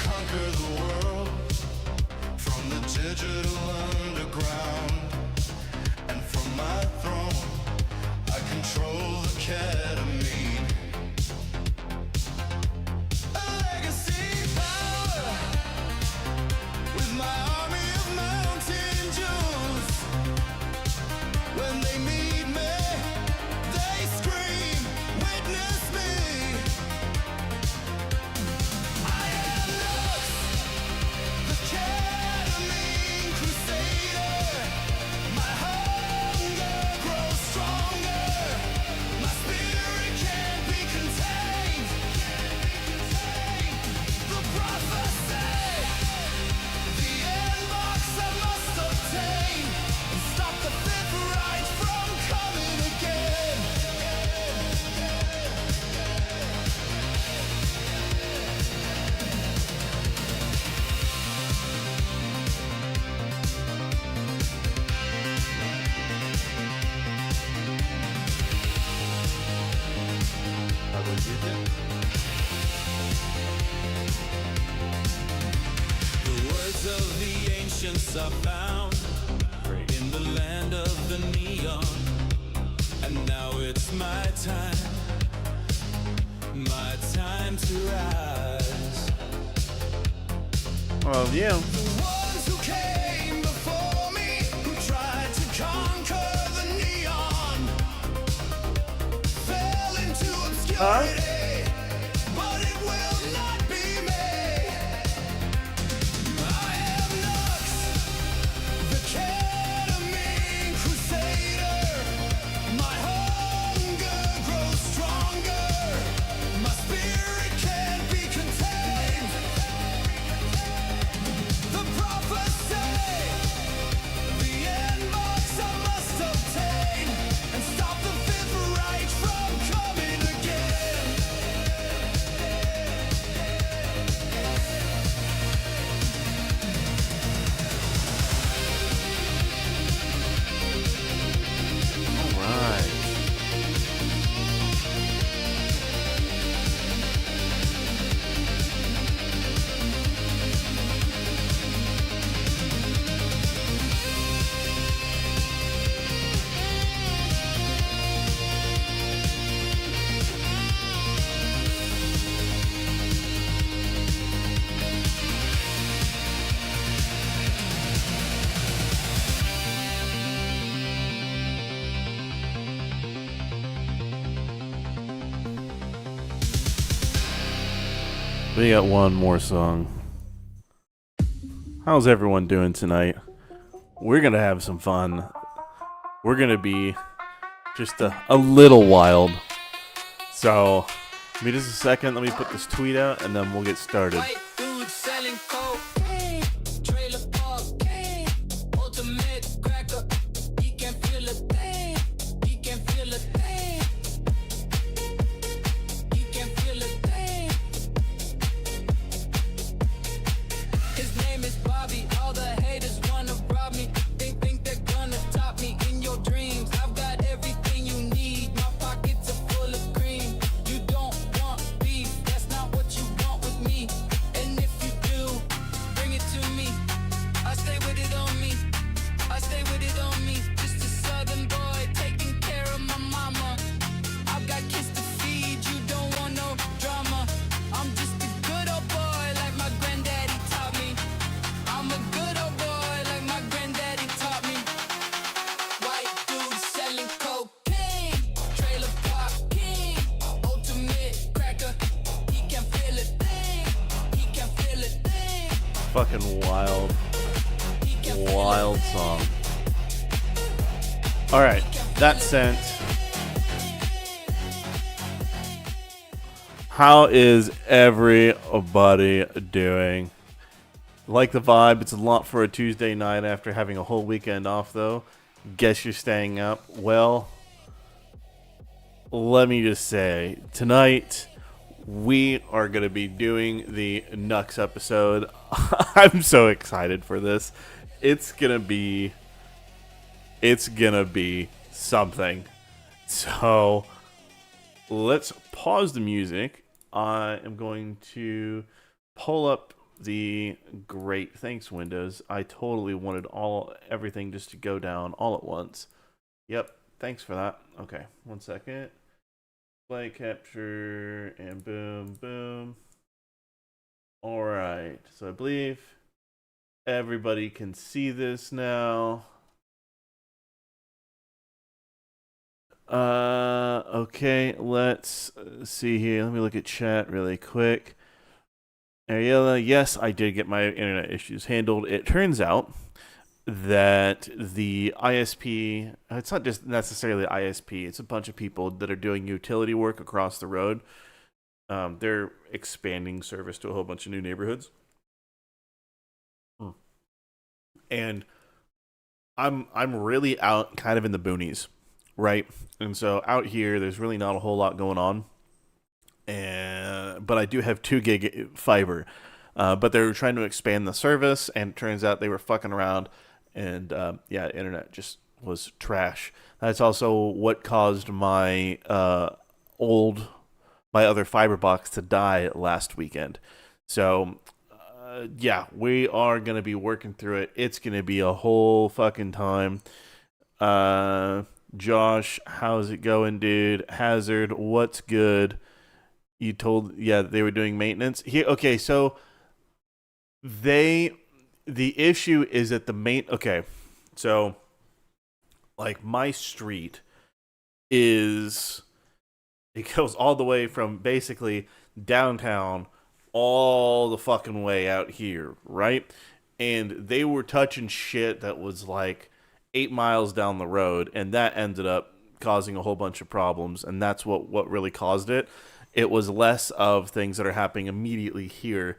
Conquer the world from the digital underground, and from my throne I control the ketamine. A legacy power with my army of mountain jewels. When they meet me, they scream, witness me. Ketamine crusader, my hunger grows stronger. My spirit can't be contained. The prophecy, the endbox I must obtain, and stop the fifth right from coming again. The words of the ancients are found in the land of the neon, and now it's my time to rise. Oh, yeah. The ones who came before me, who tried to conquer the neon, fell into obscurity. But it will not be me. I am Nux, the ketamine crusader. My hunger grows stronger. My spirit can't be contained. The prophecy, the endbox I must obtain, and stop the fifth right from coming again. All right. We got one more song. How's everyone doing tonight? We're gonna have some fun. We're gonna be just a little wild. So, give me just a second. Let me put this tweet out, and then we'll get started. White dude selling cocaine, trailer park cane, ultimate cracker. He can feel a thing. He can feel a thing. He can feel a thing. His name is Bobby. All the haters wanna rob me. Think they're gonna top me in your dreams. I've got everything you need. My pockets are full of cream. You don't want beef. That's not what you want with me. And if you do, bring it to me. I stay with it on me. I stay with it on me. Just a southern boy taking care of my mama. I've got kids to feed. You don't want no drama. I'm just a good old boy like my granddaddy taught me. I'm a good old boy like my granddaddy taught me. White dude selling cocaine, trailer park king, ultimate cracker. He can feel a thing. He can feel a thing. Fucking wild, He can feel a wild thing. song. All right, that sent. How is everybody doing? Like the vibe. It's a lot for a Tuesday night after having a whole weekend off, though. Guess you're staying up. Well, let me just say, tonight we are going to be doing the Nux episode. I'm so excited for this. It's going to be something. So, let's pause the music. I am going to pull up the great thanks windows. I totally wanted everything just to go down all at once. Yep, thanks for that. Okay, 1 second. Play capture and boom, boom. All right, so I believe everybody can see this now. Okay, let's see here. Let me look at chat really quick. Ariella, yes, I did get my internet issues handled. It turns out that the ISP, it's not just necessarily ISP, it's a bunch of people that are doing utility work across the road. They're expanding service to a whole bunch of new neighborhoods. And I'm really out kind of in the boonies, right? And so out here, there's really not a whole lot going on. But I do have 2 gig fiber. But they were trying to expand the service, and it turns out they were fucking around, and internet just was trash. That's also what caused my other fiber box to die last weekend. So we are gonna be working through it. It's gonna be a whole fucking time. Josh, how's it going, dude? Hazard, what's good? You told, they were doing maintenance here. Okay, so the issue is that so like my street it goes all the way from basically downtown all the fucking way out here, right? And they were touching shit that was like 8 miles down the road, and that ended up causing a whole bunch of problems, and that's what really caused it. It was less of things that are happening immediately here.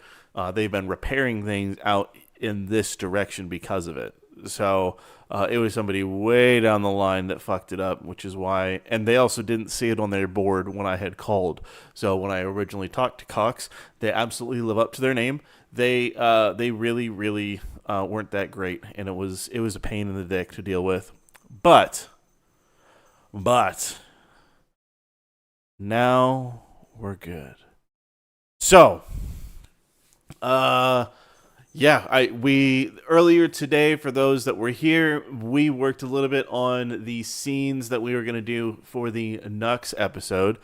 They've been repairing things out in this direction because of it. So it was somebody way down the line that fucked it up, which is why. And they also didn't see it on their board when I had called. So when I originally talked to Cox, they absolutely live up to their name. They really, really weren't that great, and it was a pain in the dick to deal with. But now we're good. So, we earlier today, for those that were here, we worked a little bit on the scenes that we were going to do for the Nux episode.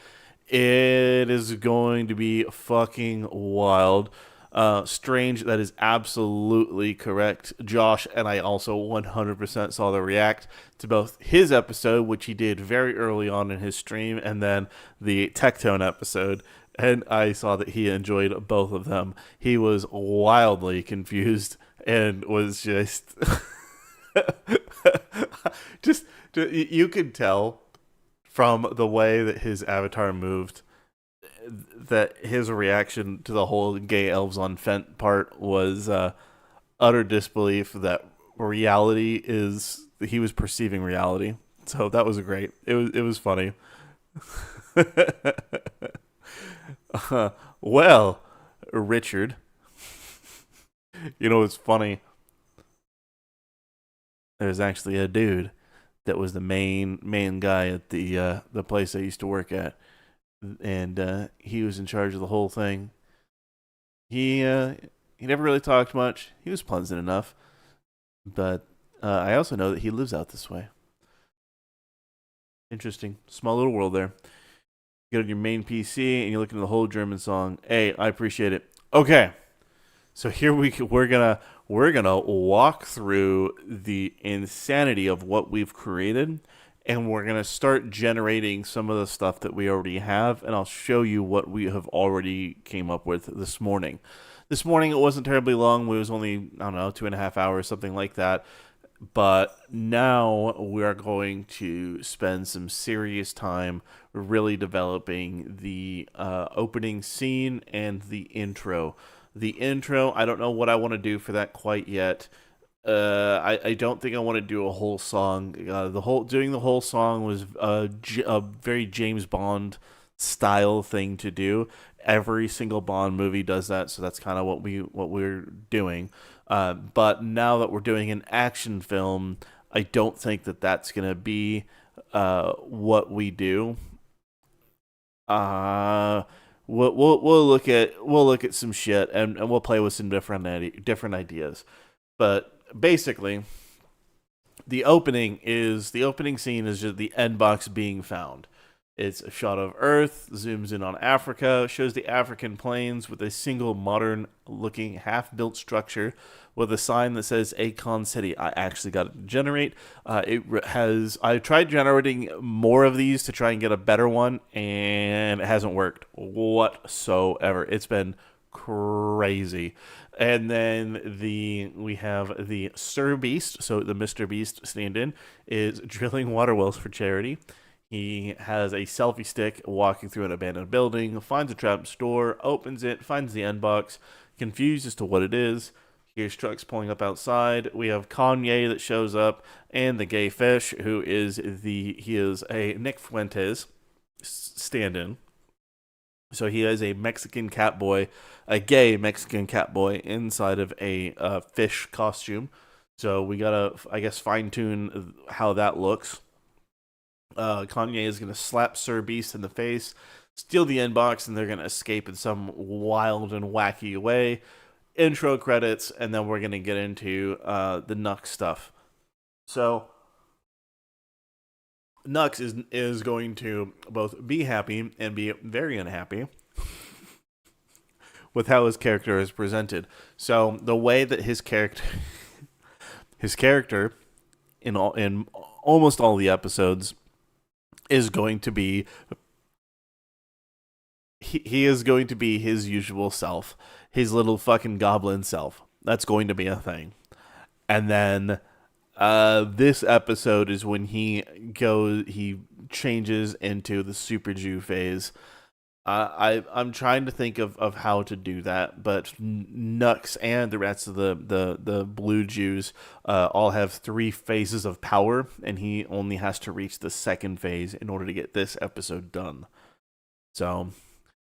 It is going to be fucking wild. Strange, that is absolutely correct. Josh and I also 100% saw the react to both his episode, which he did very early on in his stream, and then the Tectone episode. And I saw that he enjoyed both of them. He was wildly confused and was just... you could tell from the way that his avatar moved that his reaction to the whole gay elves on Fent part was utter disbelief that reality is... he was perceiving reality. So that was great. It was funny. Well, Richard, you know, it's funny. There's actually a dude that was the main guy at the place I used to work at, and he was in charge of the whole thing. He never really talked much. He was pleasant enough, but I also know that he lives out this way. Interesting, small little world there. You go to your main PC and you look into the whole German song. Hey, I appreciate it. Okay, so here we're gonna walk through the insanity of what we've created, and we're gonna start generating some of the stuff that we already have, and I'll show you what we have already came up with this morning. This morning it wasn't terribly long. It was only, I don't know, 2.5 hours, something like that. But now we are going to spend some serious time really developing the opening scene and the intro. The intro, I don't know what I want to do for that quite yet. I don't think I want to do a whole song. Doing the whole song was a very James Bond style thing to do. Every single Bond movie does that, so that's kind of what we're doing. But now that we're doing an action film, I don't think that that's gonna be what we do. Uh, we'll look at some shit, and we'll play with some different ideas. But basically, the opening scene is just the end box being found. It's a shot of Earth, zooms in on Africa, shows the African plains with a single modern looking half built structure with a sign that says Akon City. I actually got it to generate. I tried generating more of these to try and get a better one, and it hasn't worked whatsoever. It's been crazy. And then we have the Sir Beast, so the Mr. Beast stand-in is drilling water wells for charity. He has a selfie stick walking through an abandoned building, finds a trap door, opens it, finds the end box, confused as to what it is. Here's trucks pulling up outside. We have Kanye that shows up, and the gay fish, he is a Nick Fuentes stand-in. So he is a Mexican cat boy, a gay Mexican cat boy inside of a fish costume. So we gotta, I guess, fine tune how that looks. Kanye is gonna slap Sir Beast in the face, steal the inbox, and they're gonna escape in some wild and wacky way. Intro credits, and then we're gonna get into the Nux stuff. So Nux is going to both be happy and be very unhappy with how his character is presented. So the way that his character in almost all the episodes is going to be he is going to be his usual self, his little fucking goblin self. That's going to be a thing. And then this episode is when he changes into the Super Jew phase. I'm trying to think of how to do that, but Nux and the rest of the Blue Jews all have 3 phases of power, and he only has to reach the second phase in order to get this episode done. So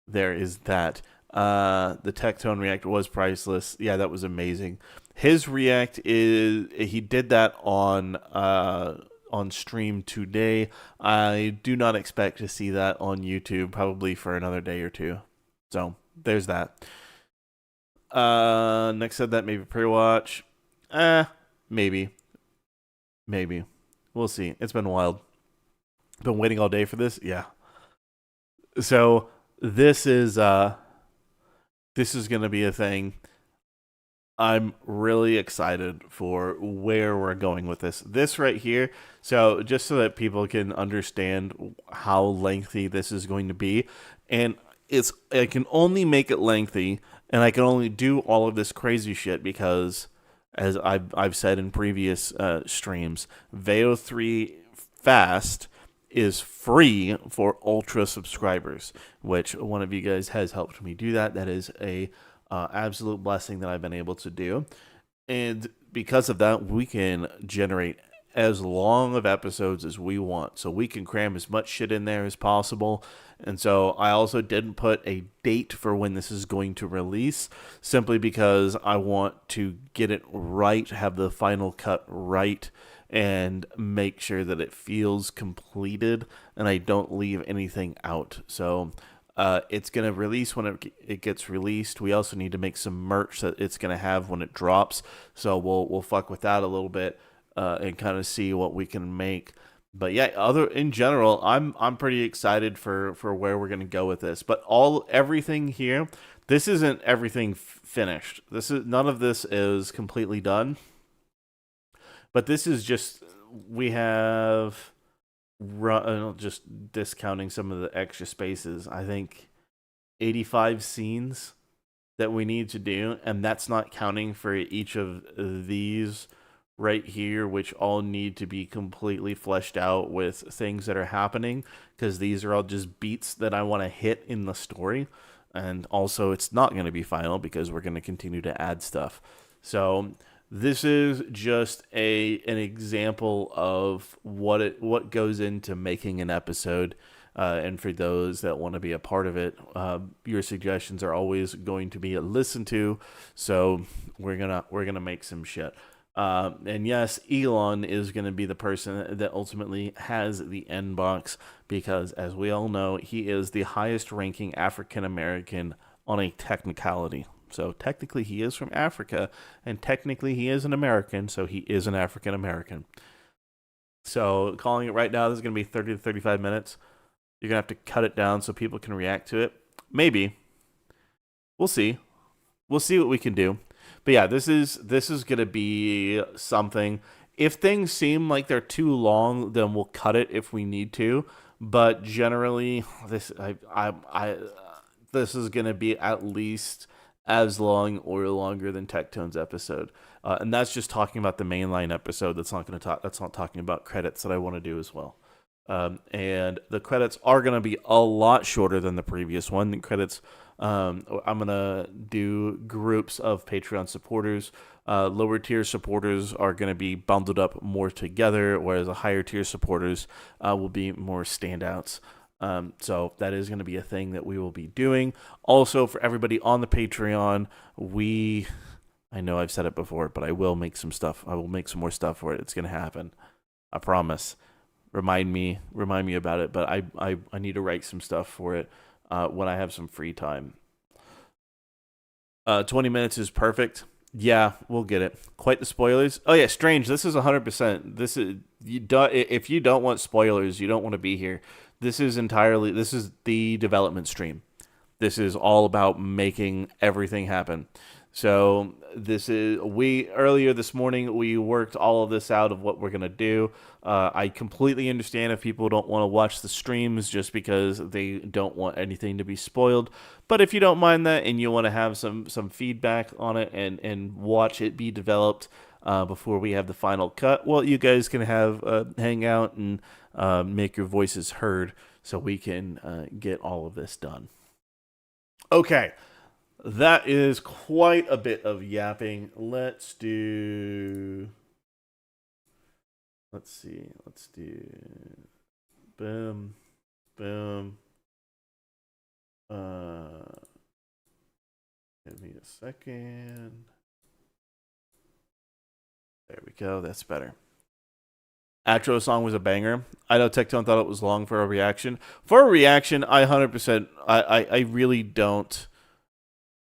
there is that. The Tectone React was priceless. Yeah, that was amazing. His React he did that on stream today. I do not expect to see that on YouTube probably for another day or two. So there's that. Next said that maybe pre-watch. Maybe. We'll see. It's been wild. Been waiting all day for this. Yeah. So this is gonna be a thing. I'm really excited for where we're going with this. This right here, so just so that people can understand how lengthy this is going to be, and I can only make it lengthy, and I can only do all of this crazy shit because, as I've said in previous streams, Veo 3 Fast is free for Ultra subscribers, which one of you guys has helped me do that. That is a absolute blessing that I've been able to do. And because of that, we can generate as long of episodes as we want. So we can cram as much shit in there as possible. And so I also didn't put a date for when this is going to release, simply because I want to get it right, have the final cut right, and make sure that it feels completed and I don't leave anything out. So it's going to release when it gets released. We also need to make some merch that it's going to have when it drops. So we'll fuck with that a little bit and kind of see what we can make. But yeah, in general, I'm pretty excited for where we're going to go with this. But everything here, this isn't everything finished. None of this is completely done. But this is just, we have, just discounting some of the extra spaces, I think 85 scenes that we need to do, and that's not counting for each of these right here, which all need to be completely fleshed out with things that are happening, because these are all just beats that I want to hit in the story. And also, it's not going to be final because we're going to continue to add stuff. So This is just an example of what goes into making an episode. And for those that want to be a part of it, your suggestions are always going to be listened to. So we're gonna make some shit. And yes, Elon is going to be the person that ultimately has the end box because, as we all know, he is the highest ranking African American on a technicality. So technically, he is from Africa, and technically, he is an American, so he is an African American. So calling it right now, this is going to be 30 to 35 minutes. You're going to have to cut it down so people can react to it. Maybe. We'll see. We'll see what we can do. But yeah, this is gonna be something. If things seem like they're too long, then we'll cut it if we need to. But generally, this is gonna be at least as long or longer than Tectone's episode, and that's just talking about the mainline episode. That's not gonna talk. That's not talking about credits that I want to do as well. And the credits are going to be a lot shorter than the previous one. The credits, I'm going to do groups of Patreon supporters. Lower tier supporters are going to be bundled up more together, whereas the higher tier supporters will be more standouts. So that is going to be a thing that we will be doing. Also, for everybody on the Patreon, I know I've said it before, but I will make some stuff. I will make some more stuff for it. It's going to happen. I promise. Remind me about it. But I need to write some stuff for it when I have some free time. 20 minutes is perfect. Yeah, we'll get it. Quite the spoilers. Oh yeah, Strange. This is 100%. This is if you don't want spoilers, you don't want to be here. This is the development stream. This is all about making everything happen. So this is we earlier this morning we worked all of this out of what we're gonna do. I completely understand if people don't want to watch the streams just because they don't want anything to be spoiled. But if you don't mind that and you want to have some feedback on it and watch it be developed before we have the final cut, well, you guys can have hang out and make your voices heard so we can get all of this done. Okay. That is quite a bit of yapping. Let's do. Let's see. Let's do. Boom. Boom. Give me a second. There we go. That's better. Outro song was a banger. I know Tectone thought it was long for a reaction. For a reaction, I 100%. I really don't.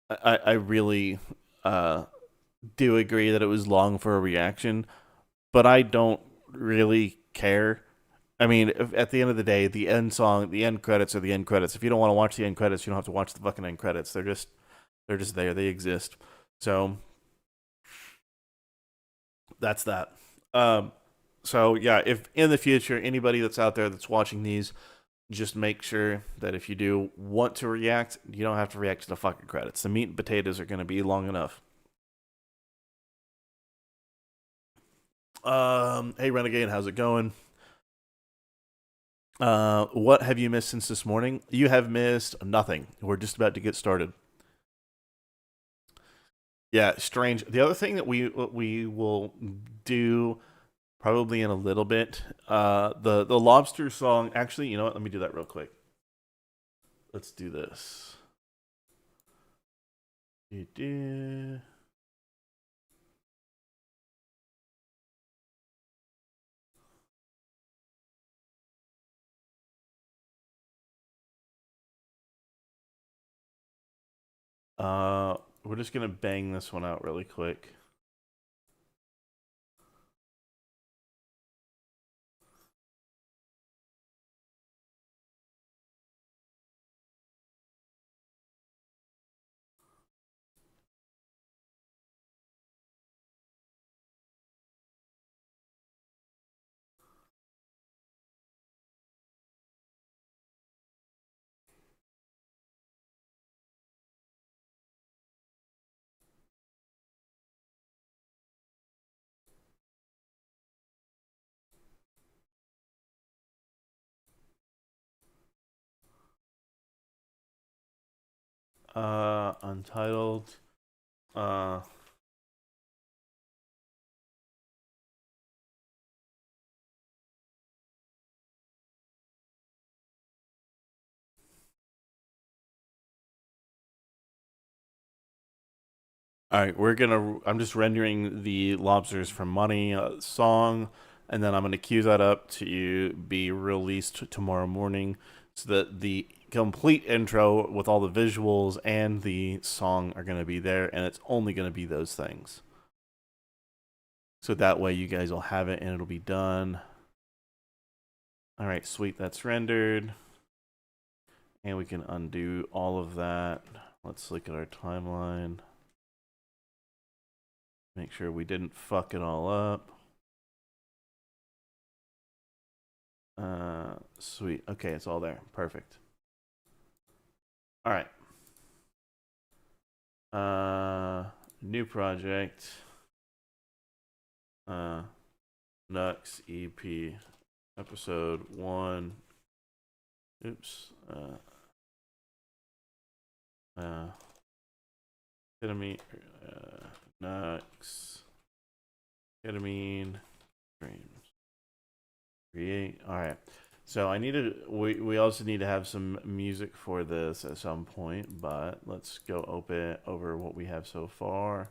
I really do agree that it was long for a reaction, but I don't really care. I mean, at the end of the day, the end song, the end credits are the end credits. If you don't want to watch the end credits, you don't have to watch the fucking end credits. They're just there. They exist. So that's that. So yeah, if in the future anybody that's out there that's watching these, just make sure that if you do want to react, you don't have to react to the fucking credits. The meat and potatoes are going to be long enough. Hey Renegade, how's it going? What have you missed since this morning? You have missed nothing. We're just about to get started. Yeah, strange. The other thing that we will do probably in a little bit, the lobster song. Actually, you know what? Let me do that real quick. Let's do this. We're just gonna bang this one out really quick. Untitled. Uh, All right, I'm just rendering the Lobsters for Money song, and then I'm gonna queue that up to be released tomorrow morning, so that the complete intro with all the visuals and the song are gonna be there, and it's only gonna be those things. So that way you guys will have it and it'll be done. All right, sweet, that's rendered. And we can undo all of that. Let's look at our timeline. Make sure we didn't fuck it all up. Sweet. Okay, it's all there. Perfect. All right. New project. Nux EP episode 1. Oops. Ketamine. Nux. Ketamine. Dreams. Create. All right. So I need to. We also need to have some music for this at some point, but let's go open over what we have so far.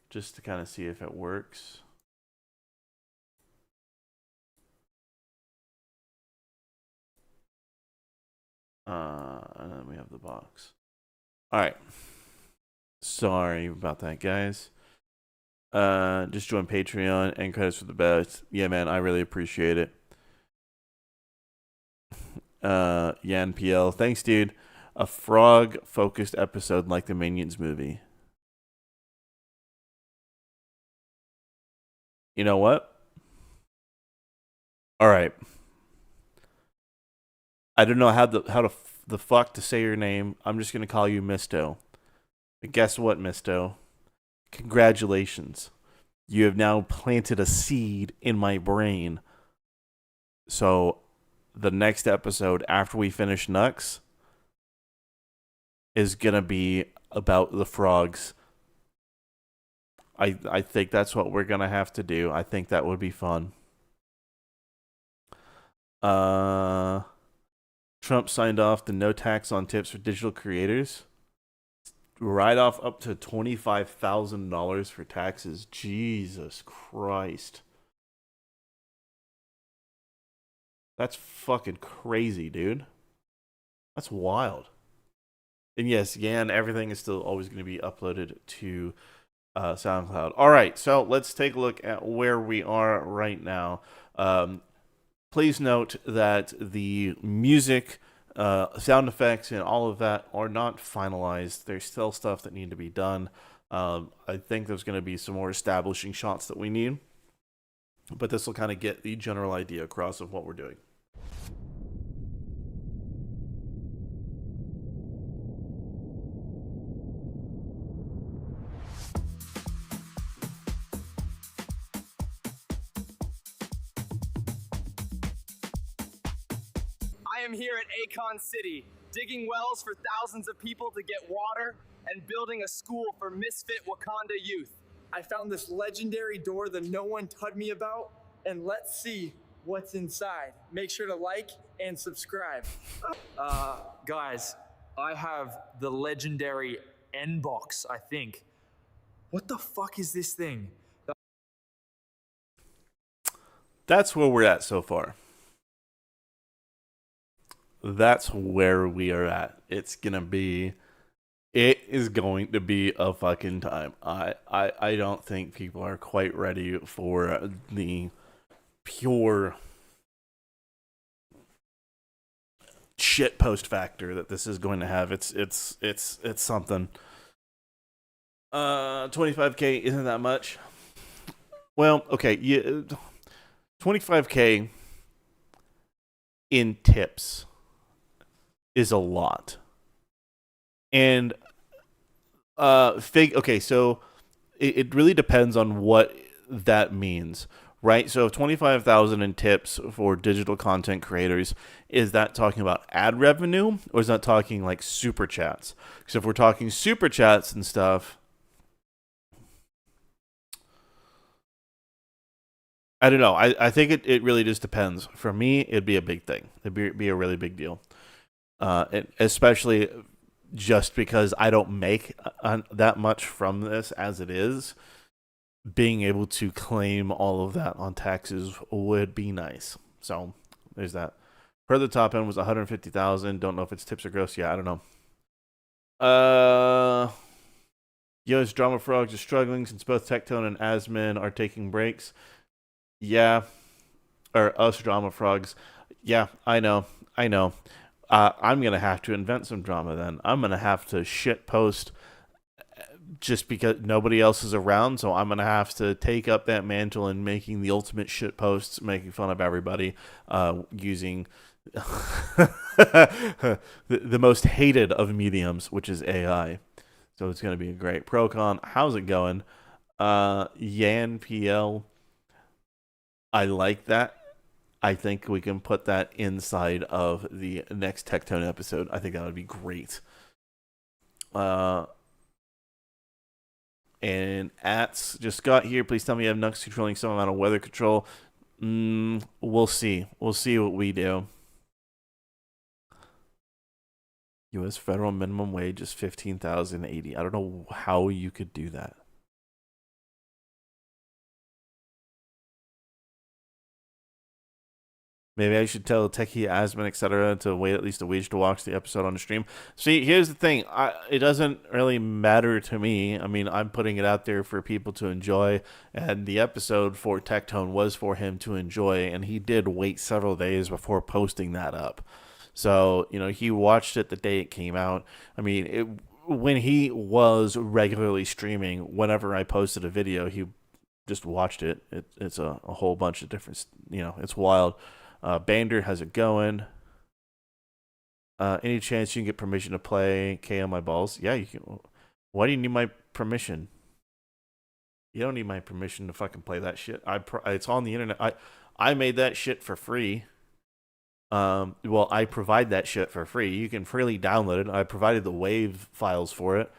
Just to kind of see if it works. And then we have the box. All right. Sorry about that, guys. Just join Patreon and credits for the best. Yeah, man, I really appreciate it. Yan PL, thanks, dude. A frog-focused episode like the Minions movie. You know what? All right. I don't know how the fuck to say your name. I'm just gonna call you Misto. And guess what, Misto? Congratulations. You have now planted a seed in my brain. So the next episode after we finish Nux is gonna be about the frogs. I think that's what we're gonna have to do. I think that would be fun. Trump signed off the no tax on tips for digital creators. Write off up to $25,000 for taxes. Jesus Christ. That's fucking crazy, dude. That's wild. And yes, Yan, everything is still always going to be uploaded to SoundCloud. All right, so let's take a look at where we are right now. Please note that the music, sound effects, and all of that are not finalized. There's still stuff that need to be done. I think there's going to be some more establishing shots that we need, but this will kind of get the general idea across of what we're doing. I am here at Acon City, digging wells for thousands of people to get water and building a school for misfit Wakanda youth. I found this legendary door that no one told me about, and let's see what's inside. Make sure to like and subscribe. Guys, I have the legendary N box, I think. What the fuck is this thing? That's where we're at so far. That's where we are at. It is going to be a fucking time. I don't think people are quite ready for the pure shit post factor that this is going to have. It's something. 25K isn't that much. Well, okay, yeah, 25K in tips is a lot. And okay, so it really depends on what that means, right? So if 25,000 in tips for digital content creators, is that talking about ad revenue, or is that talking like super chats? Because if we're talking super chats and stuff, I don't know. I think it really just depends. For me, it'd be a big thing. It'd be a really big deal. especially just because I don't make that much from this as it is. Being able to claim all of that on taxes would be nice. So there's that. Per the top end was 150,000. Don't know if it's tips or gross. Yeah, I don't know. US Drama Frogs are struggling since both Tectone and Asmin are taking breaks. Yeah. Or us Drama Frogs. Yeah, I know. I'm going to have to invent some drama then. I'm going to have to shit post just because nobody else is around. So I'm going to have to take up that mantle and making the ultimate shit posts, making fun of everybody, using the most hated of mediums, which is AI. So it's going to be a great Procon. How's it going? Yan PL. I like that. I think we can put that inside of the next Tectone episode. I think that would be great. And Ats just got here. Please tell me you have Nux controlling some amount of weather control. We'll see. We'll see what we do. U.S. federal minimum wage is $15,080. I don't know how you could do that. Maybe I should tell Techie, Asman, etc. to wait at least a week to watch the episode on the stream. See, here's the thing. It doesn't really matter to me. I mean, I'm putting it out there for people to enjoy, and the episode for Tectone was for him to enjoy, and he did wait several days before posting that up. So, he watched it the day it came out. I mean, when he was regularly streaming, whenever I posted a video, he just watched it. It's a whole bunch of different, it's wild. Bander, how's it going? Any chance you can get permission to play K on my balls? Yeah, you can. Why do you need my permission? You don't need my permission to fucking play that shit. It's on the internet. I made that shit for free. Well, I provide that shit for free. You can freely download it. I provided the WAV files for it.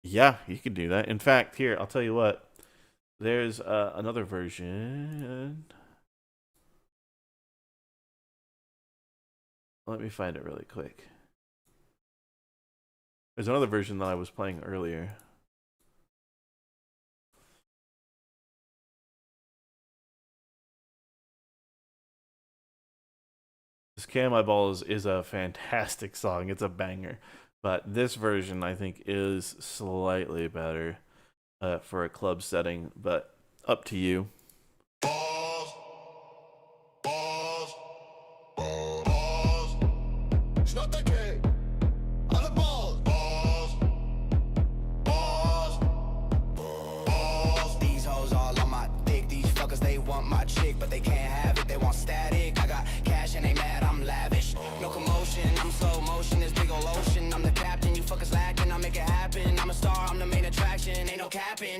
Yeah, you can do that. In fact, here, I'll tell you what. There's another version. Let me find it really quick. There's another version that I was playing earlier. This Can My Balls is a fantastic song. It's a banger. But this version, I think, is slightly better for a club setting. But up to you.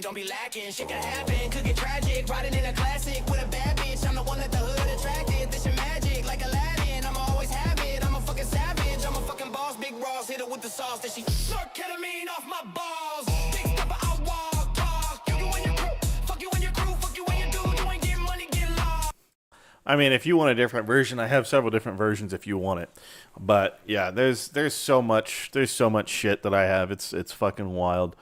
Don't be lacking, shit can happen, could get tragic. Riding in a classic with a bad bitch. I'm the one that the hood attracted. This shit magic, like Aladdin. I'ma always have it. I'm a fucking savage. I'm a fucking boss. Big Ross hit her with the sauce. That she suck ketamine off my balls. Big stepper, I walk, talk. You and your crew, fuck you and your crew, fuck you and your dude. You ain't getting money, get lost. I mean, if you want a different version, I have several different versions if you want it. But yeah, there's so much shit that I have. It's fucking wild.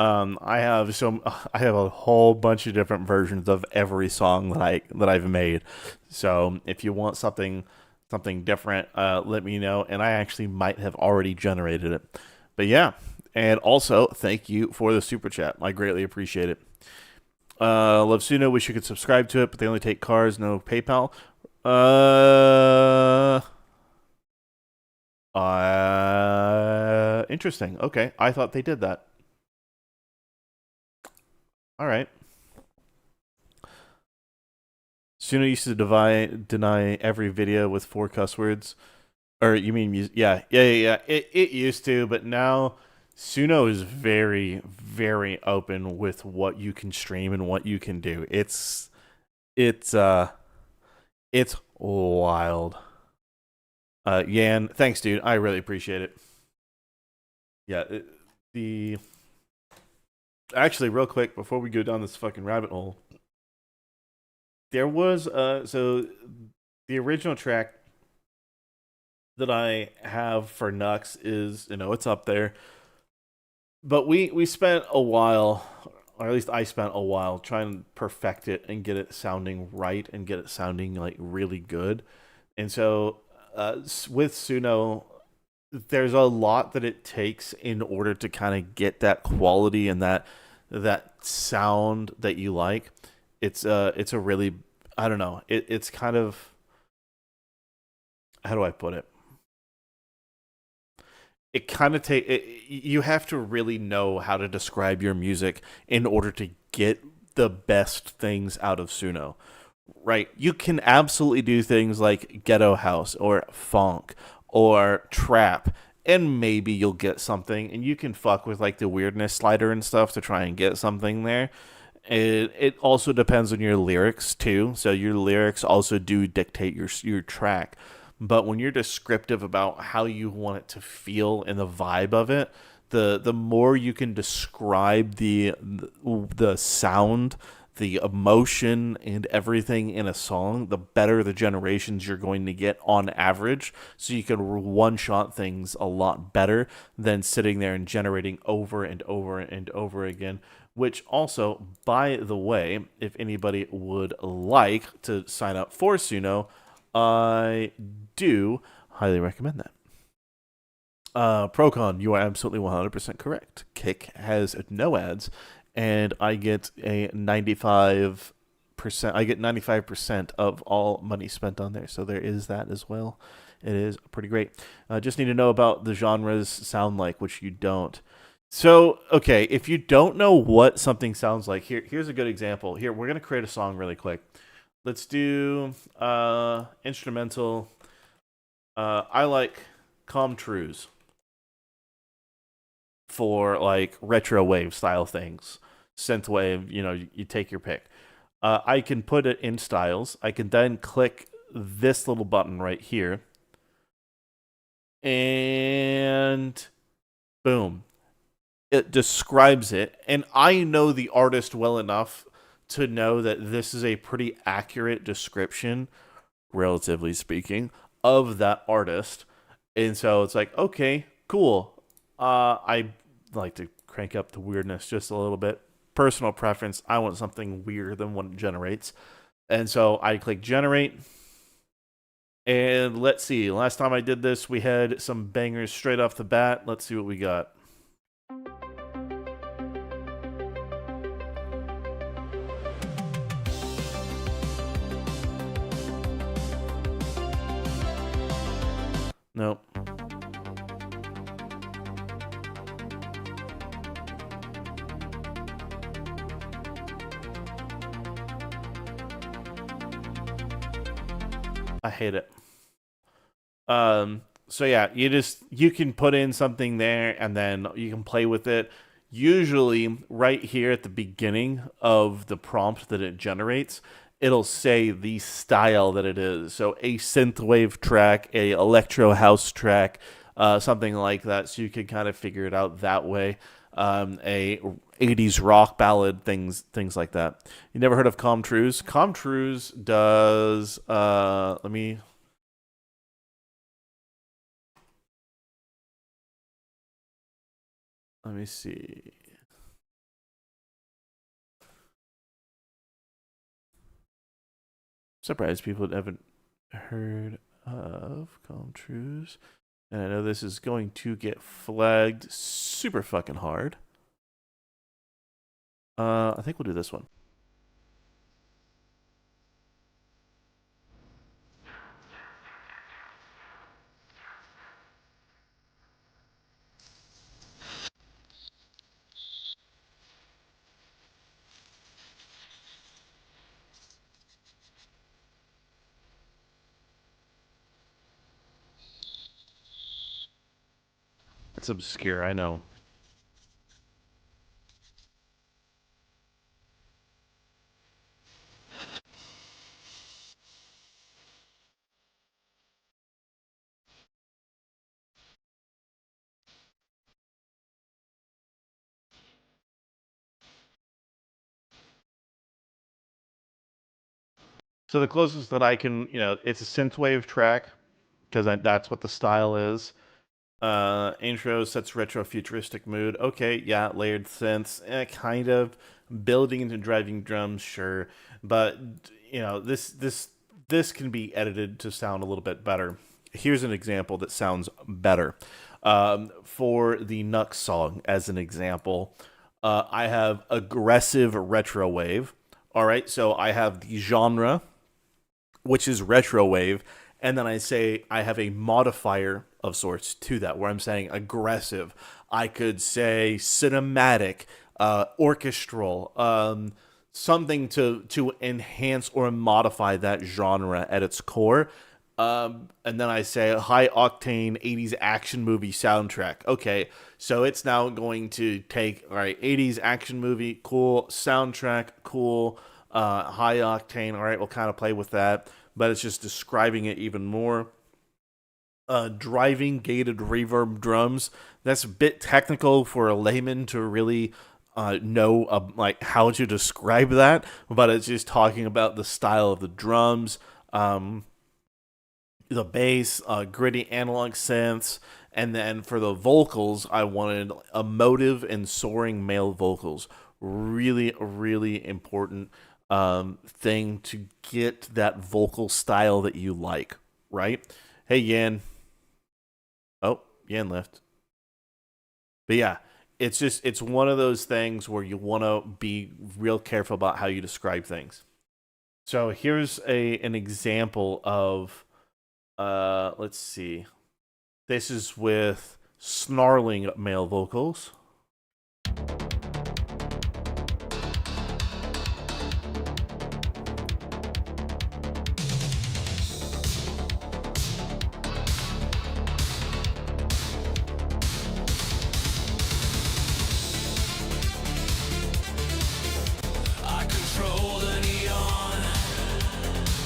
I have a whole bunch of different versions of every song that I've made. So if you want something different, let me know. And I actually might have already generated it. But yeah, and also thank you for the super chat. I greatly appreciate it. Love Suno. Wish you could subscribe to it, but they only take cars, no PayPal. Interesting. Okay, I thought they did that. All right. Suno used to deny every video with 4 cuss words. Or you mean music? Yeah. It used to, but now Suno is very, very open with what you can stream and what you can do. It's wild. Yan, thanks, dude. I really appreciate it. Yeah, actually, real quick, before we go down this fucking rabbit hole, there was so the original track that I have for Nux is, it's up there. But we spent a while, or at least I spent a while trying to perfect it and get it sounding right and get it sounding like really good. And so with Suno, there's a lot that it takes in order to kind of get that quality and that sound that you like. It's a really, I don't know. It's kind of, how do I put it? It kind of you have to really know how to describe your music in order to get the best things out of Suno. Right? You can absolutely do things like ghetto house or funk or trap, and maybe you'll get something, and you can fuck with like the weirdness slider and stuff to try and get something there. It also depends on your lyrics too. So your lyrics also do dictate your track. But when you're descriptive about how you want it to feel and the vibe of it, the more you can describe the sound, the emotion, and everything in a song, the better the generations you're going to get on average. So you can one shot things a lot better than sitting there and generating over and over and over again. Which also, by the way, if anybody would like to sign up for Suno, I do highly recommend that. Procon, you are absolutely 100% correct. Kick has no ads, and I get a 95%. I get 95% of all money spent on there, so there is that as well. It is pretty great. Just need to know about the genres sound like, which you don't. So, okay, if you don't know what something sounds like, here's a good example. Here, we're gonna create a song really quick. Let's do instrumental. I like Calm Trues for like retro wave style things, synth wave. You take your pick. I can put it in styles. I can then click this little button right here, and boom, it describes it. And I know the artist well enough to know that this is a pretty accurate description, relatively speaking, of that artist. And so it's like, okay, cool. I like to crank up the weirdness just a little bit. Personal preference, I want something weirder than what it generates. And so I click generate. And let's see, last time I did this, we had some bangers straight off the bat. Let's see what we got. Nope. I hate it. So yeah, you can put in something there and then you can play with it. Usually right here at the beginning of the prompt that it generates, it'll say the style that it is. So a synthwave track, a electro house track, something like that. So you can kind of figure it out that way. A 80s rock ballad, things like that. You never heard of Comtrues? Comtrues does let me see. Surprised people haven't heard of Comtrues. And I know this is going to get flagged super fucking hard. I think we'll do this one. It's obscure, I know. So the closest that I can, it's a synthwave track. because that's what the style is. Intro sets retro futuristic mood. Okay, yeah, layered synths, kind of. Building into driving drums, sure, but this can be edited to sound a little bit better. Here's an example that sounds better. For the Nux song, as an example, I have aggressive retro wave. All right, so I have the genre, which is retro wave, and then I say I have a modifier of sorts to that, where I'm saying aggressive. I could say cinematic, orchestral, something to enhance or modify that genre at its core. And then I say high octane 80s action movie soundtrack. Okay, so it's now going to take, all right, 80s action movie, cool, soundtrack, cool, high octane, all right, we'll kind of play with that, but it's just describing it even more. Driving gated reverb drums. That's a bit technical for a layman to really know like how to describe that, but it's just talking about the style of the drums, the bass, gritty analog synths, and then for the vocals, I wanted emotive and soaring male vocals. Really, really important thing to get that vocal style that you like, right? Hey, Yan. Oh, Yan left. But yeah, it's one of those things where you want to be real careful about how you describe things. So here's an example of let's see. This is with snarling male vocals. I control the neon,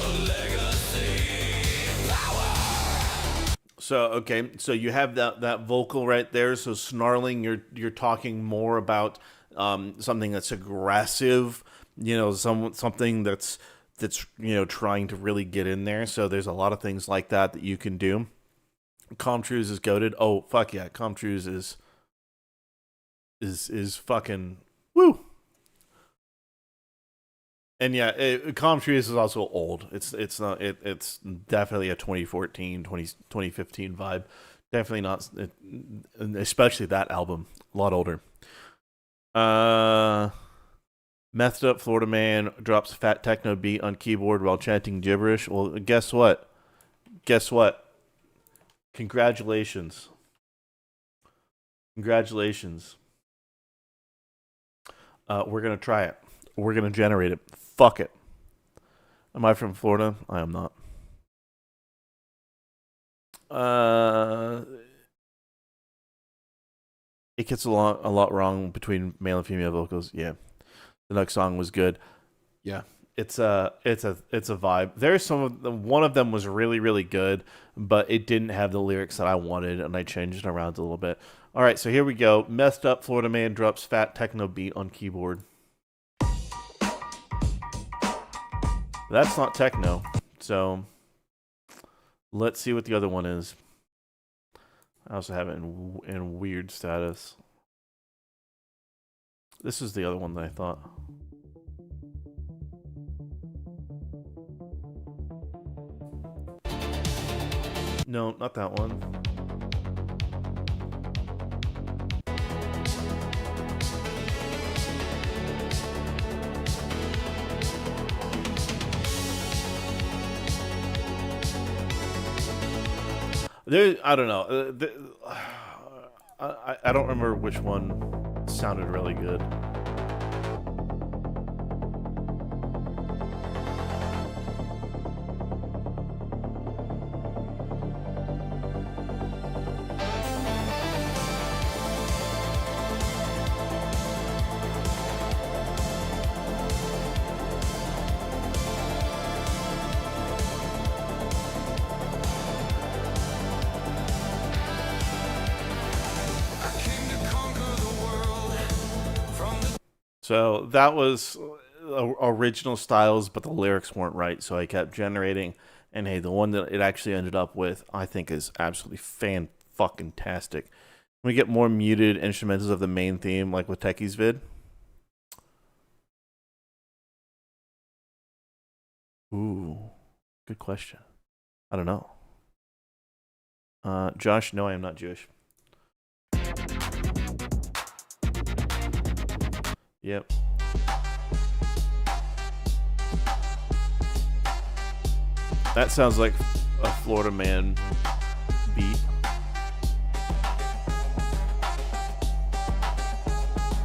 a legacy, power. So okay, so you have that vocal right there. So snarling, you're talking more about something that's aggressive, something that's trying to really get in there. So there's a lot of things like that you can do. Comtrues is goated. Oh fuck yeah, Comtrues is fucking woo. And yeah, Comtrues is also old. It's not it's definitely a 2014, 2015 vibe. Definitely not, especially that album, a lot older. Methed up Florida man drops a fat techno beat on keyboard while chanting gibberish. Well, guess what? Congratulations. We're gonna try it. We're gonna generate it. Fuck it. Am I from Florida? I am not. It gets a lot wrong between male and female vocals. Yeah, the next song was good. Yeah, it's a vibe. There's some of them. One of them was really really good, but it didn't have the lyrics that I wanted, and I changed it around a little bit. All right, so here we go. Messed up Florida man drops fat techno beat on keyboard. That's not techno, so let's see what the other one is. I also have it in weird status. This is the other one that I thought. No, not that one. I don't know. I don't remember which one sounded really good. So that was original styles, but the lyrics weren't right. So I kept generating And hey, the one that it actually ended up with, I think, is absolutely fan-fucking-tastic. Can we get more muted instrumentals of the main theme, like with Techie's vid? Ooh, good question. I don't know. Josh, no, I am not Jewish. Yep. That sounds like a Florida Man beat.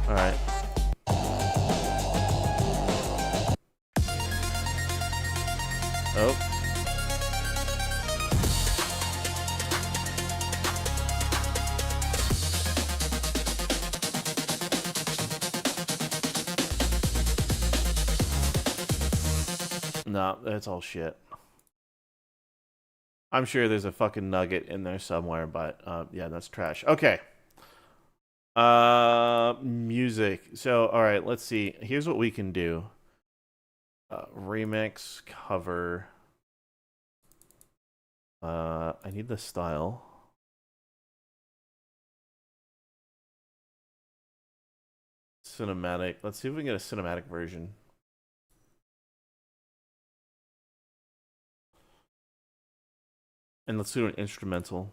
All right. Oh. No, that's all shit. I'm sure there's a fucking nugget in there somewhere, but yeah, that's trash. Okay. Music. So, all right, let's see. Here's what we can do. Remix, cover. I need the style. Cinematic. Let's see if we can get a cinematic version. And let's do an instrumental.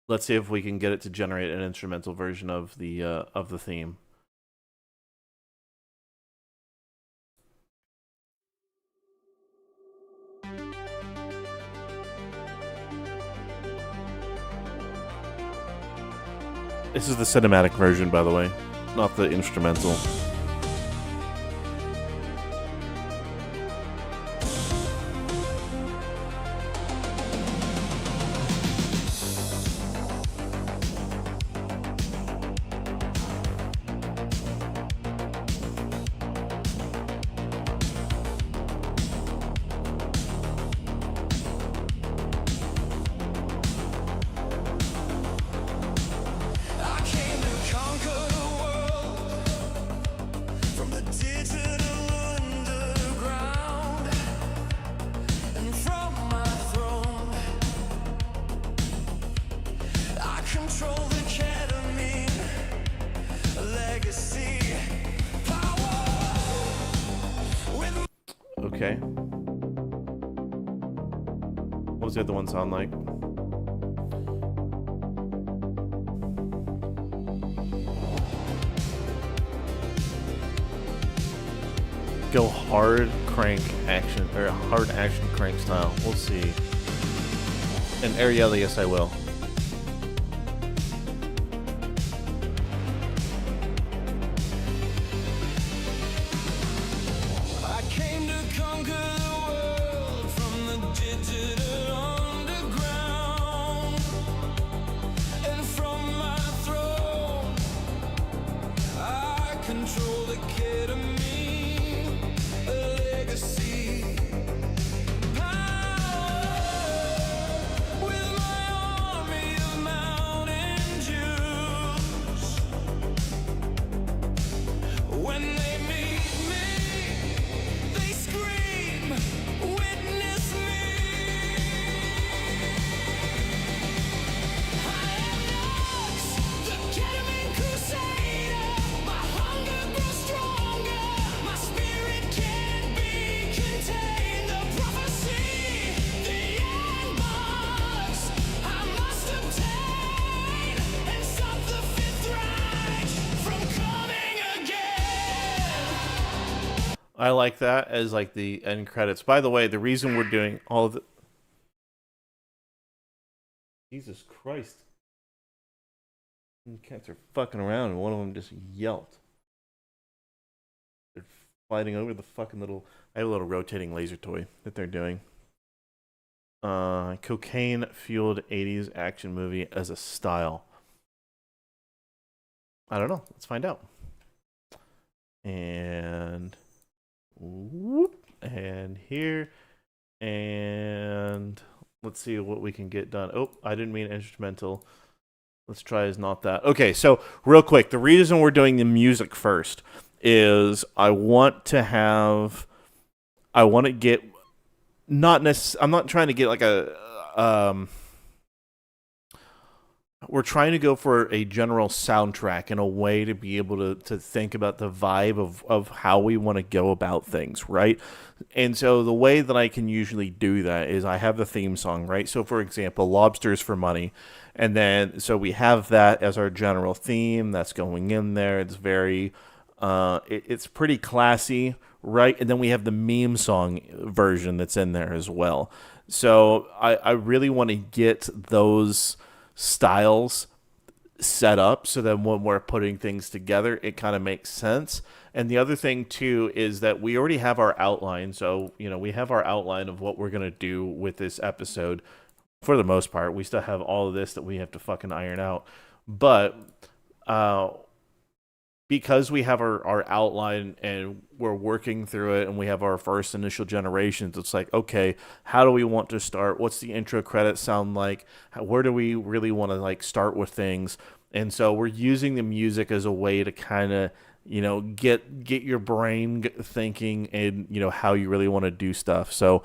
Let's see if we can get it to generate an instrumental version of the theme. This is the cinematic version, by the way, not the instrumental. I came to conquer the world from the digital underground and from my throne. I control the ketamine legacy power with Okay. What does the other one sound like? Go hard crank action, or hard action crank style. We'll see. And Ariel, yes, I will. I came to conquer the world from the digital underground and from my throne. I control the ketamine legacy power with my army of mountain Jews. When they meet me, they scream, witness me. I am Nox, the ketamine crusader. My hunger grows stronger. My spirit can't be contained. The prophecy, the end marks. I must obtain and stop the Fifth Reich from coming again. I like that as like the end credits. By the way, the reason we're doing all of the... Jesus Christ. The cats are fucking around and one of them just yelped. They're fighting over the fucking little... I have a little rotating laser toy that they're doing. Cocaine-fueled 80s action movie as a style. I don't know. Let's find out. And... whoop, and here, and let's see what we can get done. Oh, I didn't mean instrumental. Let's try is not that. Okay, so real quick, the reason we're doing the music first is I want to have I want to get I'm not trying to get like we're trying to go for a general soundtrack and a way to be able to think about the vibe of how we want to go about things, right? And so the way that I can usually do that is I have the theme song, right? So for example, Lobsters for Money. And then so we have that as our general theme that's going in there. It's very it's pretty classy, right? And then we have the meme song version that's in there as well. So I really want to get those styles set up so that when we're putting things together, it kind of makes sense. And the other thing too is that we already have our outline. So, we have our outline of what we're going to do with this episode for the most part. We still have all of this that we have to fucking iron out. But because we have our outline and we're working through it and we have our first initial generations, it's like, okay, how do we want to start? What's the intro credits sound like? Where do we really want to like start with things? And so we're using the music as a way to kind of, get your brain thinking and, how you really want to do stuff. So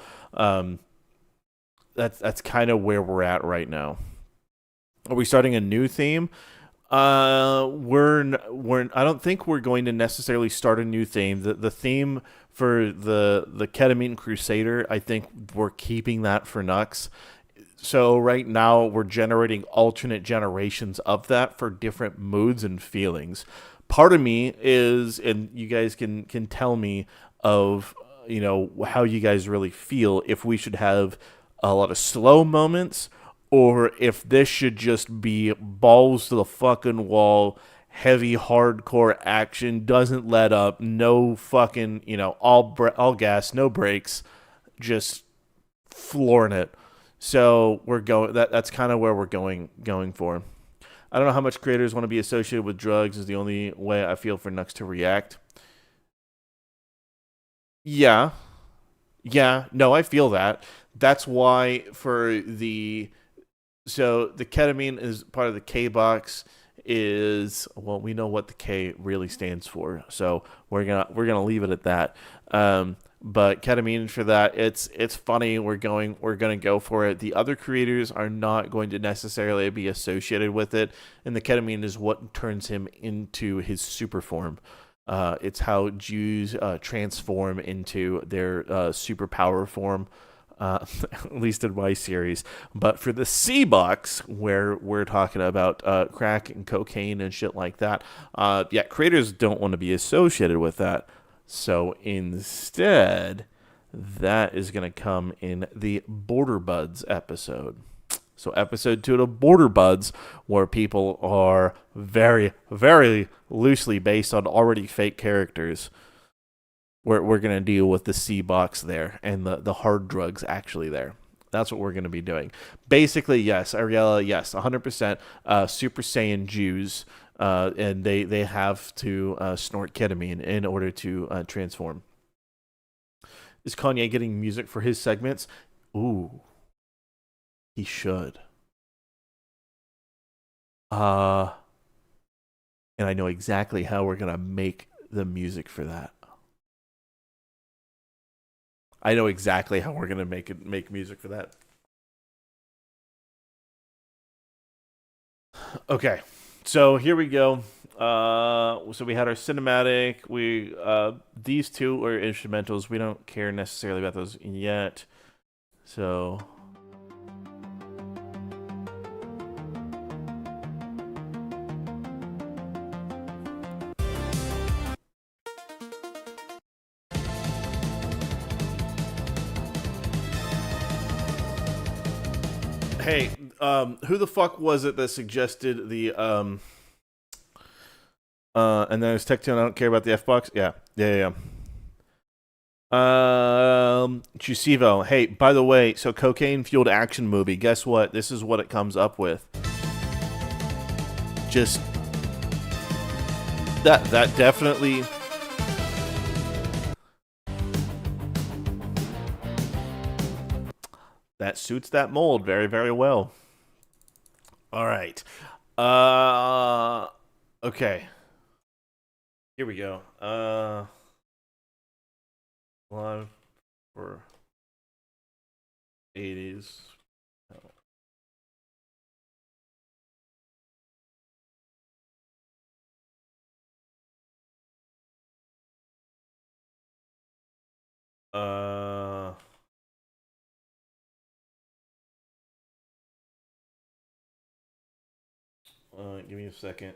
that's kind of where we're at right now. Are we starting a new theme? I don't think we're going to necessarily start a new theme. The theme for the Ketamine Crusader, I think we're keeping that for Nux. So right now we're generating alternate generations of that for different moods and feelings. Part of me is, and you guys can tell me of, how you guys really feel, if we should have a lot of slow moments or if this should just be balls to the fucking wall, heavy hardcore action, doesn't let up, no fucking, all gas, no brakes, just flooring it. So we're going. That's kind of where we're going for. I don't know how much creators want to be associated with drugs. Is the only way I feel for Nux to react. Yeah, no, I feel that. That's why for the ketamine is part of the K box. Is, well, we know what the K really stands for, so we're gonna leave it at that. But ketamine, for that, it's funny. We're gonna go for it. The other creators are not going to necessarily be associated with it, and the ketamine is what turns him into his super form. It's how Jews transform into their superpower form. At least in my series. But for the C box, where we're talking about crack and cocaine and shit like that, creators don't want to be associated with that. So instead, that is going to come in the Border Buds episode. So episode 2 of Border Buds, where people are very, very loosely based on already fake characters. We're going to deal with the C box there and the hard drugs actually there. That's what we're going to be doing. Basically, yes, Ariella, yes, 100% Super Saiyan Jews, and they have to snort ketamine in order to transform. Is Kanye getting music for his segments? Ooh, he should. And I know exactly how we're going to make the music for that. I know exactly how we're gonna make music for that. Okay, so here we go. So we had our cinematic. These two are instrumentals. We don't care necessarily about those yet. So. Hey, who the fuck was it that suggested the and then there's Tecton, I don't care about the F box. Yeah. Chusivo. Hey, by the way, so cocaine fueled action movie. Guess what? This is what it comes up with. Just that definitely. That suits that mold very, very well. All right. Okay. Here we go. Live or 80s. Uh, Give me a second.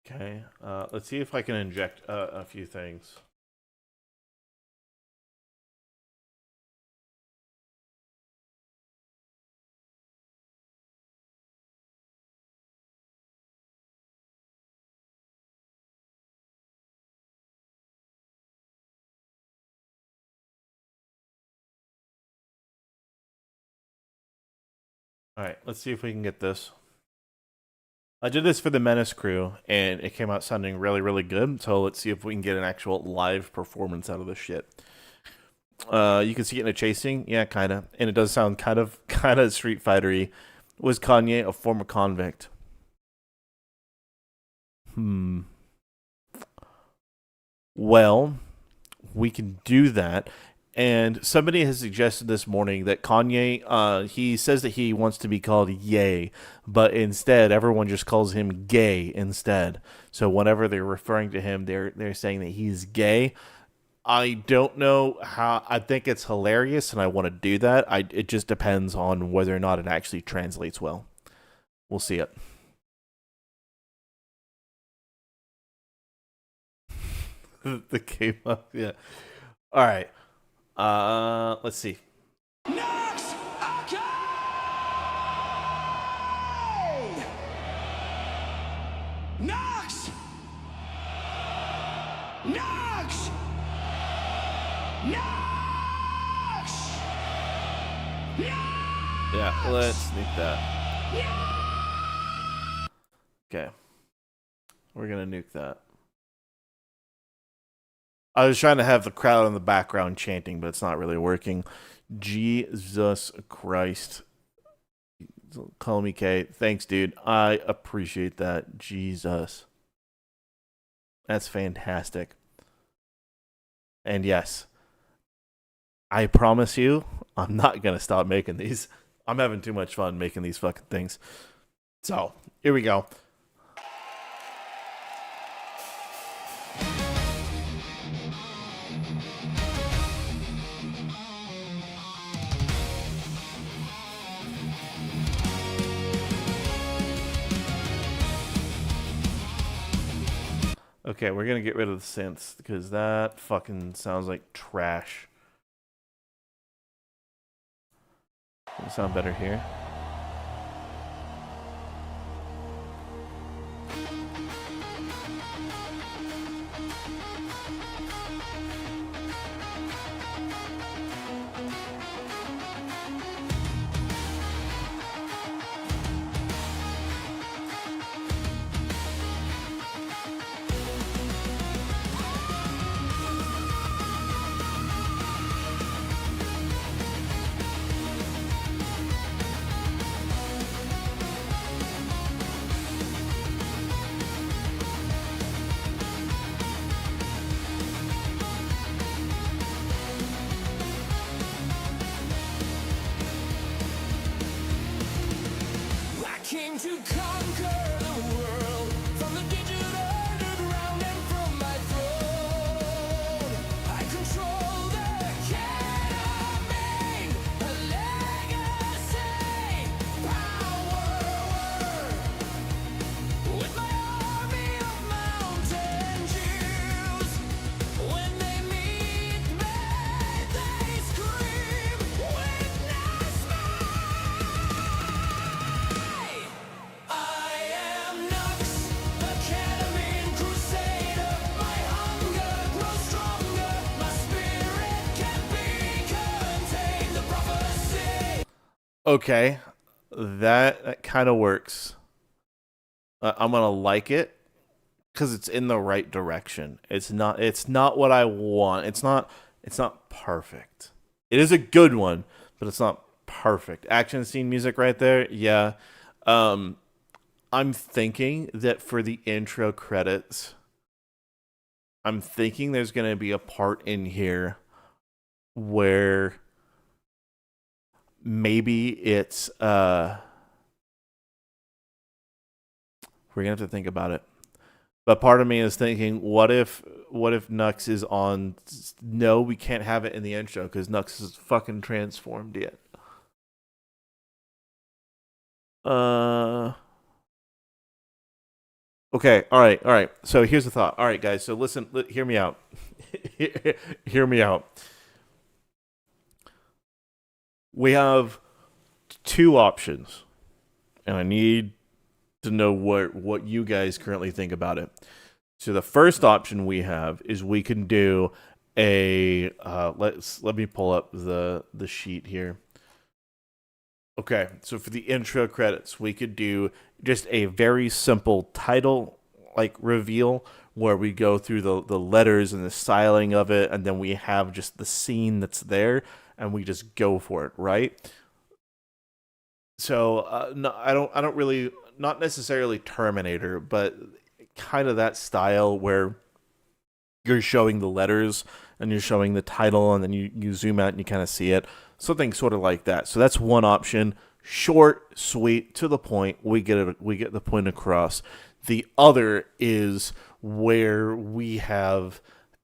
Okay. Let's see if I can inject a few things. All right, let's see if we can get this. I did this for the Menace crew, and it came out sounding really, really good. So let's see if we can get an actual live performance out of this shit. You can see it in a chasing, yeah, kind of, and it does sound kind of Street Fighter-y. Was Kanye a former convict? Well, we can do that. And somebody has suggested this morning that Kanye, he says that he wants to be called Ye, but instead everyone just calls him Gay instead. So whenever they're referring to him, they're saying that he's gay. I don't know how. I think it's hilarious, and I want to do that. It just depends on whether or not it actually translates well. We'll see it. The game up, yeah. All right. Let's see. Nox! Okay! Nox! Nox! Nox! Yeah, let's sneak that. Okay. We're gonna nuke that. I was trying to have the crowd in the background chanting, but it's not really working. Jesus Christ. Call me Kate. Thanks, dude. I appreciate that. Jesus. That's fantastic. And yes, I promise you, I'm not going to stop making these. I'm having too much fun making these fucking things. So, here we go. Okay, we're gonna get rid of the synths because that fucking sounds like trash. It'll sound better here. Came to conquer the world from the digital underground and from my throne. I control the ketamine, a legacy, power with my army of mountain Jews. When they meet me, they scream, witness me. I am Nux, the ketamine crusader. My hunger grows stronger. My spirit can be contained. The prophecy. Okay, that kind of works. I'm gonna like it because it's in the right direction. It's not what I want. It's not It's not perfect. It is a good one, but it's not perfect. Action scene music right there, yeah. Um, I'm thinking that for the intro credits, I'm thinking there's going to be a part in here where maybe it's we're going to have to think about it. But part of me is thinking, what if Nux is on? No, we can't have it in the intro because Nux is fucking transformed yet. Uh. Okay. All right. All right. So here's the thought. All right, guys. So listen. Hear me out. Hear me out. We have two options, and I need to know what you guys currently think about it. So the first option we have is we can do a let me pull up the sheet here. Okay, so for the intro credits, we could do just a very simple title like reveal where we go through the letters and the styling of it, and then we have just the scene that's there, and we just go for it, right? So no, I don't really, not necessarily Terminator, but kind of that style where you're showing the letters and you're showing the title, and then you zoom out and you kind of see it. Something sort of like that. So that's one option. Short, sweet, to the point. We get the point across. The other is where we have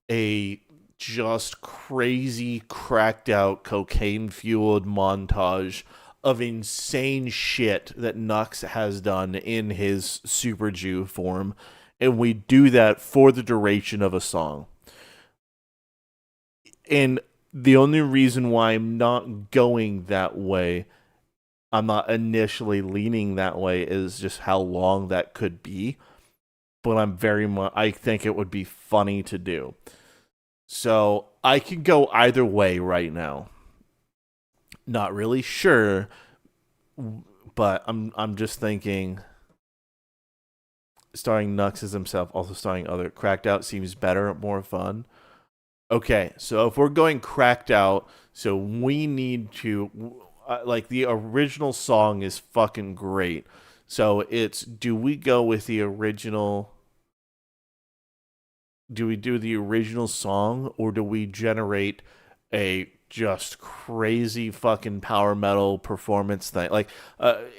a just crazy, cracked out, cocaine fueled montage of insane shit that Nux has done in his Super Jew form. And we do that for the duration of a song. And the only reason why I'm not going that way, I'm not initially leaning that way, is just how long that could be. But I think it would be funny to do. So I can go either way right now. Not really sure, but I'm just thinking starring Nux as himself, also starring other. Cracked Out seems better, more fun. Okay, so if we're going Cracked Out, so we need to like the original song is fucking great. So it's, do we go with the original? Do we do the original song, or do we generate a just crazy fucking power metal performance thing? Like,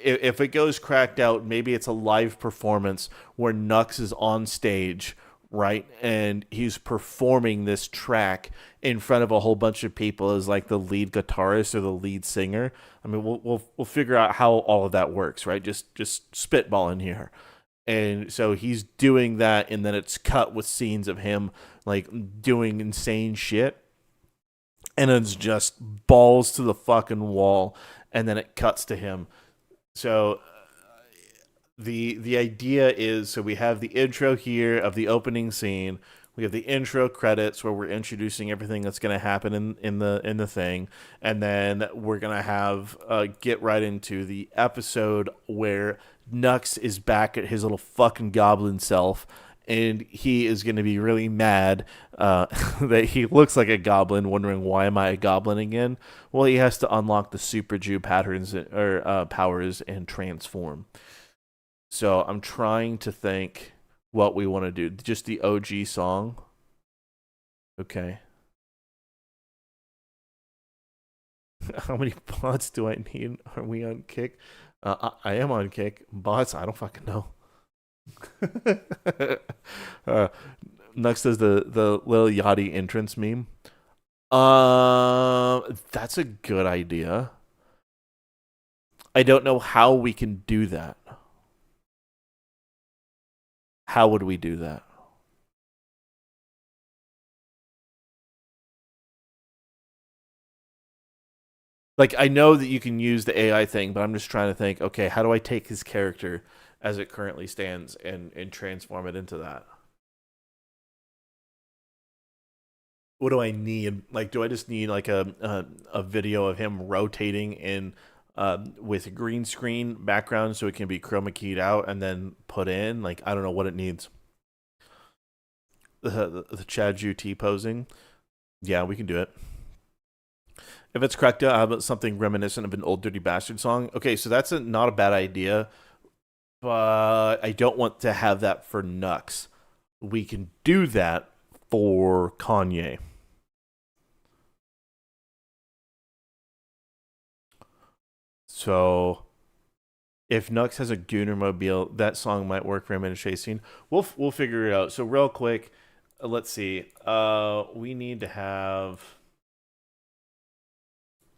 if it goes Cracked Out, maybe it's a live performance where Nux is on stage, right, and he's performing this track in front of a whole bunch of people as like the lead guitarist or the lead singer. I mean, we'll figure out how all of that works, right? Just spitballing here. And so he's doing that, and then it's cut with scenes of him like doing insane shit, and it's just balls to the fucking wall, and then it cuts to him. So the idea is, so we have the intro here of the opening scene. We have the intro credits where we're introducing everything that's going to happen in the thing, and then we're gonna have get right into the episode where Nux is back at his little fucking goblin self, and he is going to be really mad that he looks like a goblin, wondering, why am I a goblin again? Well, he has to unlock the Super Jew patterns or powers and transform. So I'm trying to think what we want to do. Just the OG song. Okay. How many bots do I need? Are we on Kick? I am on Kick. Bots? I don't fucking know. Next is the Lil Yachty entrance meme. That's a good idea. I don't know how we can do that. How would we do that? Like, I know that you can use the AI thing, but I'm just trying to think, okay, how do I take his character as it currently stands and transform it into that? What do I need? Like, do I just need like a video of him rotating in with a green screen background so it can be chroma keyed out and then put in? Like, I don't know what it needs. The Chad Ju T posing. Yeah, we can do it. If it's correct, how about something reminiscent of an old Dirty Bastard song? Okay, so that's not a bad idea, but I don't want to have that for Nux. We can do that for Kanye. So if Nux has a Goonermobile, that song might work for him in a chase scene. We'll figure it out. So real quick, let's see. We need to have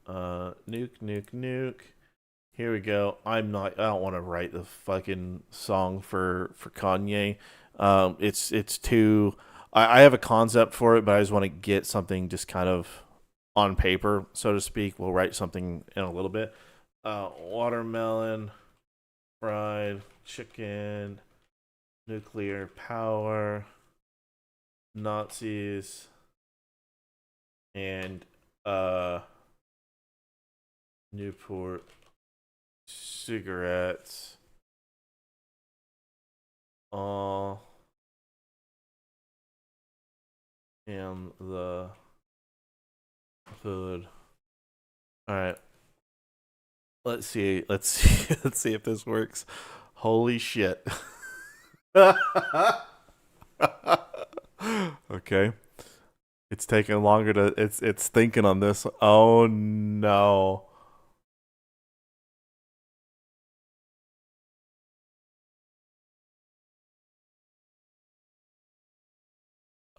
nuke. Here we go. I don't want to write the fucking song for Kanye. It's too. I have a concept for it, but I just want to get something just kind of on paper, so to speak. We'll write something in a little bit. Watermelon, fried chicken, nuclear power, Nazis, and Newport cigarettes. All in the food. All right. Let's see. Let's see if this works. Holy shit. Okay. It's taking longer to it's thinking on this. Oh no.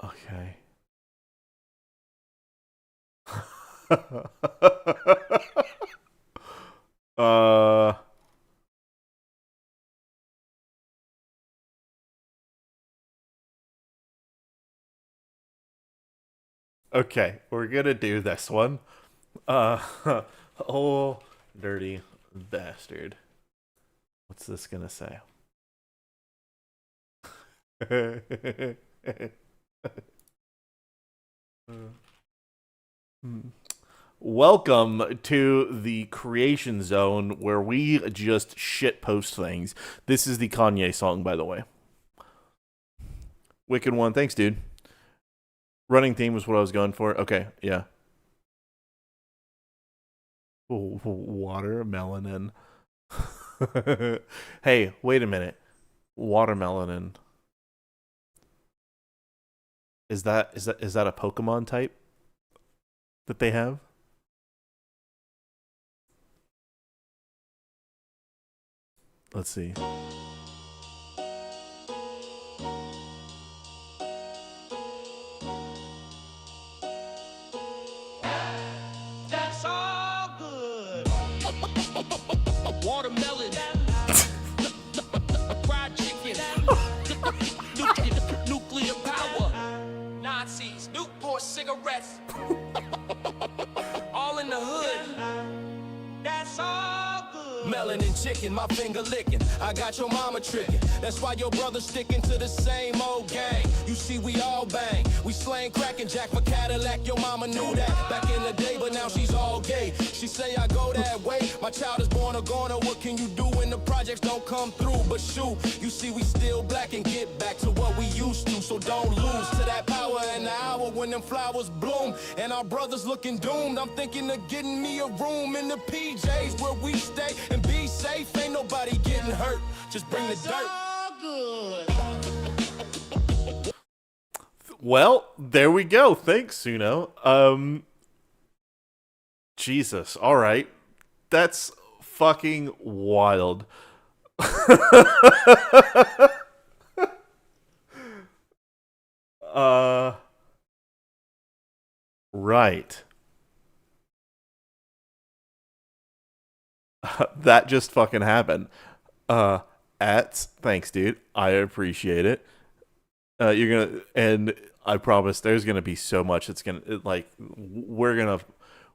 Okay. uh Okay, we're gonna do this one. Uh, oh, dirty bastard. What's this gonna say? Welcome to the creation zone where we just shit post things. This is the Kanye song, by the way. Wicked One, thanks, dude. Running theme was what I was going for. Okay, yeah. Watermelon. Hey, wait a minute. Watermelon. Is that a Pokemon type that they have? Let's see. That's all good. Watermelon. Fried chicken. Nuclear power. Nazis. Newport cigarettes. All in the hood. That's all good. Melanin chicken, my finger licking. I got your mama tricking. That's why your brother sticking to the same old gang. You see, we all bang. We slang crack and jack for Cadillac. Your mama knew that back in the day, but now she's all gay. She say I go that way. My child is born a goner. What can you do when the projects don't come through? But shoot, you see, we still black and get back to what we used to. So don't lose to that power in the hour when them flowers bloom. And our brothers looking doomed. I'm thinking of getting me a room in the PJs where we stay and be safe. Ain't nobody getting hurt. Just bring the dirt. Well, there we go. Thanks, Suno. Jesus. All right. That's fucking wild. Right. That just fucking happened. Thanks, dude. I appreciate it. You're gonna, and I promise there's gonna be so much that's gonna,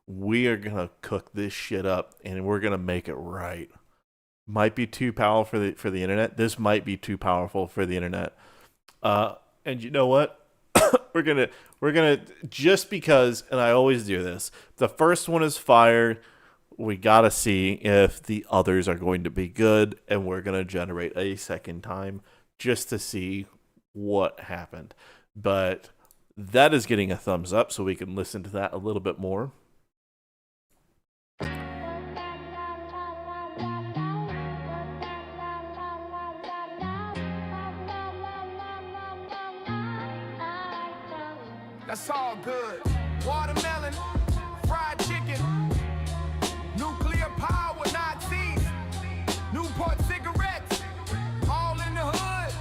we are gonna cook this shit up and we're gonna make it right. Might be too powerful for the internet. This might be too powerful for the internet. And you know what? we're gonna just because, and I always do this. The first one is fire. We gotta see if the others are going to be good, and we're gonna generate a second time just to see what happened. But That is getting a thumbs up, so we can listen to that a little bit more. That's all good. Watermelon, fried chicken, nuclear power, Nazis, Newport cigarettes, all in the hood.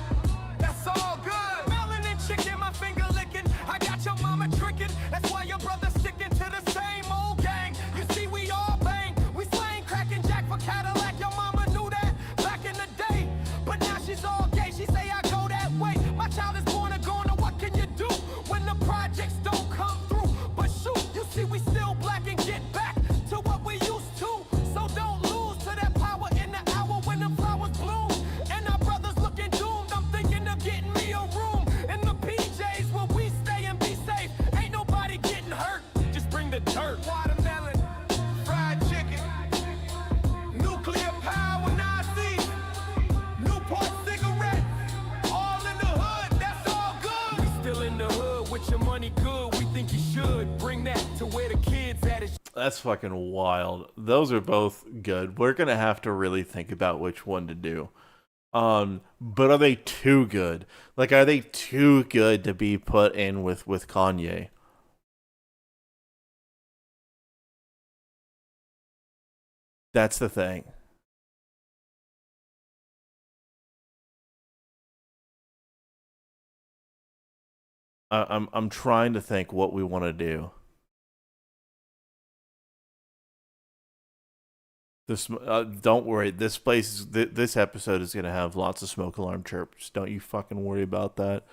That's all good. Melanin chicken, my finger licking. I got your mama tricking. That's why your brother sticking to the same old gang. You see, we all bang. We slang, cracking jack for Cadillac. Your mama knew that back in the day, but now she's all gay. She say I go that way. My child is born a goner. What can you do when the projects don't come through? But shoot, you see, we still black and get back to what we used to. So don't lose to that power in the hour when the flowers bloom. And our brothers looking doomed. I'm thinking of getting me a room in the PJs where we stay and be safe. Ain't nobody getting hurt. Just bring the dirt. Watermelon, fried chicken, nuclear power, Nazis, Newport cigarettes, all in the hood. That's all good. We still in the hood with your money good. We think you should bring that to where the kids at. That's fucking wild. Those are both good. We're gonna have to really think about which one to do. But are they too good? Like, are they too good to be put in with Kanye? That's the thing. I'm trying to think what we want to do. This don't worry. This this episode is gonna have lots of smoke alarm chirps. Don't you fucking worry about that.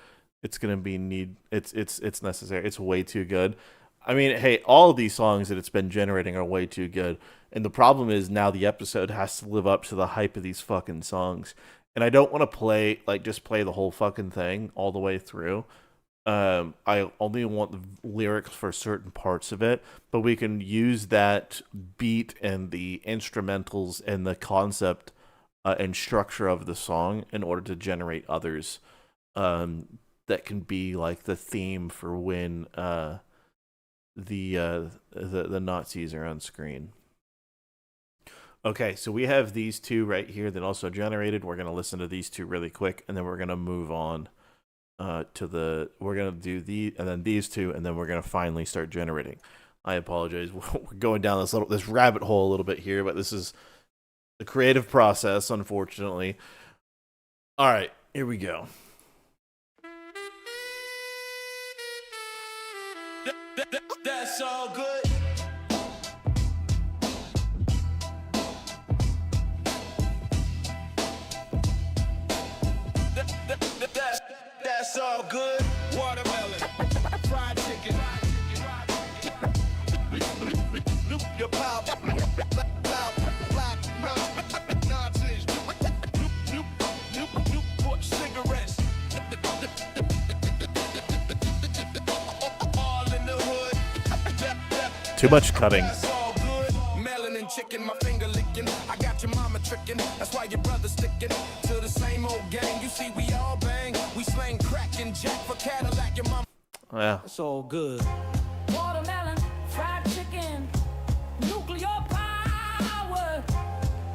It's gonna be It's necessary. It's way too good. I mean, hey, all of these songs that it's been generating are way too good. And the problem is now the episode has to live up to the hype of these fucking songs. And I don't want to just play the whole fucking thing all the way through. I only want the lyrics for certain parts of it, but we can use that beat and the instrumentals and the concept and structure of the song in order to generate others that can be like the theme for when the Nazis are on screen. Okay, so we have these two right here that also generated. We're gonna listen to these two really quick, and then we're gonna move on. We're gonna do and then these two, and then we're gonna finally start generating. I apologize. We're going down this rabbit hole a little bit here, but this is the creative process, unfortunately. All right, here we go. That's all good. That's all good. Watermelon, fried chicken, your pop, Nazis, Newport cigarettes, all in the hood. Too much cutting. Melanin chicken, my finger licking. I got your mama tricking. That's why your brother sticking to the same old gang. You see, we all bang. We slang crack and jack for Cadillac. Your mama. Yeah. It's all good. Watermelon, fried chicken, nuclear power,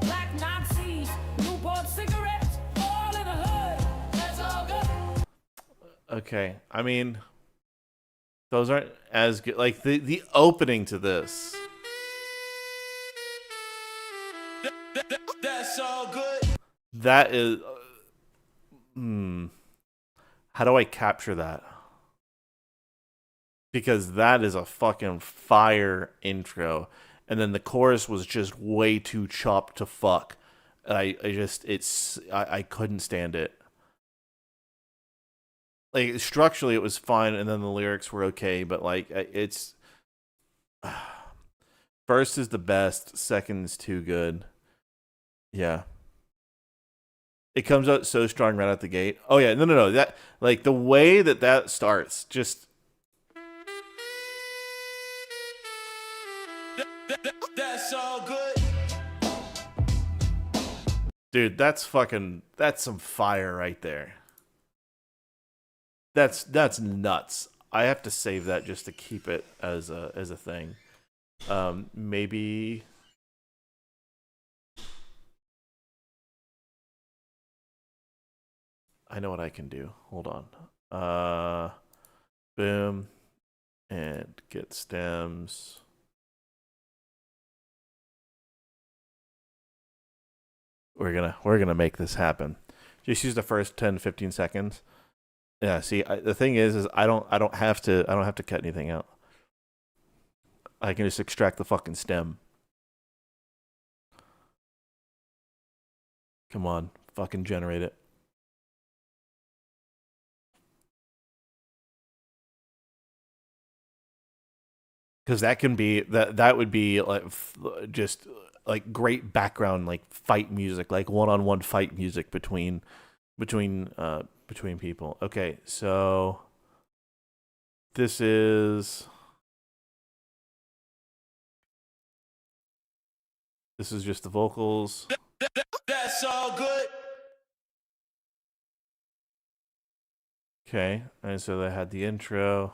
black Nazis, Newport cigarettes, all in the hood. That's all good. Okay. I mean, those aren't as good. Like the opening to this. That's all good. That is. How do I capture that? Because that is a fucking fire intro, and then the chorus was just way too chopped to fuck. I couldn't stand it. Like, structurally it was fine, and then the lyrics were okay, but like it's first is the best, second is too good. Yeah. It comes out so strong right out the gate. Oh yeah, no. That, like, the way that starts, just That's all good. dude, that's some fire right there. That's nuts. I have to save that just to keep it as a thing. Maybe. I know what I can do. Hold on. Boom, and get stems. We're gonna make this happen. Just use the first 10-15 seconds. Yeah. See, the thing is I don't have to cut anything out. I can just extract the fucking stem. Come on, fucking generate it. Because that can be that would be like just like great background like fight music, like one-on-one fight music between people. Okay, so this is just the vocals. That's all good. Okay, and so they had the intro.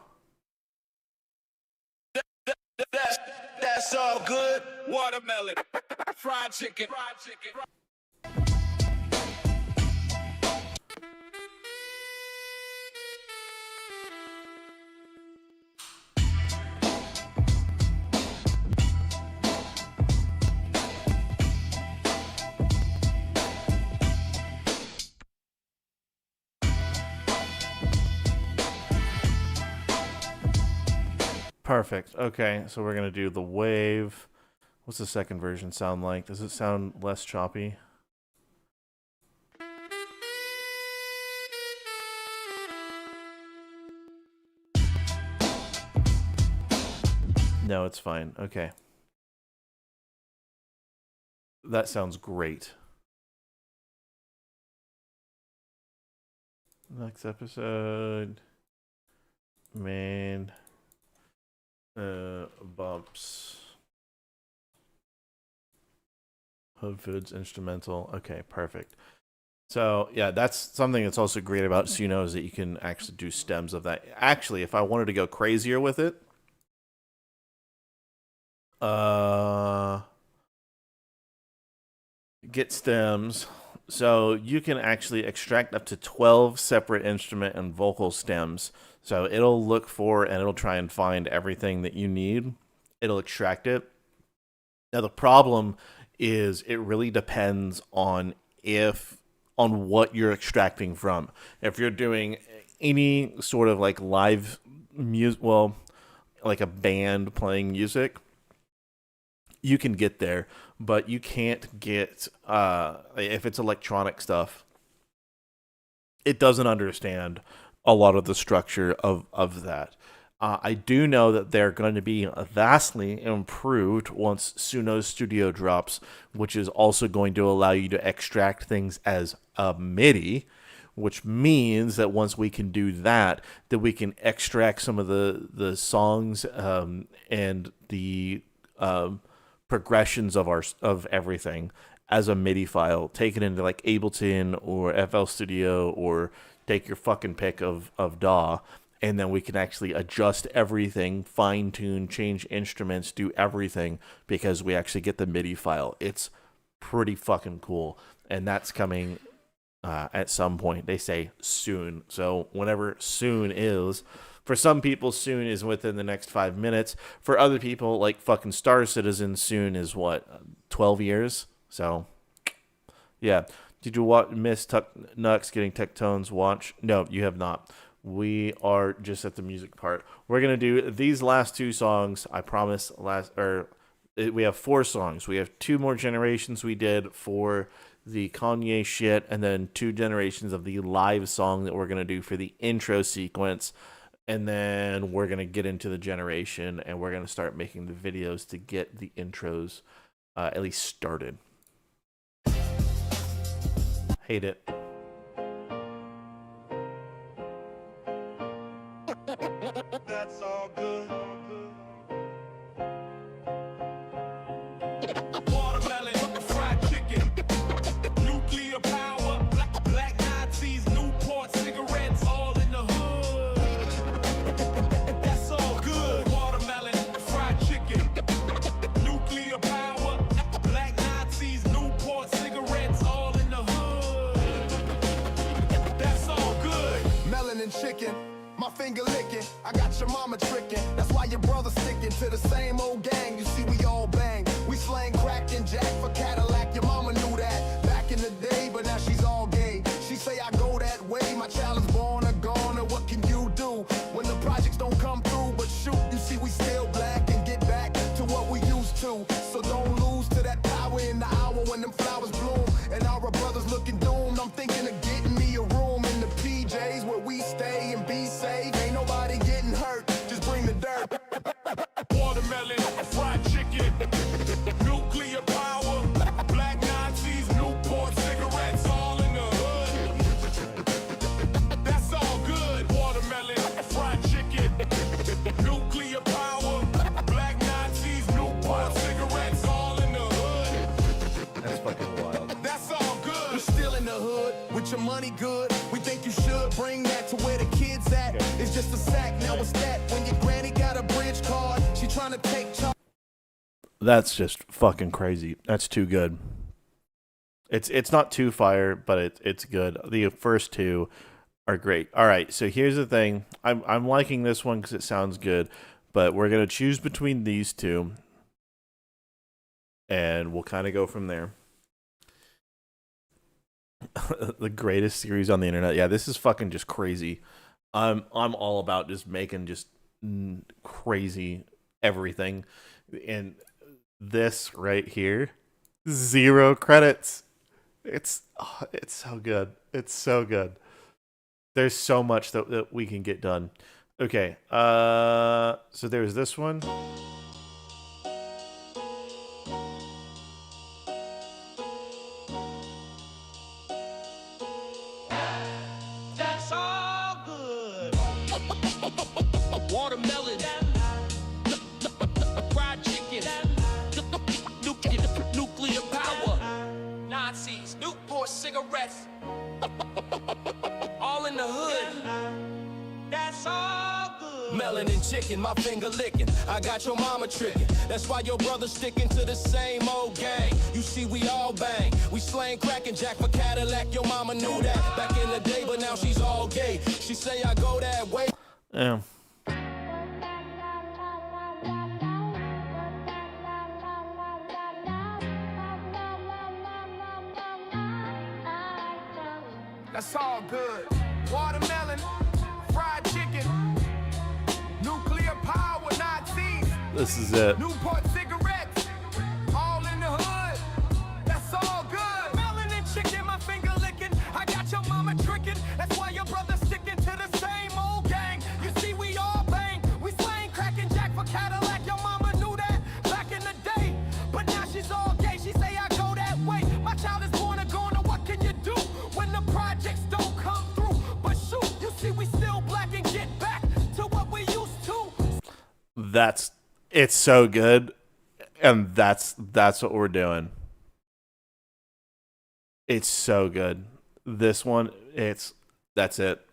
That's all good. Watermelon, fried chicken. Perfect. Okay, so we're gonna do the wave. What's the second version sound like? Does it sound less choppy? No, it's fine. Okay. That sounds great. Next episode. Main. Bumps. Hub Foods instrumental. Okay, perfect. So yeah, that's something that's also great about Suno is that you can actually do stems of that. Actually, if I wanted to go crazier with it, get stems. So you can actually extract up to 12 separate instrument and vocal stems. So it'll look for and it'll try and find everything that you need. It'll extract it. Now the problem is it really depends on what you're extracting from. If you're doing any sort of like live music, well, like a band playing music, you can get there, but you can't get if it's electronic stuff. It doesn't understand a lot of the structure of that. I do know that they're going to be vastly improved once Suno Studio drops, which is also going to allow you to extract things as a MIDI, which means that once we can do that, that we can extract some of the songs and the progressions of everything as a MIDI file, take it into like Ableton or FL Studio or take your fucking pick of DAW, and then we can actually adjust everything, fine-tune, change instruments, do everything because we actually get the MIDI file. It's pretty fucking cool, and that's coming at some point. They say soon, so whenever soon is. For some people, soon is within the next 5 minutes. For other people, like fucking Star Citizen, soon is what, 12 years? So, yeah. Did you miss Nux getting Tectone's watch? No, you have not. We are just at the music part. We're going to do these last two songs. I promise we have 4 songs. We have 2 more generations we did for the Kanye shit, and then 2 generations of the live song that we're going to do for the intro sequence. And then we're going to get into the generation, and we're going to start making the videos to get the intros at least started. Hate it. That's all good. Watermelon, fried chicken, nuclear power, black Nazis, Newport cigarettes, all in the hood. and chicken. My finger licking, I got your mama tricking. That's why your brother sticking to the same old gang. You see, we all bang. We slang crack and jack for Cadillac. Your mama knew that back in the day, but now she's all gay. She say I go that way. My child is born or gone, or what can you do when the projects don't come through? But shoot, you see, we still black and get back to what we used to. So don't lose to that power in the hour when them flowers bloom and our brothers looking doomed. I'm thinking of getting me a room in the PJs where we stay and be safe. Ain't nobody getting hurt, just bring the dirt. Watermelon, fried chicken, nuclear power, black Nazis, Newport cigarettes, all in the hood. That's all good. Watermelon, fried chicken, nuclear power, black Nazis, Newport cigarettes, all in the hood. That's fucking wild. That's all good. We're still in the hood with your money good. We think you should bring that to where the kids at. It's just a sack. Now it's that when your granny got a bridge card, she trying to take charge. That's just fucking crazy. That's too good. It's not too fire, but it's good. The first two are great. All right, so here's the thing. I'm liking this one because it sounds good, but we're gonna choose between these two, and we'll kind of go from there. The greatest series on the internet. Yeah, this is fucking just crazy. I'm all about just making just crazy everything. And this right here, 0 credits. It's so good. It's so good. There's so much that we can get done. Okay. So there's this one. That's all good. Watermelon, fried chicken, nuclear power, Nazis, Newport cigarettes, all in the hood. That's all good. Melon and chicken, my finger licking. I got your mama tricking. That's why your brother sticking to the same old gang. You see, we all bang. We slang crack and jack for Cadillac. Your mama knew that back in the day, but now she's all gay. She say I go that way. Yeah. That's all good. Watermelon, fried chicken, nuclear power, Nazis, This is it. Newport cigarettes, all in the hood. That's all good. Melon and chicken, my finger licking. I got your mama tricking. That's why your brother sticking to the same old gang. You see, we all bang. We slang crack and jack for Cadillac. Your mama knew that back in the day, but now she's all gay. She say I go that way. My child is born or gone, or what can you do when the projects don't come through? But shoot, you see, we still black and get back to what we used to. It's so good, and that's what we're doing. It's so good. This one, that's it.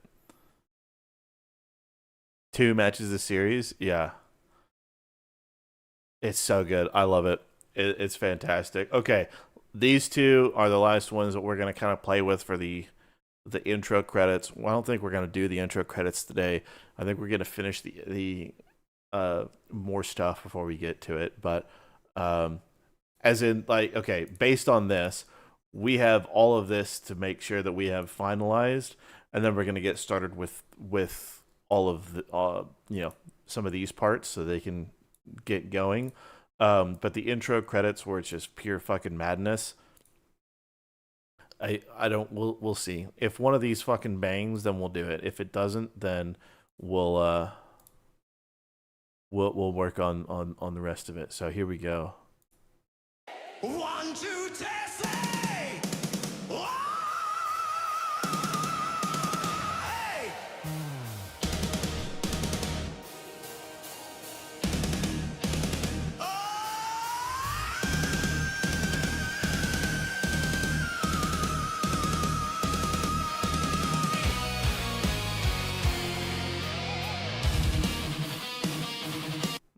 2 matches a series, yeah. It's so good. I love it. It's fantastic. Okay, these two are the last ones that we're gonna kind of play with for the intro credits. Well, I don't think we're gonna do the intro credits today. I think we're gonna finish the more stuff before we get to it. But as in, like, okay, based on this, we have all of this to make sure that we have finalized, and then we're gonna get started with all of the some of these parts so they can get going. But the intro credits, where it's just pure fucking madness, we'll see. If one of these fucking bangs, then we'll do it. If it doesn't, then we'll work on the rest of it. So here we go. 1, 2, test, hey! Hey!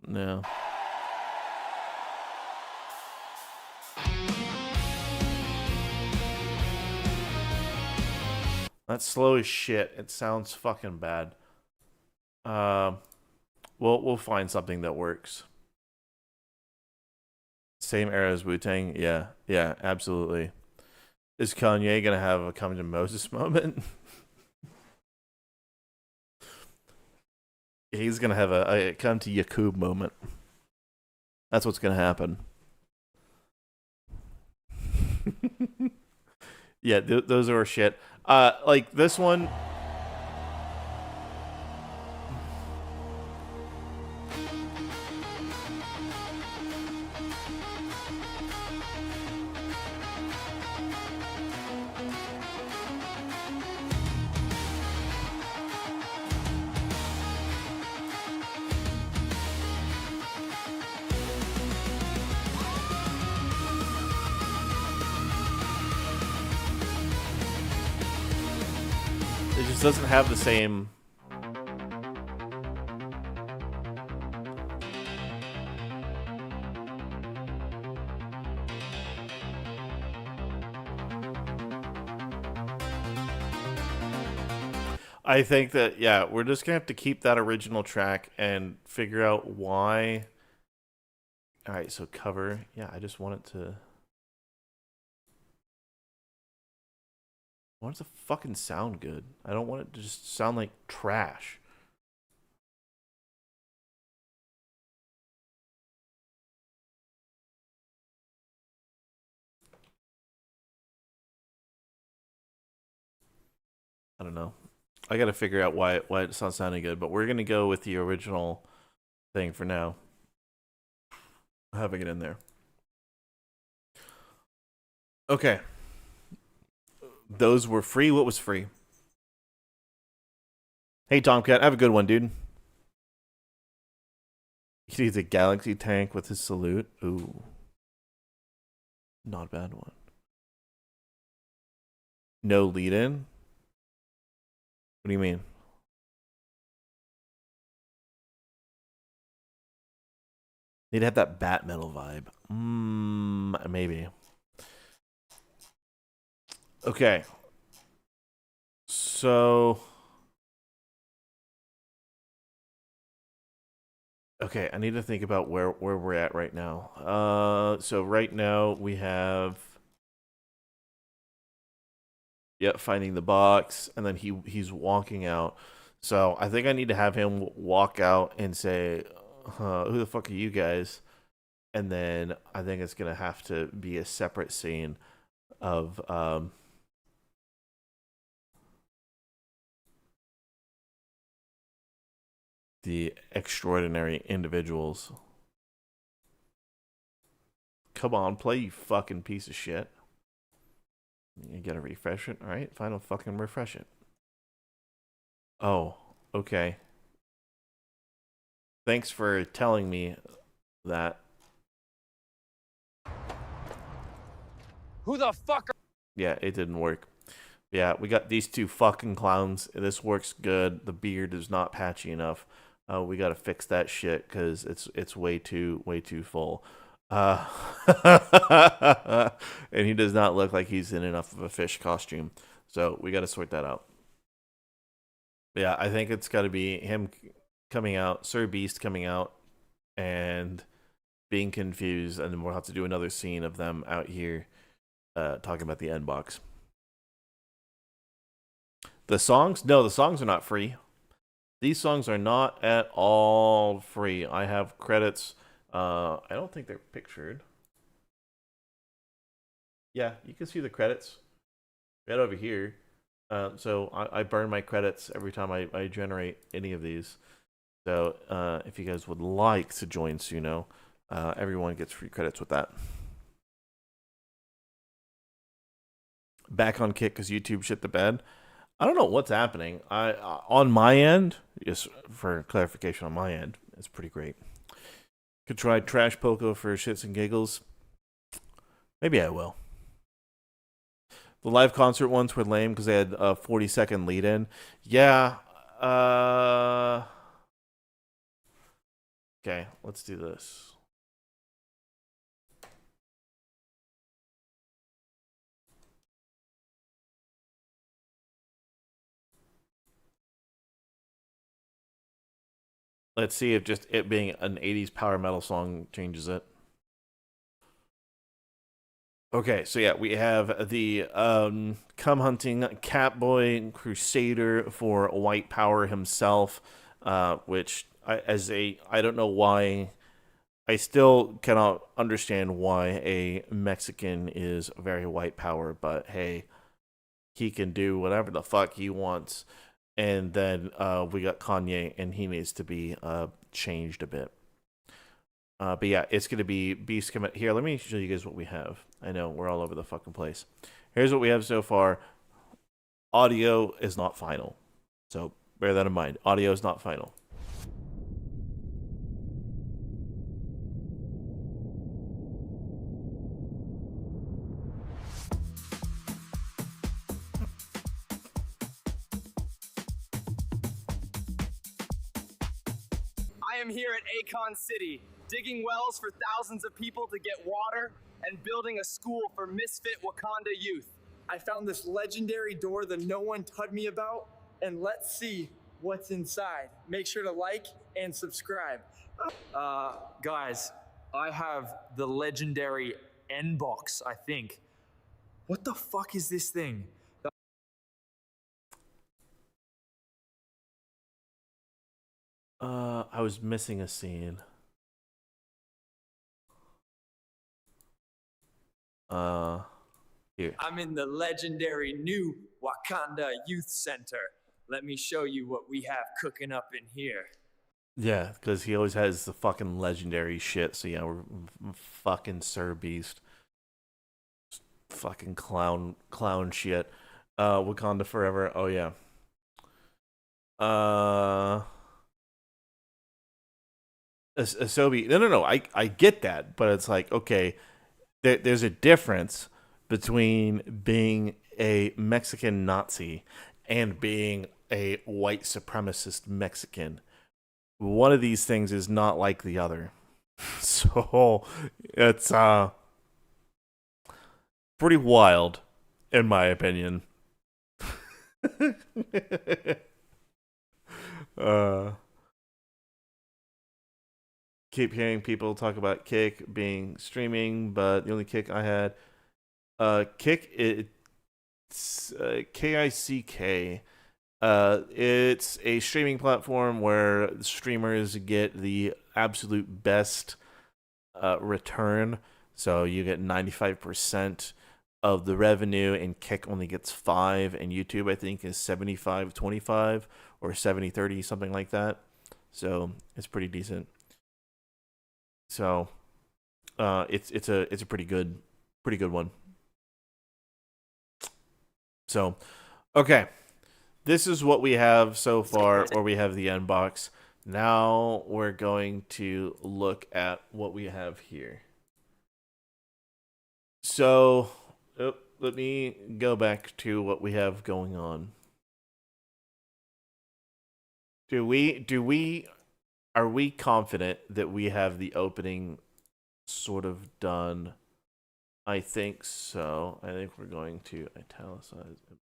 No. That's slow as shit. It sounds fucking bad. We'll find something that works. Same era as Wu-Tang? Yeah, absolutely. Is Kanye gonna have a come to Moses moment? He's gonna have a come to Yakub moment. That's what's gonna happen. Yeah, those are shit. Like this one. It just doesn't have the same. I think that, yeah, we're just gonna have to keep that original track and figure out why. All right, so cover. Yeah, I just want it to. I want it to fucking sound good. I don't want it to just sound like trash. I don't know. I got to figure out why it's not sounding good, but we're gonna go with the original thing for now. Having it in there. Okay. Those were free. What was free? Hey, Tomcat, have a good one, dude. He's a galaxy tank with his salute. Ooh. Not a bad one. No lead in? What do you mean? They'd have that bat metal vibe. Maybe. Okay. So. Okay, I need to think about where we're at right now. So right now we have. Yep, finding the box, and then he's walking out. So I think I need to have him walk out and say, "Who the fuck are you guys?" And then I think it's gonna have to be a separate scene of the extraordinary individuals. Come on, play, you fucking piece of shit. You gotta refresh it. Alright, fine, I'll fucking refresh it. Oh, okay. Thanks for telling me that. Who the fuck are... Yeah, it didn't work. Yeah, we got these two fucking clowns. This works good. The beard is not patchy enough. We gotta fix that shit because it's way too full. And he does not look like he's in enough of a fish costume. So we got to sort that out. Yeah, I think it's got to be him coming out, Sir Beast coming out, and being confused, and then we'll have to do another scene of them out here talking about the end box. The songs? No, the songs are not free. These songs are not at all free. I have credits. I don't think they're pictured. Yeah, you can see the credits right over here. So I burn my credits every time I generate any of these. So if you guys would like to join Suno, everyone gets free credits with that. Back on Kick because YouTube shit the bed. I don't know what's happening. On my end, just for clarification, on my end, it's pretty great. Could try Trash Poco for shits and giggles. Maybe I will. The live concert ones were lame because they had a 40-second lead in. Yeah. Okay, let's do this. Let's see if just it being an 80s power metal song changes it. Okay, so yeah, we have the come hunting Catboy Crusader for white power himself, which I don't know why. I still cannot understand why a Mexican is very white power, but hey, he can do whatever the fuck he wants. And then we got Kanye, and he needs to be changed a bit. But yeah, it's going to be Beast coming. Here, let me show you guys what we have. I know, we're all over the fucking place. Here's what we have so far. Audio is not final. So bear that in mind. Audio is not final. I am here at Akon City, digging wells for thousands of people to get water and building a school for misfit Wakanda youth. I found this legendary door that no one told me about, and let's see what's inside. Make sure to like and subscribe. Guys, I have the legendary N box, I think. What the fuck is this thing? I was missing a scene. Here. I'm in the legendary new Wakanda Youth Center. Let me show you what we have cooking up in here. Yeah, because he always has the fucking legendary shit. So yeah, we're fucking Sir Beast. Fucking clown shit. Wakanda forever. Oh yeah. Asobi. No. I get that, but it's like, okay, there's a difference between being a Mexican Nazi and being a white supremacist Mexican. One of these things is not like the other. So it's pretty wild, in my opinion. Keep hearing people talk about Kick being streaming, but the only Kick I had, Kick, it's KICK. It's a streaming platform where streamers get the absolute best return. So you get 95% of the revenue, and Kick only gets 5%, and YouTube, I think, is 75-25 or 70-30, something like that. So it's pretty decent. So it's a pretty good one. So okay, this is what we have so far, or we have the end box. Now we're going to look at what we have here. So let me go back to what we have going on. Are we confident that we have the opening sort of done? I think so. I think we're going to italicize it.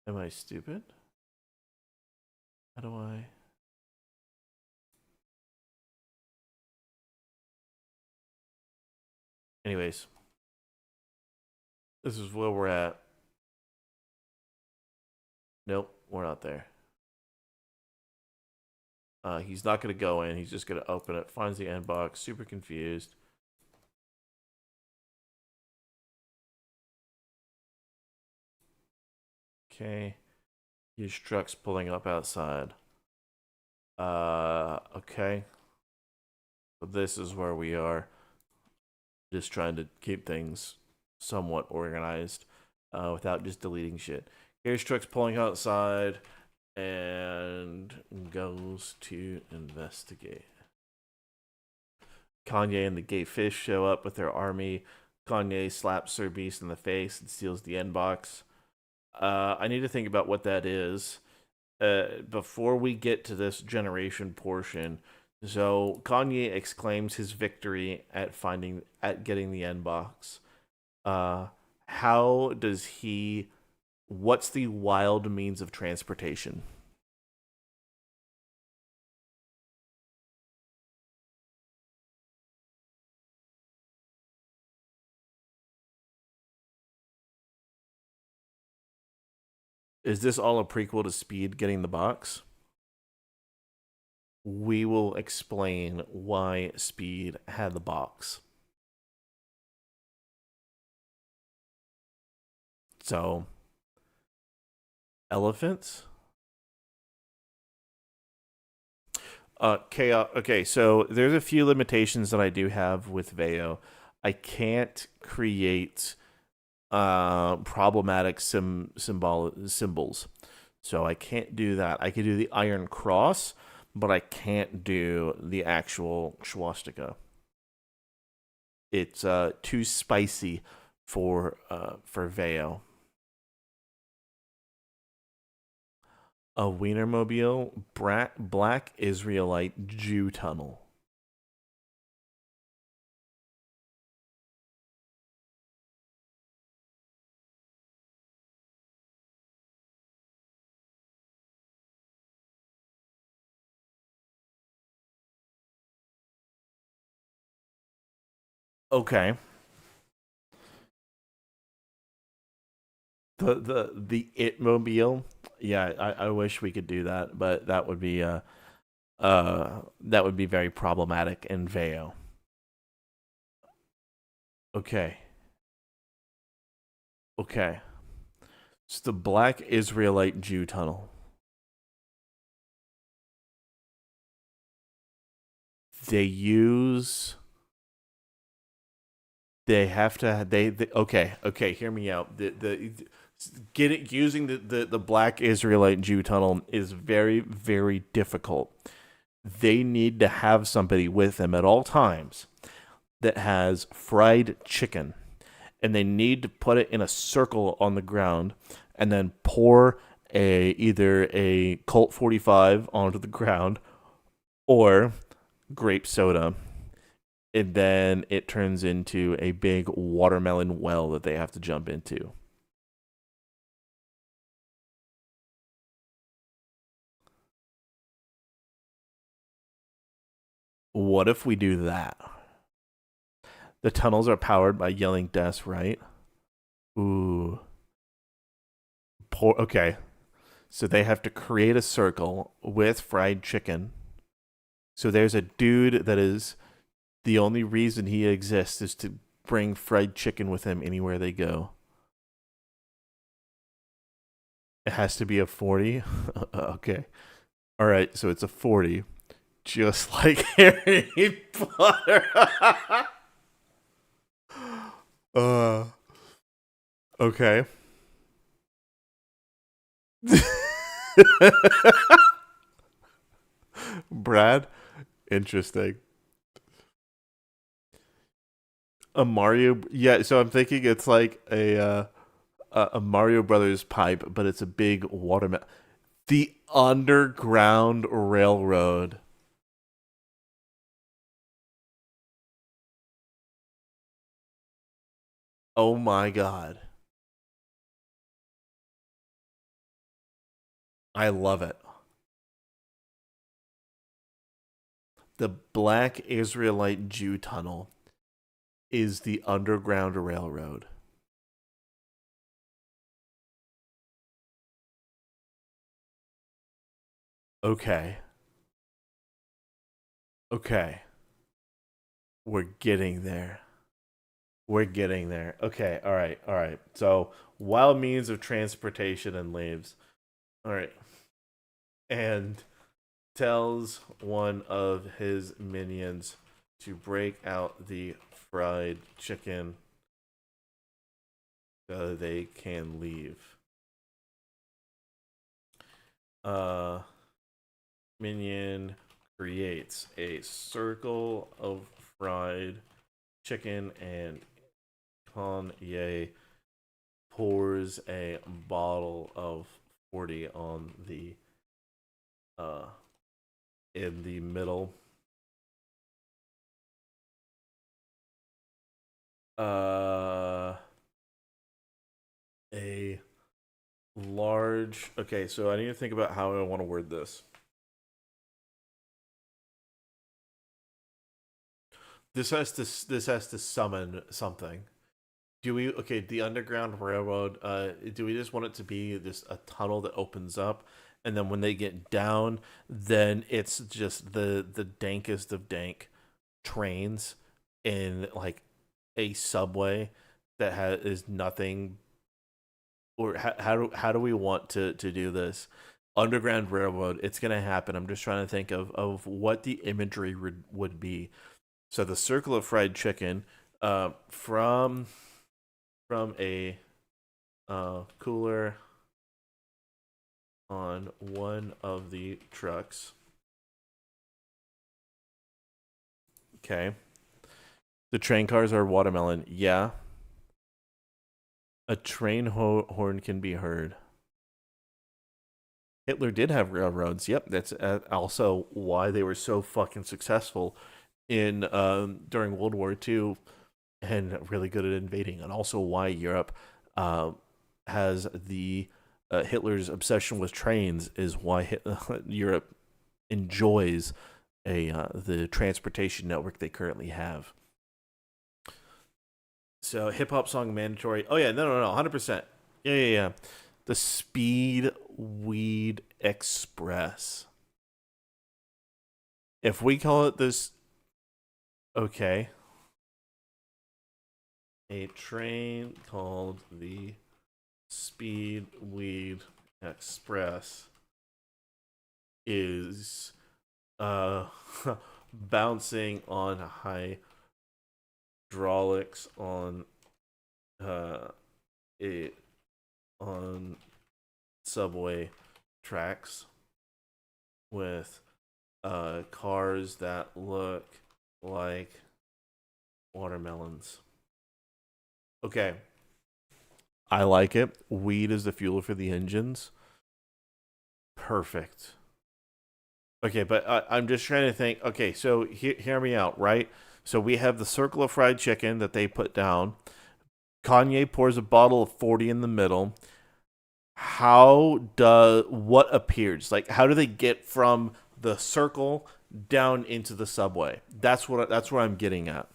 Am I stupid? How do I? Anyways, this is where we're at. Nope, we're not there. He's not going to go in. He's just going to open it. Finds the end box. Super confused. Okay. His truck's pulling up outside. Okay. So this is where we are. Just trying to keep things somewhat organized without just deleting shit. Here's truck's pulling outside and goes to investigate. Kanye and the Gay Fish show up with their army. Kanye slaps Sir Beast in the face and steals the end box. I need to think about what that is. Before we get to this generation portion, So Kanye exclaims his victory at getting the N box. Uh, how does he? What's the wild means of transportation? Is this all a prequel to Speed getting the box? We will explain why Speed had the box. So, elephants? Chaos. Okay, so there's a few limitations that I do have with Veo. I can't create problematic symbols. So I can't do that. I could do the Iron Cross, but I can't do the actual swastika. It's too spicy for Veo. A Wienermobile, Black Israelite Jew tunnel. Okay. The It Mobile. Yeah, I wish we could do that, but that would be very problematic in Veo. Okay. Okay. It's the Black Israelite Jew tunnel. They use they have to they okay, hear me out. The get it using the Black Israelite Jew tunnel is very, very difficult. They need to have somebody with them at all times that has fried chicken, and they need to put it in a circle on the ground and then pour either a Colt 45 onto the ground or grape soda, and then it turns into a big watermelon well that they have to jump into. What if we do that? The tunnels are powered by yelling deaths, right? Ooh. Okay. So they have to create a circle with fried chicken. So there's a dude that is the only reason he exists is to bring fried chicken with him anywhere they go. It has to be a 40. Okay. All right. So it's a 40. Just like Harry Potter. uh, okay. Brad, interesting. A Mario, yeah. So I'm thinking it's like a Mario Brothers pipe, but it's a big watermelon. The Underground Railroad. Oh my god, I love it. The Black Israelite Jew Tunnel is the Underground Railroad. Okay. Okay. We're getting there. We're getting there. Okay. All right. All right. So, wild means of transportation and leaves. All right. And tells one of his minions to break out the fried chicken so they can leave. Uh, Minion creates a circle of fried chicken, and Kanye pours a bottle of 40 on the uh in the middle. A large. Okay, so I need to think about how I want to word this. This has to summon something. Do we okay, the Underground Railroad, do we just want it to be this a tunnel that opens up and then when they get down, then it's just the dankest of dank trains in like a subway that is nothing, or how do we want to do this? Underground Railroad, it's gonna happen. I'm just trying to think of what the imagery would be. So the circle of fried chicken, from a cooler on one of the trucks. Okay. The train cars are watermelon. Yeah. A train horn can be heard. Hitler did have railroads. Yep, that's also why they were so fucking successful in during World War II and really good at invading, and also why Europe has the Hitler's obsession with trains is why Europe enjoys the transportation network they currently have. So hip hop song mandatory. Oh yeah, no, 100%. Yeah. The Speed Weed Express. If we call it this, okay. A train called the Speed Weed Express is bouncing on hydraulics on it on subway tracks with cars that look like watermelons. Okay. I like it. Weed is the fuel for the engines. Perfect. Okay, but I'm just trying to think. Okay, so hear me out, right? So we have the circle of fried chicken that they put down. Kanye pours a bottle of 40 in the middle. What appears? Like, how do they get from the circle down into the subway? That's where I'm getting at.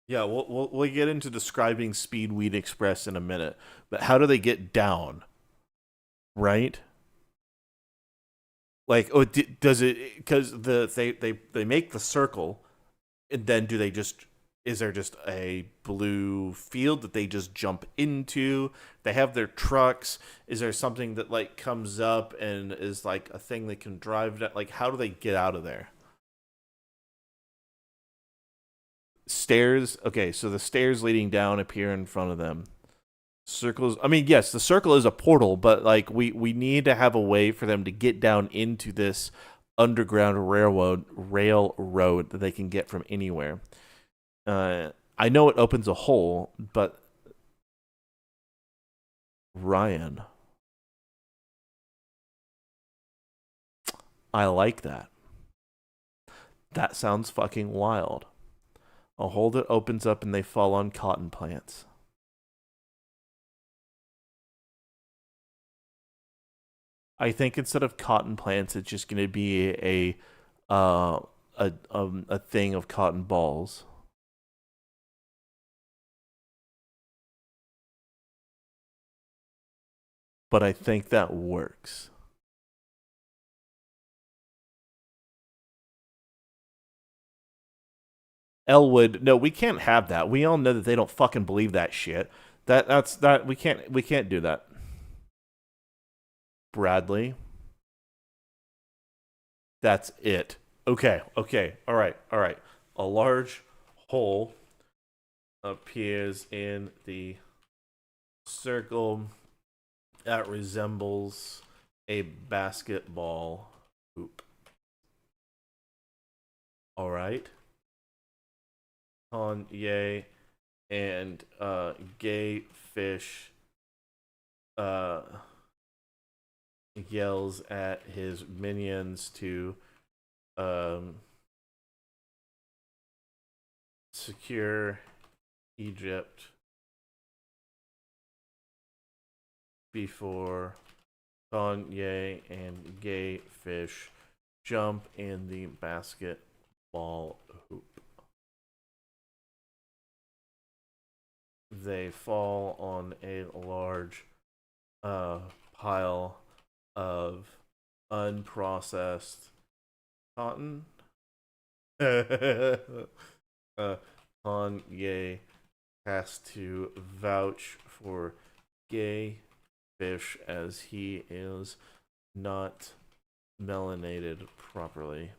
Yeah, we'll get into describing Speedweed Express in a minute, but how do they get down? Right? Like, does it because they make the circle, and then do they just is there just a blue field that they just jump into? They have their trucks. Is there something that like comes up and is like a thing they can drive? Like, how do they get out of there? Stairs. Okay, so the stairs leading down appear in front of them. Circles. I mean, yes, the circle is a portal, but like we need to have a way for them to get down into this underground railroad that they can get from anywhere. I know it opens a hole, but Ryan, I like that. That sounds fucking wild. A hole that opens up and they fall on cotton plants. I think instead of cotton plants, it's just going to be a thing of cotton balls. But I think that works. Elwood, no, we can't have that. We all know that they don't fucking believe that shit. That's we can't do that. Bradley, that's it. Okay, all right. A large hole appears in the circle that resembles a basketball hoop. All right. Kanye and gay fish yells at his minions to secure Egypt before Kanye and Gay Fish jump in the basketball hoop. They fall on a large pile of unprocessed cotton. Kanye has to vouch for Gay Fish as he is not melanated properly.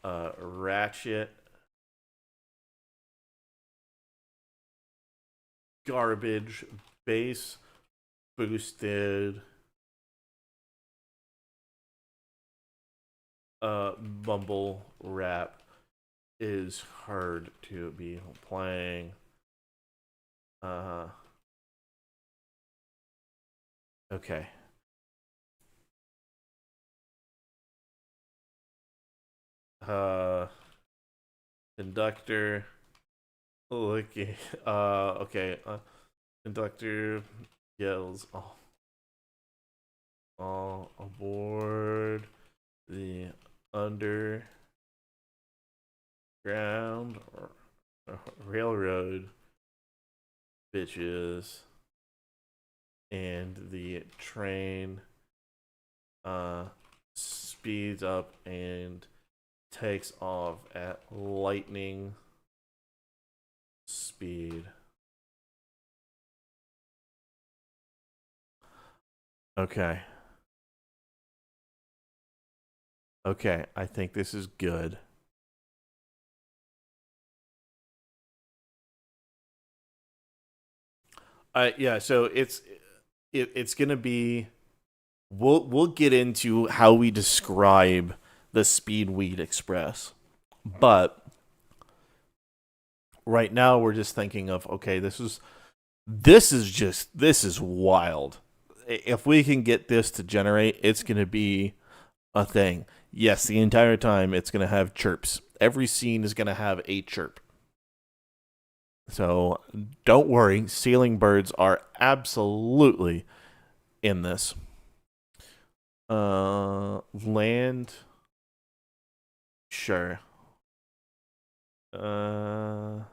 Ratchet garbage bass boosted mumble rap is hard to be playing. Okay. Conductor. Okay. Okay. Conductor yells, all aboard the underground railroad, bitches. And the train speeds up and takes off at lightning speed. Okay. Okay, I think this is good. Yeah, so it's gonna be we'll get into how we describe the Speedweed Express, but right now we're just thinking of, okay, this is wild. If we can get this to generate, it's gonna be a thing. Yes, the entire time it's gonna have chirps. Every scene is gonna have a chirp. So don't worry, ceiling birds are absolutely in this. Land. Sure. Can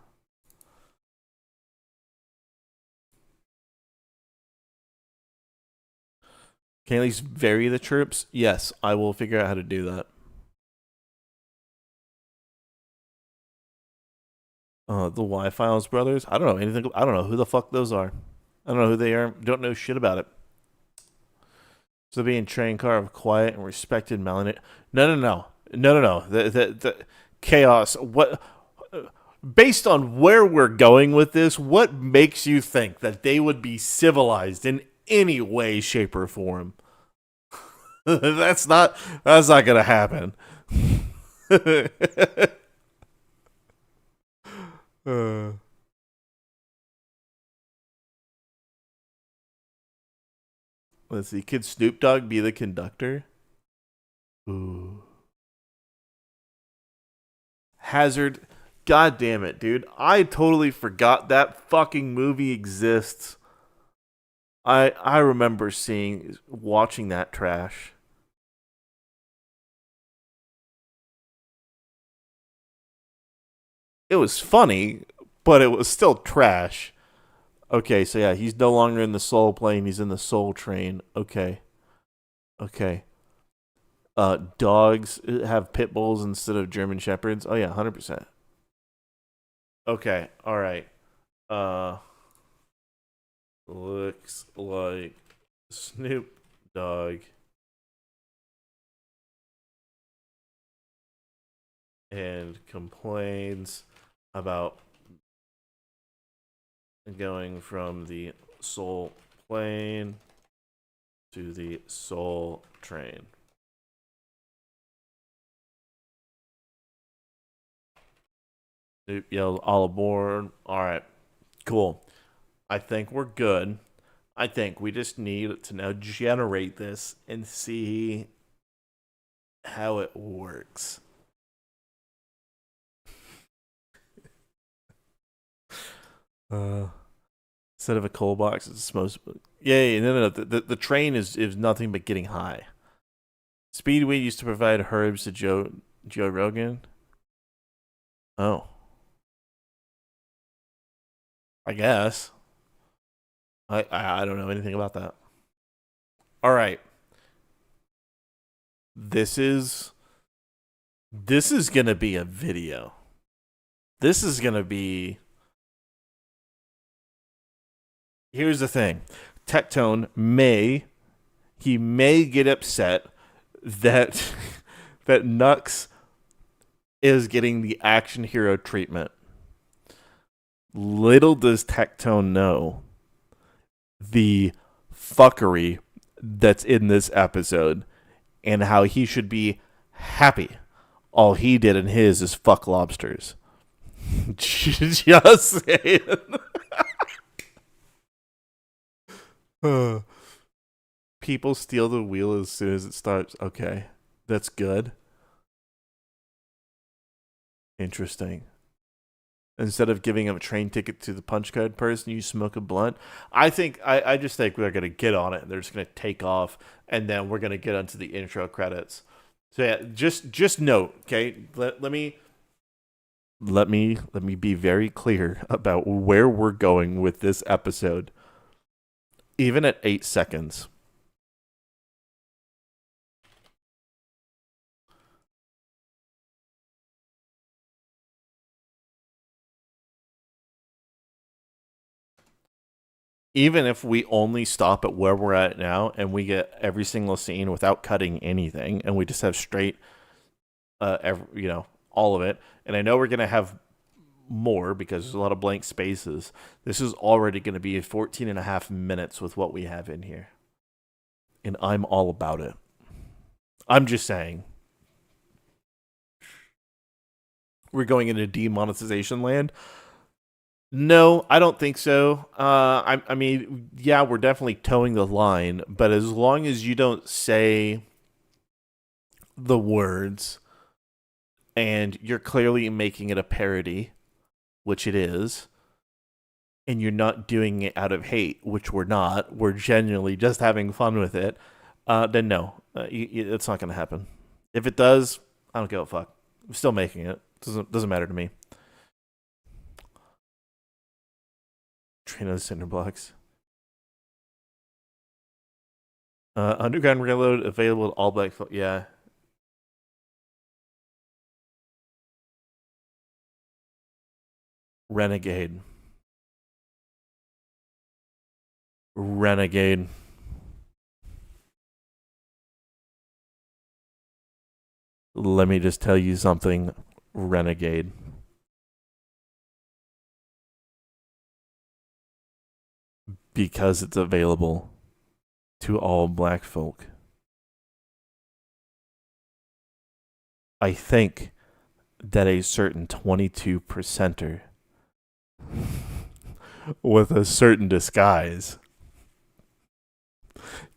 you at least vary the chirps? Yes, I will figure out how to do that. The Y-Files brothers. I don't know anything. I don't know who the fuck those are. I don't know who they are. Don't know shit about it. So being trained car of quiet and respected melanin. No. The chaos. What? Based on where we're going with this, what makes you think that they would be civilized in any way, shape, or form? That's not gonna happen. Let's see. Could Snoop Dogg be the conductor? Ooh. Hazard. God damn it, dude. I totally forgot that fucking movie exists. I remember watching that trash. It was funny, but it was still trash. Okay, so yeah, he's no longer in the Soul Plane. He's in the Soul Train. Okay. Dogs have pit bulls instead of German shepherds. Oh yeah, 100%. Okay, all right. Looks like Snoop Dogg and complains about going from the Soul Plane to the Soul Train. Snoop yells, all aboard. All right, cool. I think we're good. I think we just need to now generate this and see how it works. Instead of a coal box, it's supposed to. Yeah, no. The train is nothing but getting high. Speedway used to provide herbs to Joe Rogan. Oh, I guess. I don't know anything about that. All right, this is gonna be a video. This is gonna be. Here's the thing. Tectone may get upset that that Nux is getting the action hero treatment. Little does Tectone know the fuckery that's in this episode and how he should be happy. All he did in his is fuck lobsters. Just saying. People steal the wheel as soon as it starts. Okay, that's good. Interesting. Instead of giving him a train ticket to the punch card person, you smoke a blunt. I just think we're gonna get on it and they're just gonna take off, and then we're gonna get onto the intro credits. So yeah, just note, okay. Let me be very clear about where we're going with this episode. Even at 8 seconds. Even if we only stop at where we're at now and we get every single scene without cutting anything and we just have straight, all of it. And I know we're going to have more because there's a lot of blank spaces. This is already going to be 14 and a half minutes with what we have in here. And I'm all about it. I'm just saying. We're going into demonetization land. No, I don't think so. I mean, yeah, we're definitely towing the line, but as long as you don't say the words and you're clearly making it a parody, which it is, and you're not doing it out of hate, which we're not, we're genuinely just having fun with it, then no, it's not going to happen. If it does, I don't give a fuck. I'm still making it. Doesn't matter to me. Train of the cinder blocks. Underground Railroad available at all black. Yeah. Renegade. Let me just tell you something. Renegade. Because it's available to all black folk. I think that a certain 22%er with a certain disguise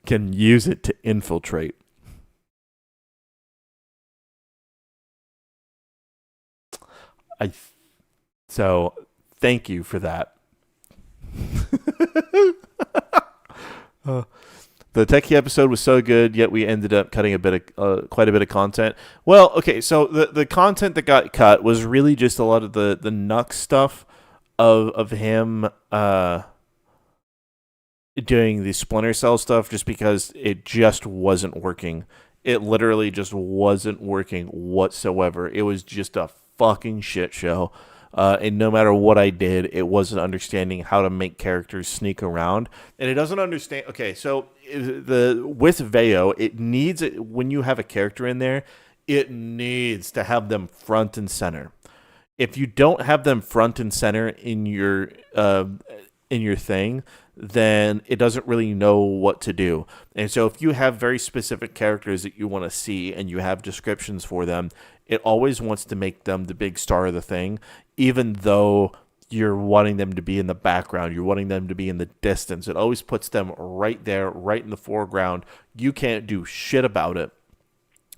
can use it to infiltrate. So thank you for that. The techie episode was so good, yet we ended up cutting quite a bit of content. Well, okay, so the content that got cut was really just a lot of the Nux stuff of him doing the Splinter Cell stuff, just because it just wasn't working. It literally just wasn't working whatsoever. It was just a fucking shit show. And no matter what I did, it wasn't understanding how to make characters sneak around. And it doesn't understand. Okay, so with Veo, it needs, when you have a character in there, it needs to have them front and center. If you don't have them front and center in your thing, then it doesn't really know what to do. And so if you have very specific characters that you want to see and you have descriptions for them, it always wants to make them the big star of the thing, even though you're wanting them to be in the background. You're wanting them to be in the distance. It always puts them right there, right in the foreground. You can't do shit about it.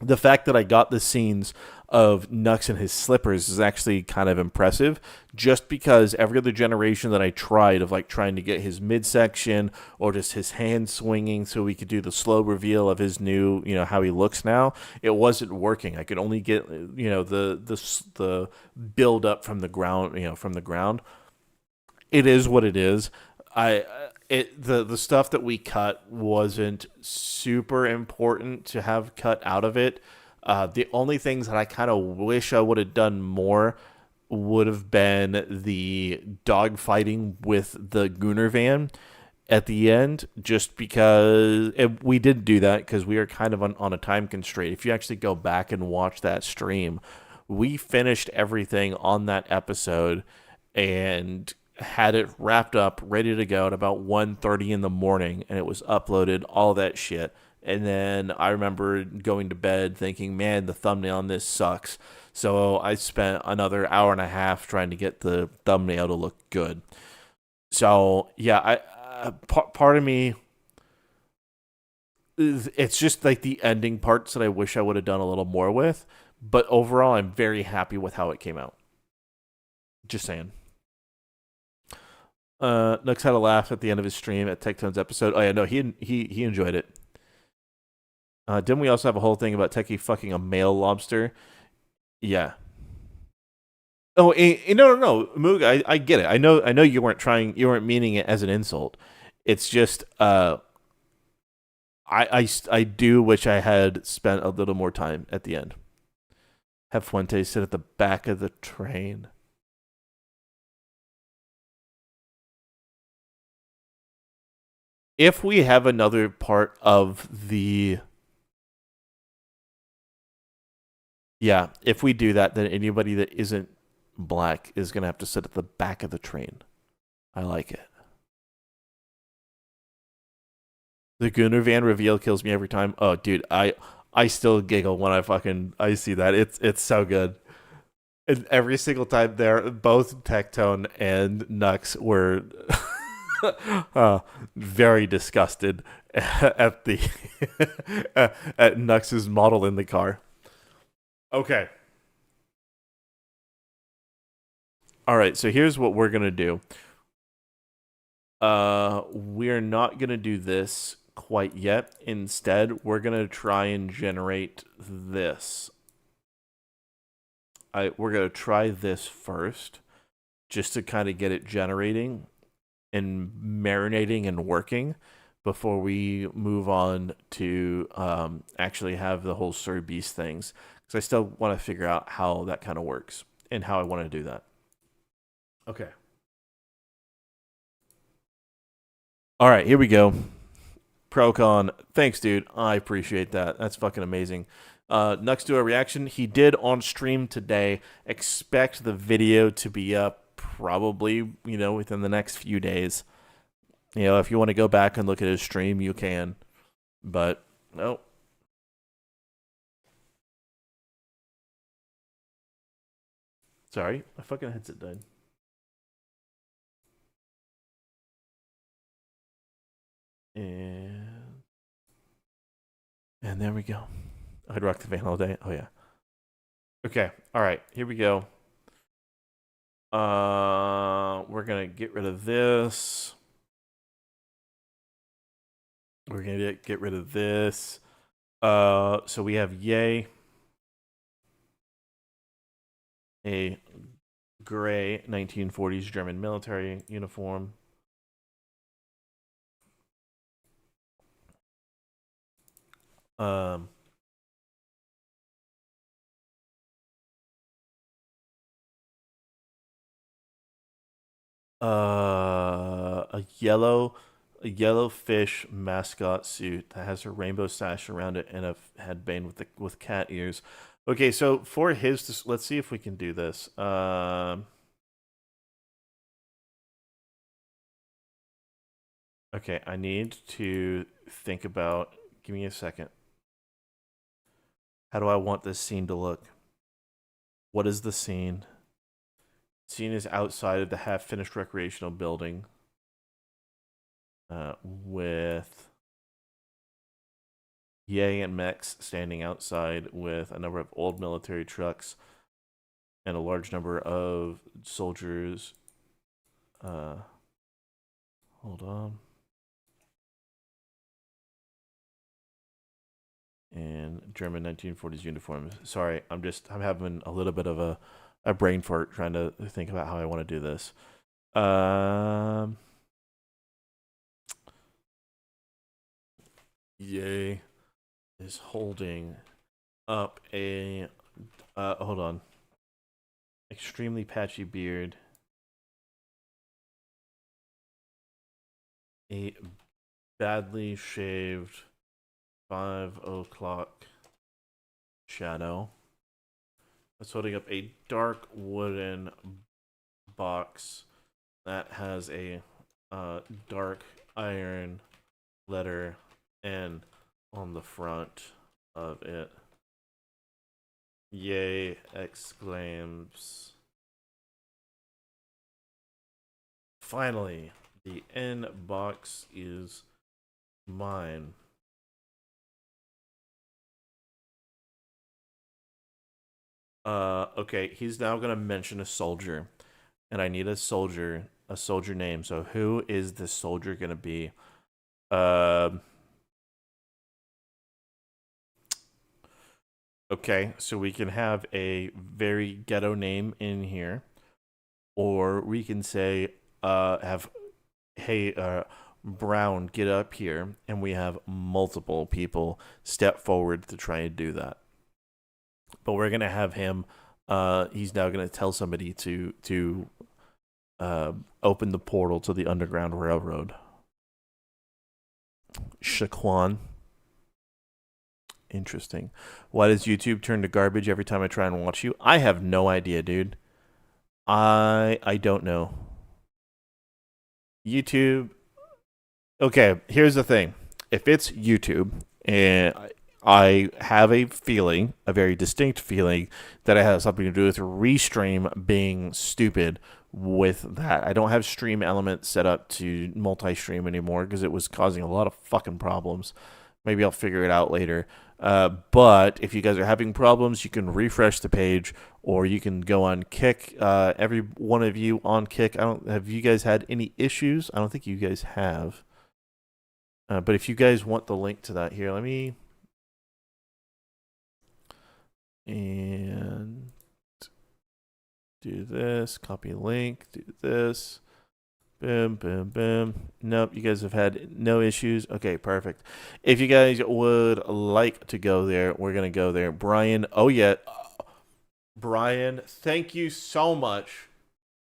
The fact that I got the scenes of Nux and his slippers is actually kind of impressive, just because every other generation that I tried of like trying to get his midsection or just his hand swinging so we could do the slow reveal of his new, how he looks now, it wasn't working. I could only get, the build up from the ground, It is what it is. The stuff that we cut wasn't super important to have cut out of it. The only things that I kind of wish I would have done more would have been the dog fighting with the Gunner van at the end, just because we did do that because we were kind of on a time constraint. If you actually go back and watch that stream, we finished everything on that episode and had it wrapped up, ready to go at about 1:30 in the morning, and it was uploaded, all that shit. And then I remember going to bed thinking, man, the thumbnail on this sucks. So I spent another hour and a half trying to get the thumbnail to look good. So, yeah, part of me, it's just like the ending parts that I wish I would have done a little more with. But overall, I'm very happy with how it came out. Just saying. Nux had a laugh at the end of his stream at Tectone's episode. Oh yeah, no, he enjoyed it. Didn't we also have a whole thing about Techie fucking a male lobster? Yeah. Oh, no, Moog, I get it. I know you weren't meaning it as an insult. It's just I do wish I had spent a little more time at the end. Have Fuentes sit at the back of the train. If we have another part of the... Yeah, if we do that, then anybody that isn't black is going to have to sit at the back of the train. I like it. The Gunner van reveal kills me every time. Oh, dude, I still giggle when I see that. It's so good. And every single time there, both Tectone and Nux were... very disgusted at the at Nux's model in the car. Okay. All right, so here's what we're gonna do. We're not gonna do this quite yet. Instead, we're gonna try and generate this. We're gonna try this first, just to kind of get it generating and marinating and working before we move on to actually have the whole Sir Beast things. Because I still want to figure out how that kind of works and how I want to do that. Okay. All right, here we go. Procon, thanks, dude. I appreciate that. That's fucking amazing. Next to a reaction, he did on stream today. Expect the video to be up probably, within the next few days. If you want to go back and look at his stream, you can. But, no. Sorry, my fucking headset died. And there we go. I'd rock the van all day. Oh, yeah. Okay, all right, here we go. We're gonna get rid of this. We're gonna get rid of this. So we have Yay, a gray 1940s German military uniform. A yellow fish mascot suit that has a rainbow sash around it and a headband with cat ears. Okay, so for his, let's see if we can do this. Okay, I need to think about. Give me a second. How do I want this scene to look? What is the scene? Scene is outside of the half-finished recreational building with Ye and Mex standing outside with a number of old military trucks and a large number of soldiers. Hold on. And German 1940s uniforms. Sorry, I'm having a little bit of a brain fart trying to think about how I want to do this. Ye is holding up a hold on. Extremely patchy beard. A badly shaved 5 o'clock shadow. That's holding up a dark wooden box that has a dark iron letter N on the front of it. Ye exclaims. Finally, the N box is mine. Okay, he's now gonna mention a soldier, and I need a soldier name. So who is this soldier gonna be? Okay, so we can have a very ghetto name in here, or we can say, hey, Brown, get up here, and we have multiple people step forward to try and do that. But we're gonna have him. He's now gonna tell somebody to open the portal to the Underground Railroad. Shaquan. Interesting. Why does YouTube turn to garbage every time I try and watch you? I have no idea, dude. I don't know. YouTube. Okay, here's the thing. If it's YouTube, and I have a feeling, a very distinct feeling, that it has something to do with Restream being stupid with that. I don't have Stream Element set up to multi-stream anymore because it was causing a lot of fucking problems. Maybe I'll figure it out later. But if you guys are having problems, you can refresh the page, or you can go on Kick. Every one of you on Kick, have you guys had any issues? I don't think you guys have. But if you guys want the link to that here, let me... And do this, copy link, do this. Boom, boom, boom. Nope, you guys have had no issues. Okay, perfect. If you guys would like to go there, we're going to go there. Brian, oh yeah. Brian, thank you so much.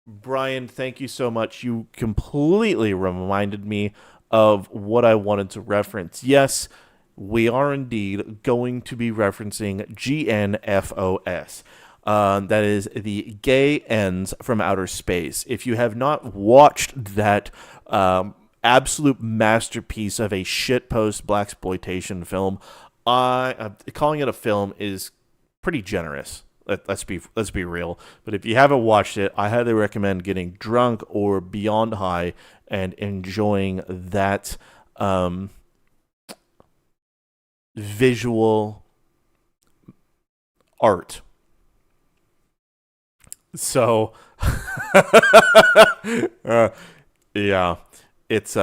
Brian, thank you so much. You completely reminded me of what I wanted to reference. Yes, we are indeed going to be referencing GNFOS. That is the Gay Ends from Outer Space. If you have not watched that absolute masterpiece of a shitpost blaxploitation film, calling it a film is pretty generous. Let's be real. But if you haven't watched it, I highly recommend getting drunk or beyond high and enjoying that visual art. So, yeah, it's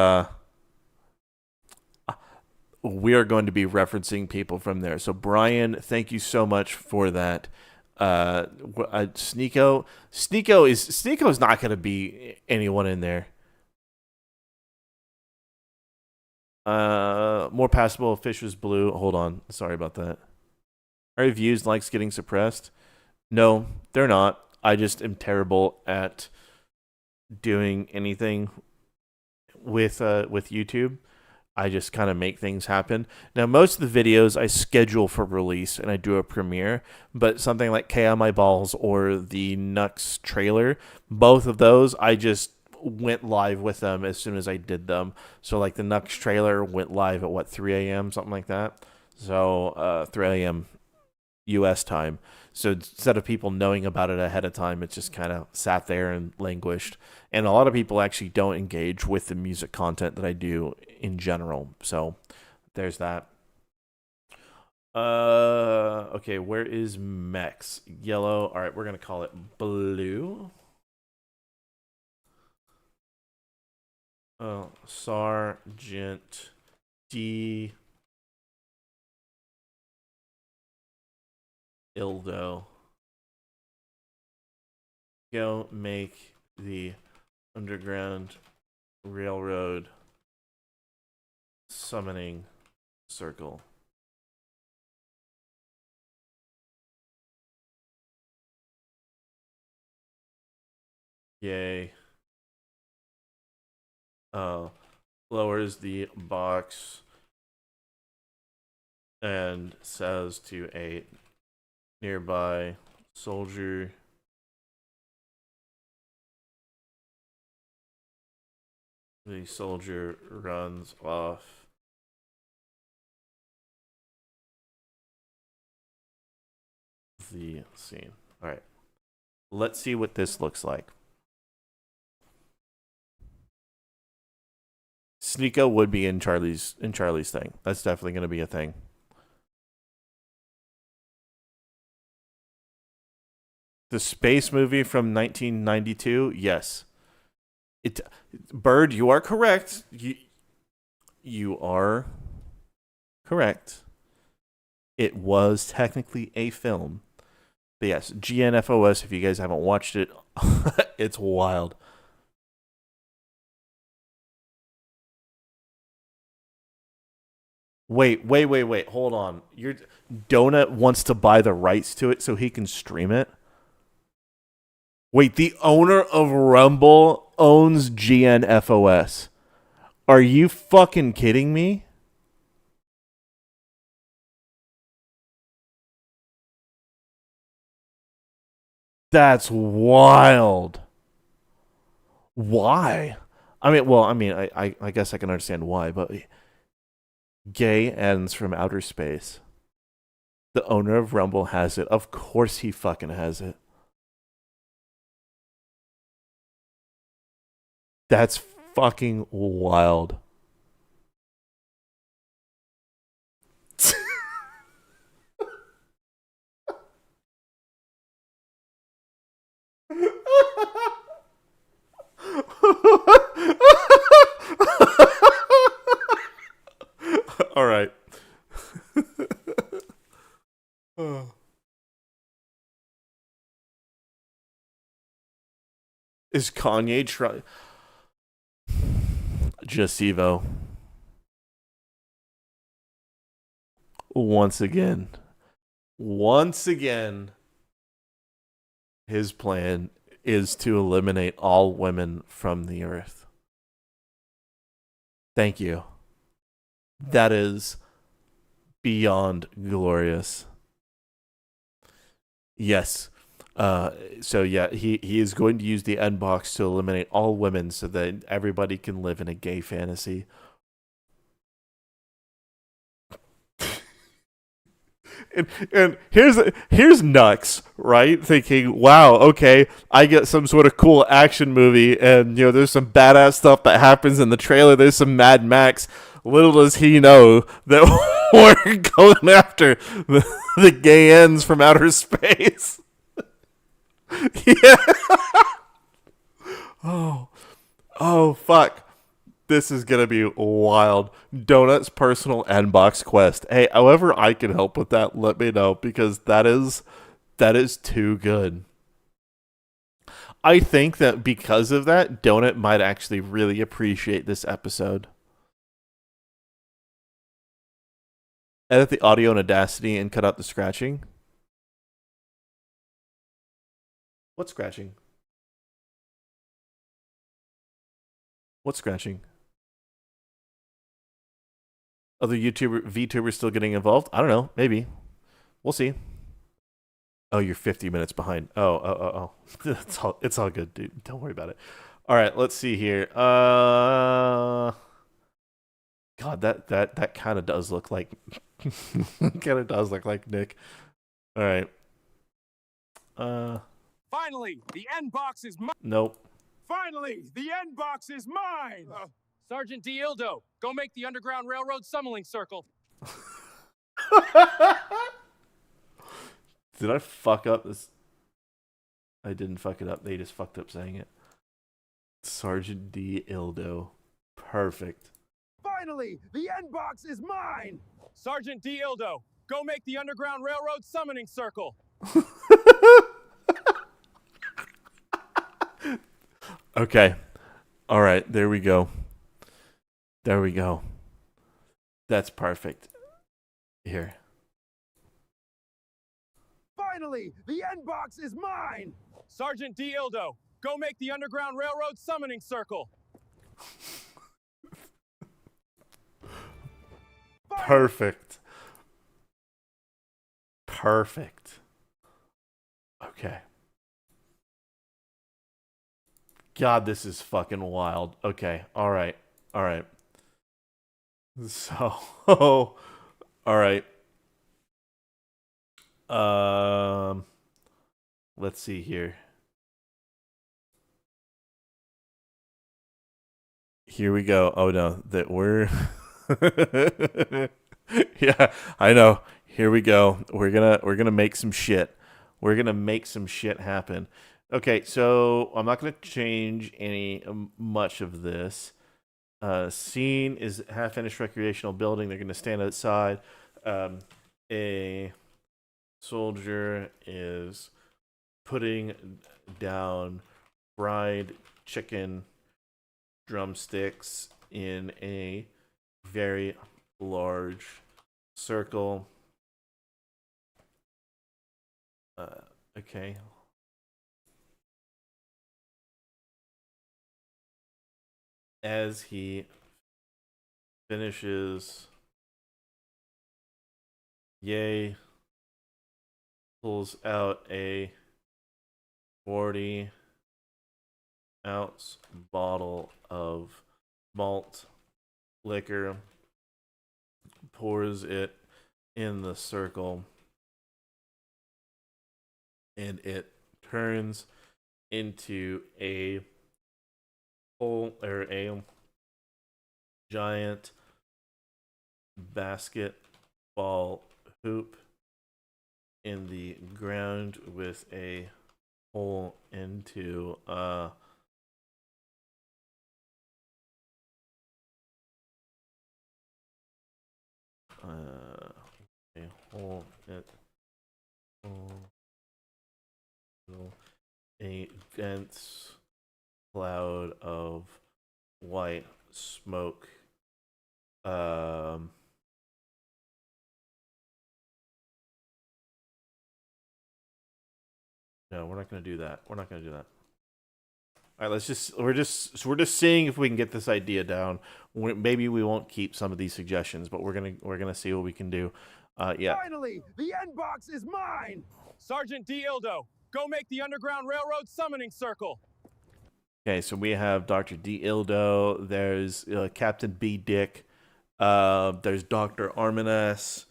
we are going to be referencing people from there. So, Brian, thank you so much for that. Sneeko is not going to be anyone in there. More passable. Fish was blue. Hold on, sorry about that. Are your views likes getting suppressed? No, they're not. I just am terrible at doing anything with YouTube. I just kind of make things happen. Now, most of the videos I schedule for release and I do a premiere, but something like K on My Balls or the Nux trailer, both of those, I just went live with them as soon as I did them. So, like, the Nux trailer went live at, 3 a.m., something like that? So, 3 a.m. U.S. time. So instead of people knowing about it ahead of time, it just kind of sat there and languished. And a lot of people actually don't engage with the music content that I do in general. So there's that. Okay, where is Mex? Yellow. All right, we're gonna call it blue. Oh, Sergeant D. Ildo. Go make the Underground Railroad summoning circle. Yay. Lowers the box and says to a nearby soldier, the soldier runs off the scene. All right. Let's see what this looks like. Sneeko would be in Charlie's thing. That's definitely going to be a thing. The space movie from 1992? Yes. Bird, you are correct. You are correct. It was technically a film. But yes, GNFOS, if you guys haven't watched it, it's wild. Wait. Hold on. Donut wants to buy the rights to it so he can stream it? Wait, the owner of Rumble owns GNFOS. Are you fucking kidding me? That's wild. Why? I guess I can understand why, but gay ends from outer space. The owner of Rumble has it. Of course he fucking has it. That's fucking wild. All right. Is Kanye trying? Just Evo. Once again, his plan is to eliminate all women from the earth. Thank you. That is beyond glorious. Yes. So yeah, he is going to use the end box to eliminate all women so that everybody can live in a gay fantasy. And here's Nux, right? Thinking, wow, okay, I get some sort of cool action movie, and there's some badass stuff that happens in the trailer. There's some Mad Max. Little does he know that we're going after the gay ends from outer space. Yeah. Oh, fuck. This is going to be wild. Donut's personal N-box quest. Hey, however I can help with that, let me know, because that is too good. I think that because of that, Donut might actually really appreciate this episode. Edit the audio in Audacity and cut out the scratching. What's scratching? What's scratching? Other VTubers still getting involved? I don't know. Maybe. We'll see. Oh, you're 50 minutes behind. Oh. It's all good, dude. Don't worry about it. All right, let's see here. God, that kind of does look like Nick. All right. Finally, the end box is mine. Nope. Finally, the end box is mine. Sergeant D. Ildo, go make the Underground Railroad summoning circle. Did I fuck up this? I didn't fuck it up. They just fucked up saying it. Sergeant D. Ildo. Perfect. Finally, the end box is mine. Sergeant D. Ildo, go make the Underground Railroad summoning circle. Okay. All right. There we go. There we go. That's perfect. Here. Finally, the end box is mine. Sergeant D. Ildo, go make the Underground Railroad summoning circle. Perfect. Perfect. Okay. God, this is fucking wild. Okay. All right. All right. So, all right. Let's see here. Here we go. Oh no, that we're yeah, I know. Here we go. We're gonna make some shit. We're gonna make some shit happen. Okay, so I'm not gonna change any much of this. Scene is half-finished recreational building. They're gonna stand outside. A soldier is putting down fried chicken drumsticks in a very large circle. Okay. As he finishes, Ye pulls out a 40-ounce bottle of malt liquor, pours it in the circle, and it turns into a whole or a giant basketball hoop in the ground with a hole into a hole at a dense cloud of white smoke. No, we're not gonna do that. We're not gonna do that. All right, we're just seeing if we can get this idea down. Maybe we won't keep some of these suggestions, but we're gonna see what we can do. Yeah. Finally, the end box is mine. Sergeant D. Ildo, go make the Underground Railroad summoning circle. Okay, so we have Dr. D. Ildo. There's Captain B. Dick. There's Dr. Arminas.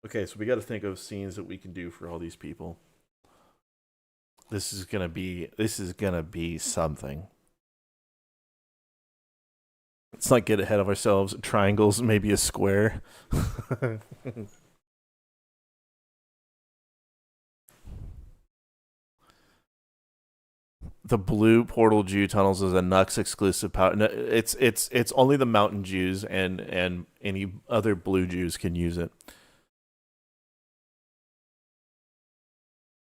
Okay, so we got to think of scenes that we can do for all these people. This is gonna be something. Let's not get ahead of ourselves. Triangles, maybe a square. The blue portal Jew tunnels is a Nux exclusive power. No, it's only the Mountain Jews and any other blue Jews can use it.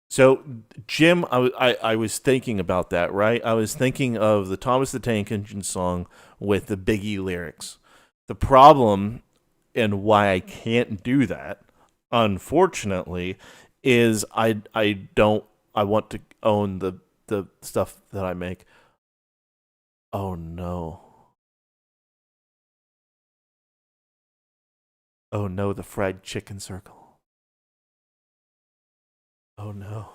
So, Jim, I was thinking about that, right? I was thinking of the Thomas the Tank Engine song with the Biggie lyrics. The problem and why I can't do that, unfortunately, is I want to own the stuff that I make. Oh no. Oh no, the fried chicken circle. Oh no.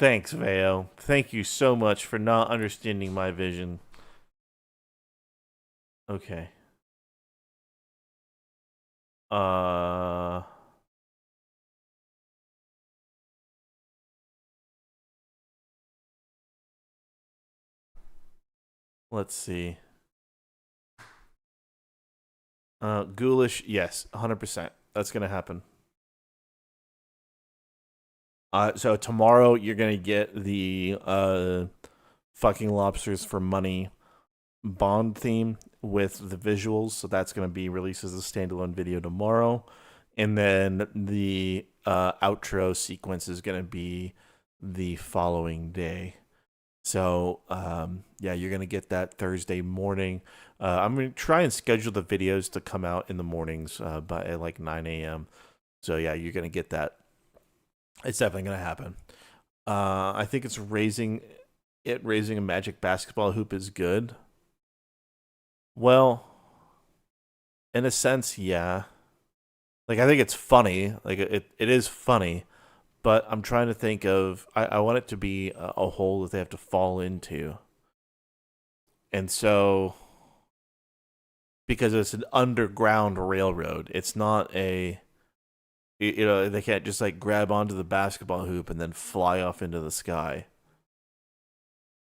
Thanks, Veo. Thank you so much for not understanding my vision. Okay. Let's see. Ghoulish, yes, 100%. That's gonna happen. So tomorrow you're gonna get the fucking lobsters for money Bond theme with the visuals. So that's gonna be released as a standalone video tomorrow, and then the outro sequence is gonna be the following day. So yeah, you're gonna get that Thursday morning. I'm gonna try and schedule the videos to come out in the mornings by at like 9 a.m. So yeah, you're gonna get that. It's definitely gonna happen. I think it's raising a magic basketball hoop is good. Well, in a sense, yeah. Like I think it's funny. Like it is funny, but I'm trying to think of I want it to be a hole that they have to fall into. And so because it's an underground railroad, it's not a they can't just like grab onto the basketball hoop and then fly off into the sky.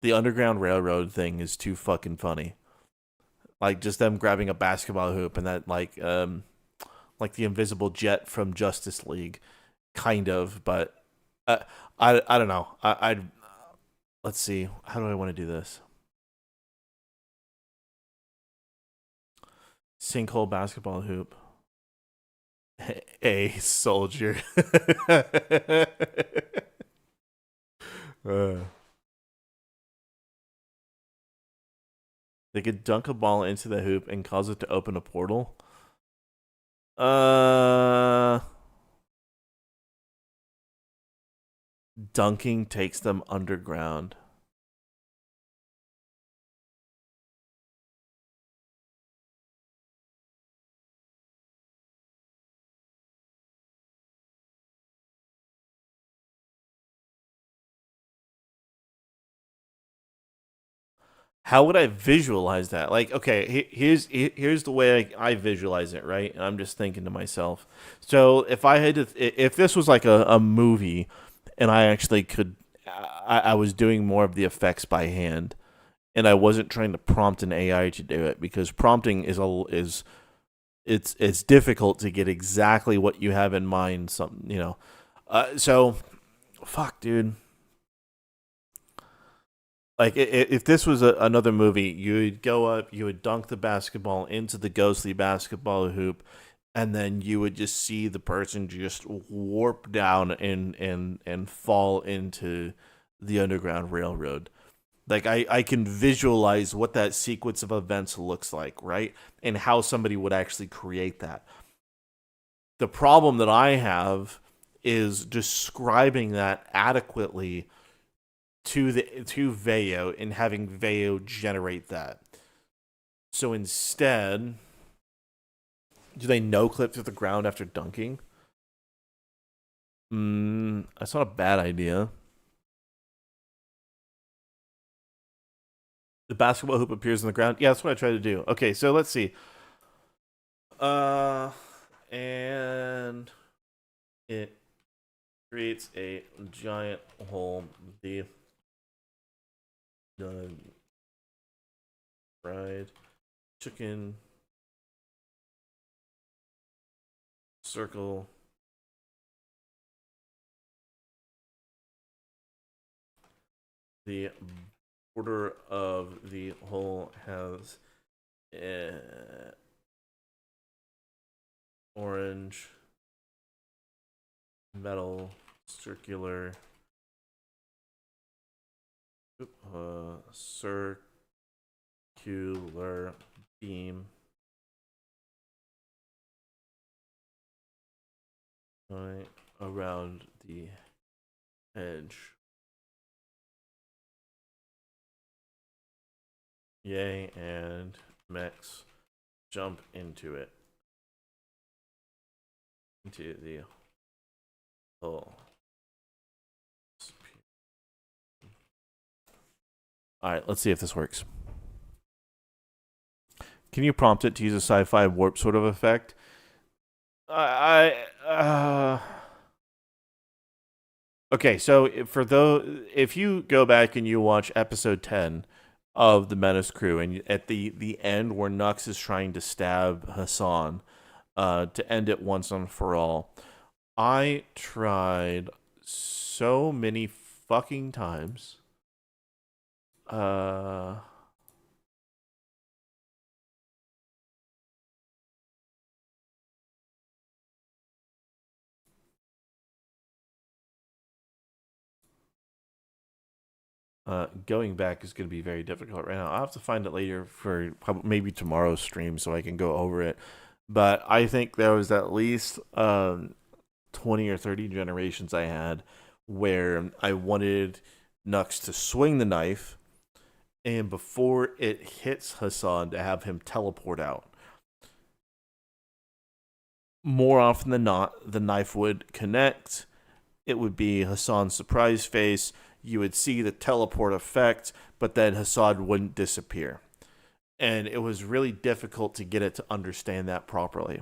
The underground railroad thing is too fucking funny. Like just them grabbing a basketball hoop and that like the invisible jet from Justice League, kind of. But I don't know. I'd let's see. How do I want to do this? Sinkhole basketball hoop. A soldier. They could dunk a ball into the hoop and cause it to open a portal. Dunking takes them underground. How would I visualize that? Like, okay, here's the way I visualize it, right? And I'm just thinking to myself. So if I had to, if this was like a movie, and I actually could, I was doing more of the effects by hand, and I wasn't trying to prompt an AI to do it because prompting it's difficult to get exactly what you have in mind. So fuck, dude. Like if this was another movie, you would go up, you would dunk the basketball into the ghostly basketball hoop, and then you would just see the person just warp down and fall into the Underground Railroad. Like I can visualize what that sequence of events looks like, right? And how somebody would actually create that. The problem that I have is describing that adequately to Veo and having Veo generate that. So instead, do they no clip through the ground after dunking? That's not a bad idea. The basketball hoop appears on the ground. Yeah, that's what I tried to do. Okay, so let's see. And it creates a giant hole. The fried chicken circle the border of the hole has orange metal circular circular beam around the edge. Yay, and mechs jump into it. Into the hole. All right, let's see if this works. Can you prompt it to use a sci-fi warp sort of effect? Okay, so if you go back and you watch episode 10 of the Menace Crew, and at the end where Nux is trying to stab Hassan to end it once and for all, I tried so many fucking times. Going back is going to be very difficult right now. I'll have to find it later for maybe tomorrow's stream so I can go over it. But I think there was at least 20 or 30 generations I had where I wanted Nux to swing the knife, and before it hits Hassan, to have him teleport out. More often than not, the knife would connect. It would be Hassan's surprise face. You would see the teleport effect, but then Hassan wouldn't disappear. And it was really difficult to get it to understand that properly.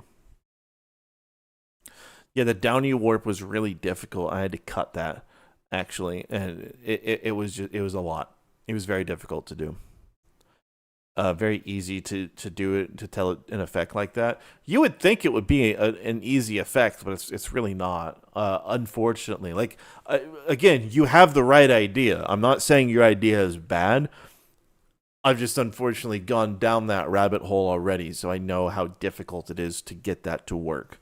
Yeah, the Downey warp was really difficult. I had to cut that, actually. And it was a lot. It was very difficult to do. Very easy to do it, to tell it an effect like that. You would think it would be an easy effect, but it's really not. Unfortunately, again, you have the right idea. I'm not saying your idea is bad. I've just unfortunately gone down that rabbit hole already, so I know how difficult it is to get that to work.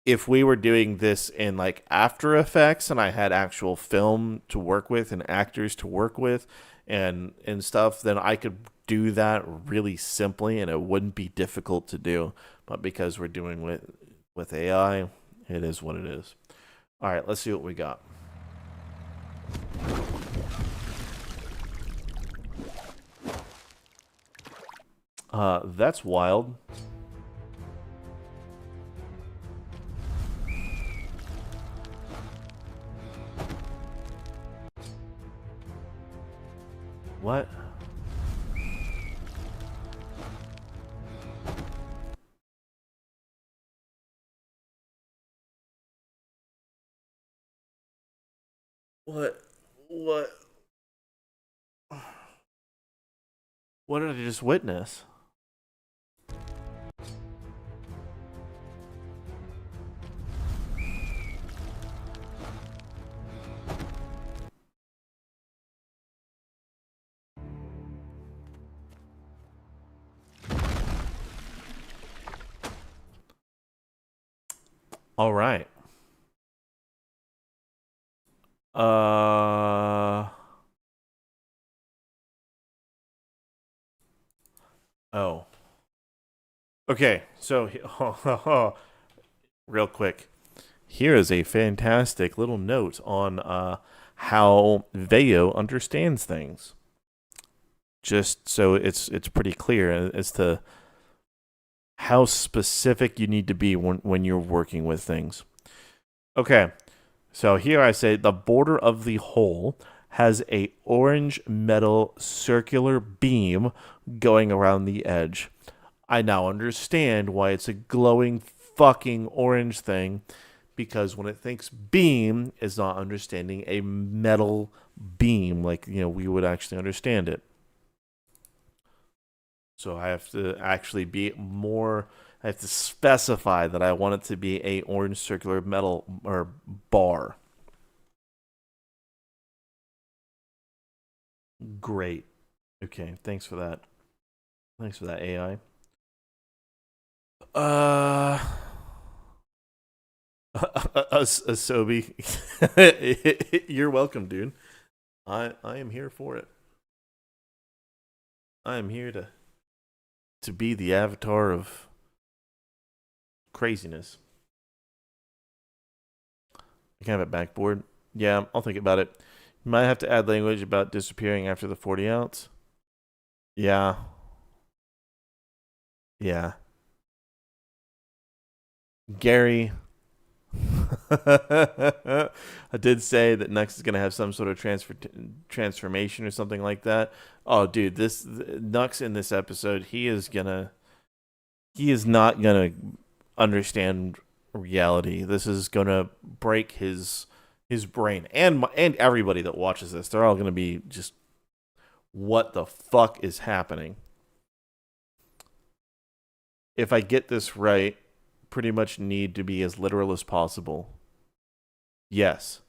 If we were doing this in After Effects and I had actual film to work with and actors to work with and stuff, then I could do that really simply and it wouldn't be difficult to do. But because we're doing with AI, it is what it is. All right, let's see what we got. That's wild. What? What did I just witness? All right. Oh. Okay, so real quick. Here is a fantastic little note on how Veo understands things. Just so it's pretty clear as to how specific you need to be when you're working with things. Okay, so here I say the border of the hole has a orange metal circular beam going around the edge. I now understand why it's a glowing fucking orange thing, because when it thinks beam, it's not understanding a metal beam like we would actually understand it. So I have to actually be more. I have to specify that I want it to be a orange circular metal or bar. Great. Okay, thanks for that. Thanks for that, AI. Asobi, you're welcome, dude. I am here for it. I am here to be the avatar of craziness. I can have it backboard. Yeah, I'll think about it. You might have to add language about disappearing after the 40 outs. Yeah. Yeah. Gary. I did say that Nux is gonna have some sort of transformation or something like that. Oh, dude, this Nux in this episode, he is not gonna understand reality. This is gonna break his brain and everybody that watches this. They're all gonna be just, what the fuck is happening? If I get this right, pretty much need to be as literal as possible. Yes.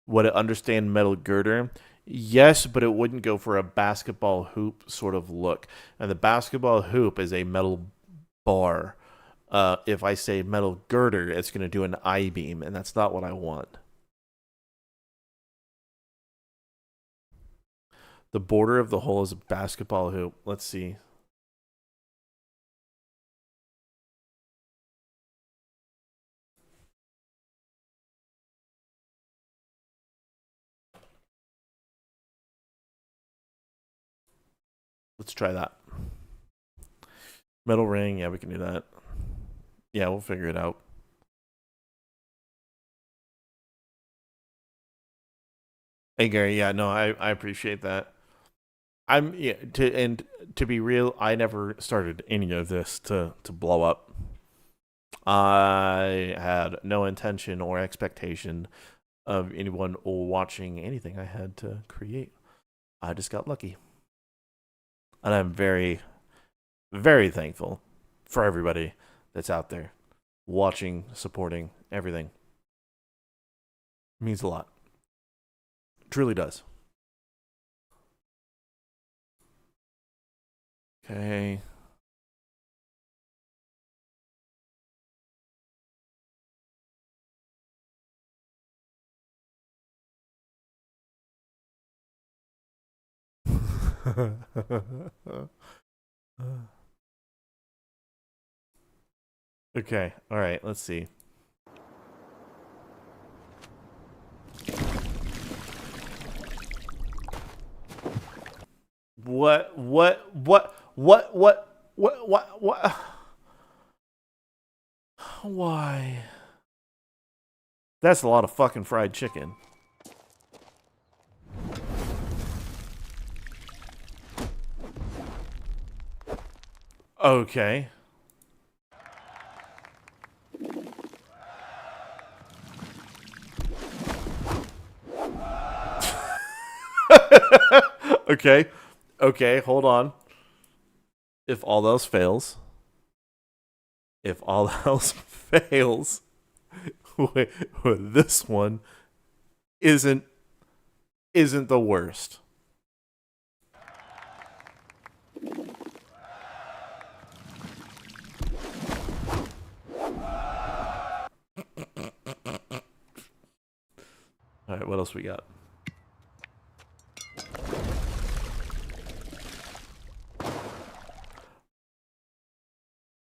Would it understand metal girder? Yes, but it wouldn't go for a basketball hoop sort of look. And the basketball hoop is a metal bar. If I say metal girder, it's going to do an I-beam, and that's not what I want. The border of the hole is a basketball hoop. Let's see. Let's try that. Metal ring, yeah, we can do that. Yeah, we'll figure it out. Hey Gary, yeah, no, I appreciate that. To be real, I never started any of this to blow up. I had no intention or expectation of anyone watching anything I had to create. I just got lucky. And I'm very, very thankful for everybody that's out there watching, supporting, everything. It means a lot. It truly does. Okay. Okay, all right, let's see. What? Why? That's a lot of fucking fried chicken. Okay. Okay. Okay, hold on. If all else fails. If all else fails. This one isn't the worst. All right, what else we got?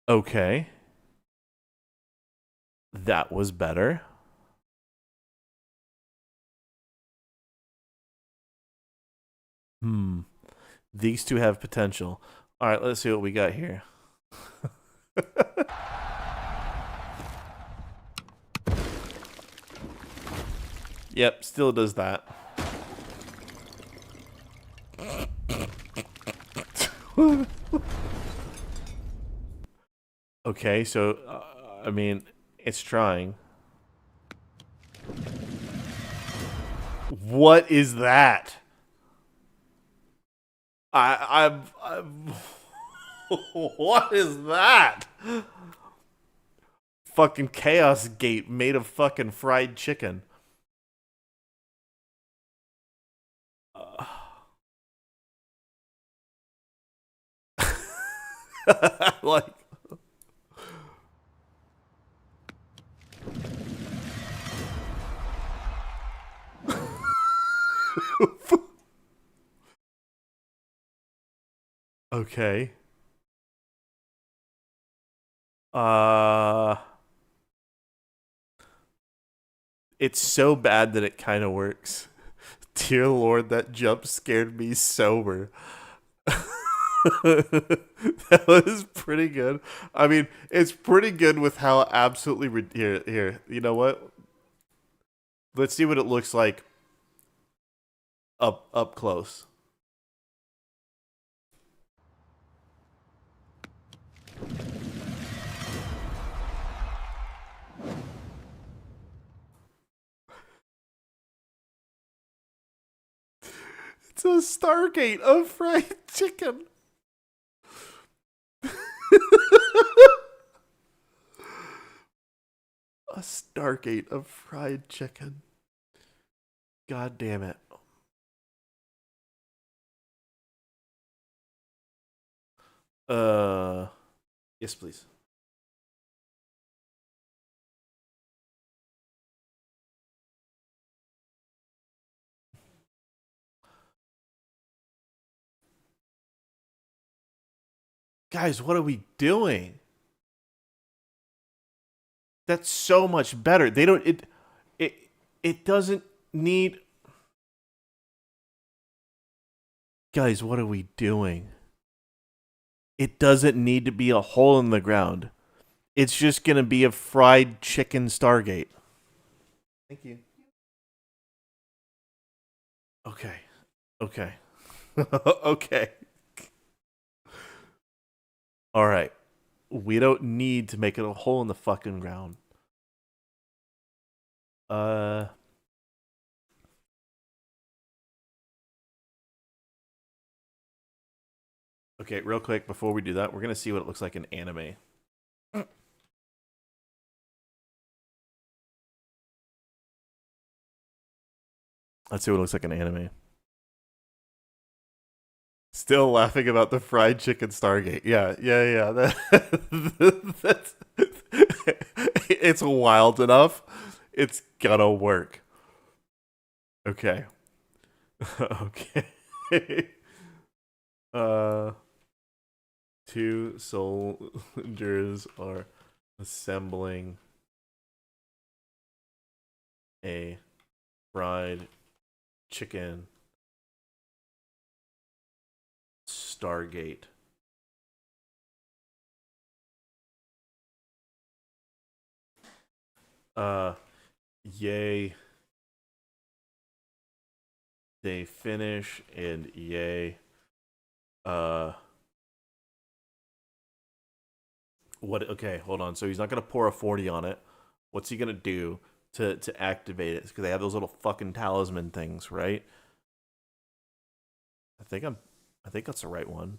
Okay. That was better. These two have potential. All right, let's see what we got here. Yep, still does that. Okay, so, I mean, it's trying. What is that? I'm what is that? Fucking Chaos Gate made of fucking fried chicken. Like, okay. It's so bad that it kind of works. Dear Lord, that jump scared me sober. That was pretty good. I mean, it's pretty good with how absolutely here. You know what? Let's see what it looks like up close. It's a Stargate of fried chicken. A Stargate of fried chicken. God damn it. Yes, please. Guys, what are we doing? That's so much better. They don't it doesn't need. Guys, what are we doing? It doesn't need to be a hole in the ground. It's just going to be a fried chicken Stargate. Thank you. Okay. Okay. Okay. All right. We don't need to make it a hole in the fucking ground. Okay, real quick before we do that, we're going to see what it looks like in anime. Let's see what it looks like in anime. Still laughing about the fried chicken Stargate. Yeah. That's, it's wild enough. It's gonna work. Okay. Okay. Two soldiers are assembling a fried chicken Stargate. Yay. They finish and yay. What? Okay, hold on. So he's not gonna pour a 40 on it. What's he gonna do to activate it? Because they have those little fucking talisman things, right? I think that's the right one.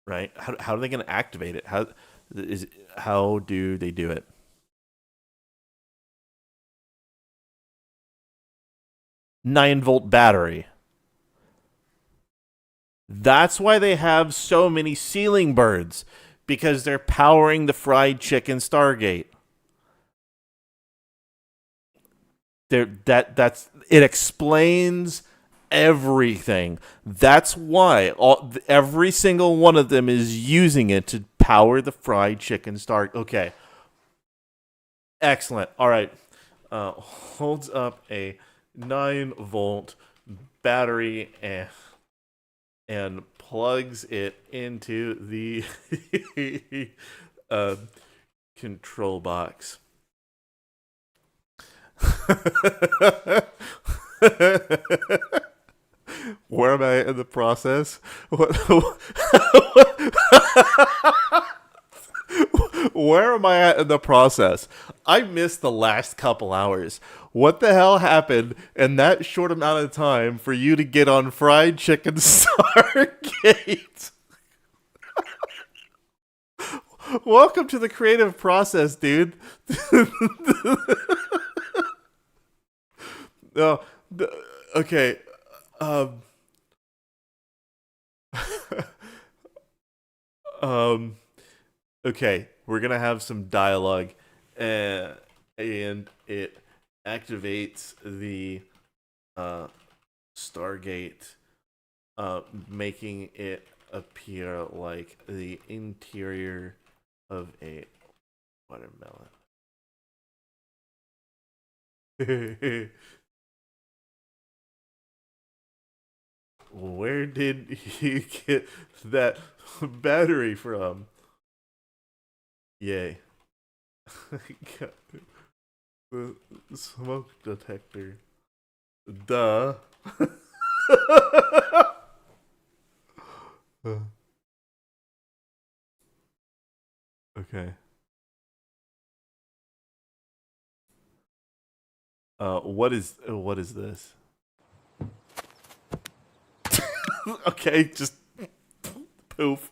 Right? How are they gonna activate it? How do they do it? Nine-volt battery. That's why they have so many ceiling birds, because they're powering the fried chicken Stargate. That's it explains everything. That's why every single one of them is using it to power the fried chicken Stargate. Okay. Excellent. All right. Holds up a 9-volt battery and plugs it into the control box. Where am I in the process? Where am I at in the process? I missed the last couple hours. What the hell happened in that short amount of time for you to get on fried chicken Stargate? Welcome to the creative process, dude. No, okay. Okay, we're gonna have some dialogue, and it activates the Stargate, making it appear like the interior of a watermelon. Where did you get that battery from? Yay. The smoke detector. Duh. Okay. What is this? Okay, just poof.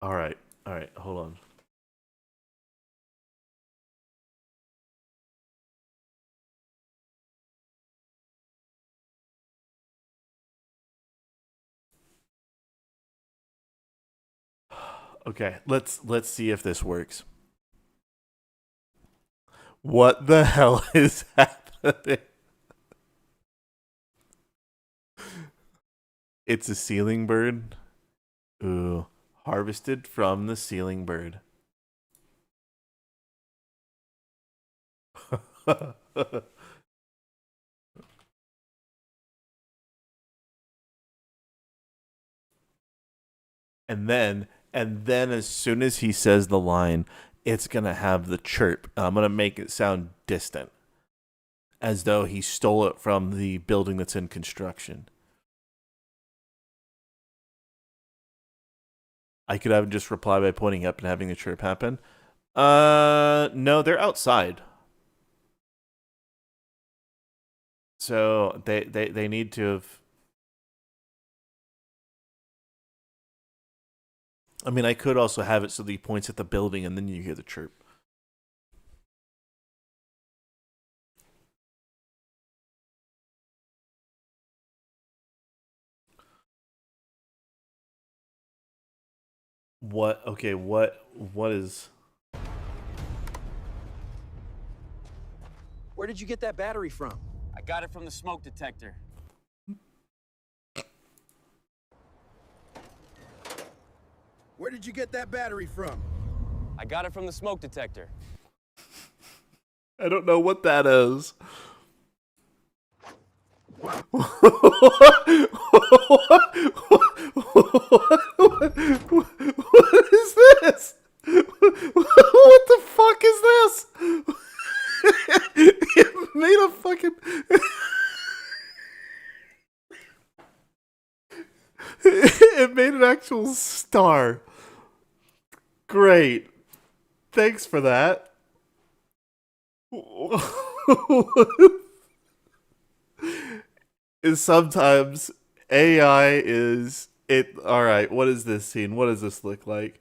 All right, hold on. Okay, let's see if this works. What the hell is happening? It's a ceiling bird. Ooh, harvested from the ceiling bird. and then as soon as he says the line, it's gonna have the chirp. I'm gonna make it sound distant, as though he stole it from the building that's in construction. I could have him just reply by pointing up and having the chirp happen. No, they're outside. So they need to have. I mean, I could also have it so that he points at the building and then you hear the chirp. What? Okay, what is... Where did you get that battery from? I got it from the smoke detector. Where did you get that battery from? I got it from the smoke detector. I don't know what that is. What is this? What the fuck is this? It made a fucking... It made an actual star. Great. Thanks for that. Is sometimes AI is it. All right, what is this scene? What does this look like?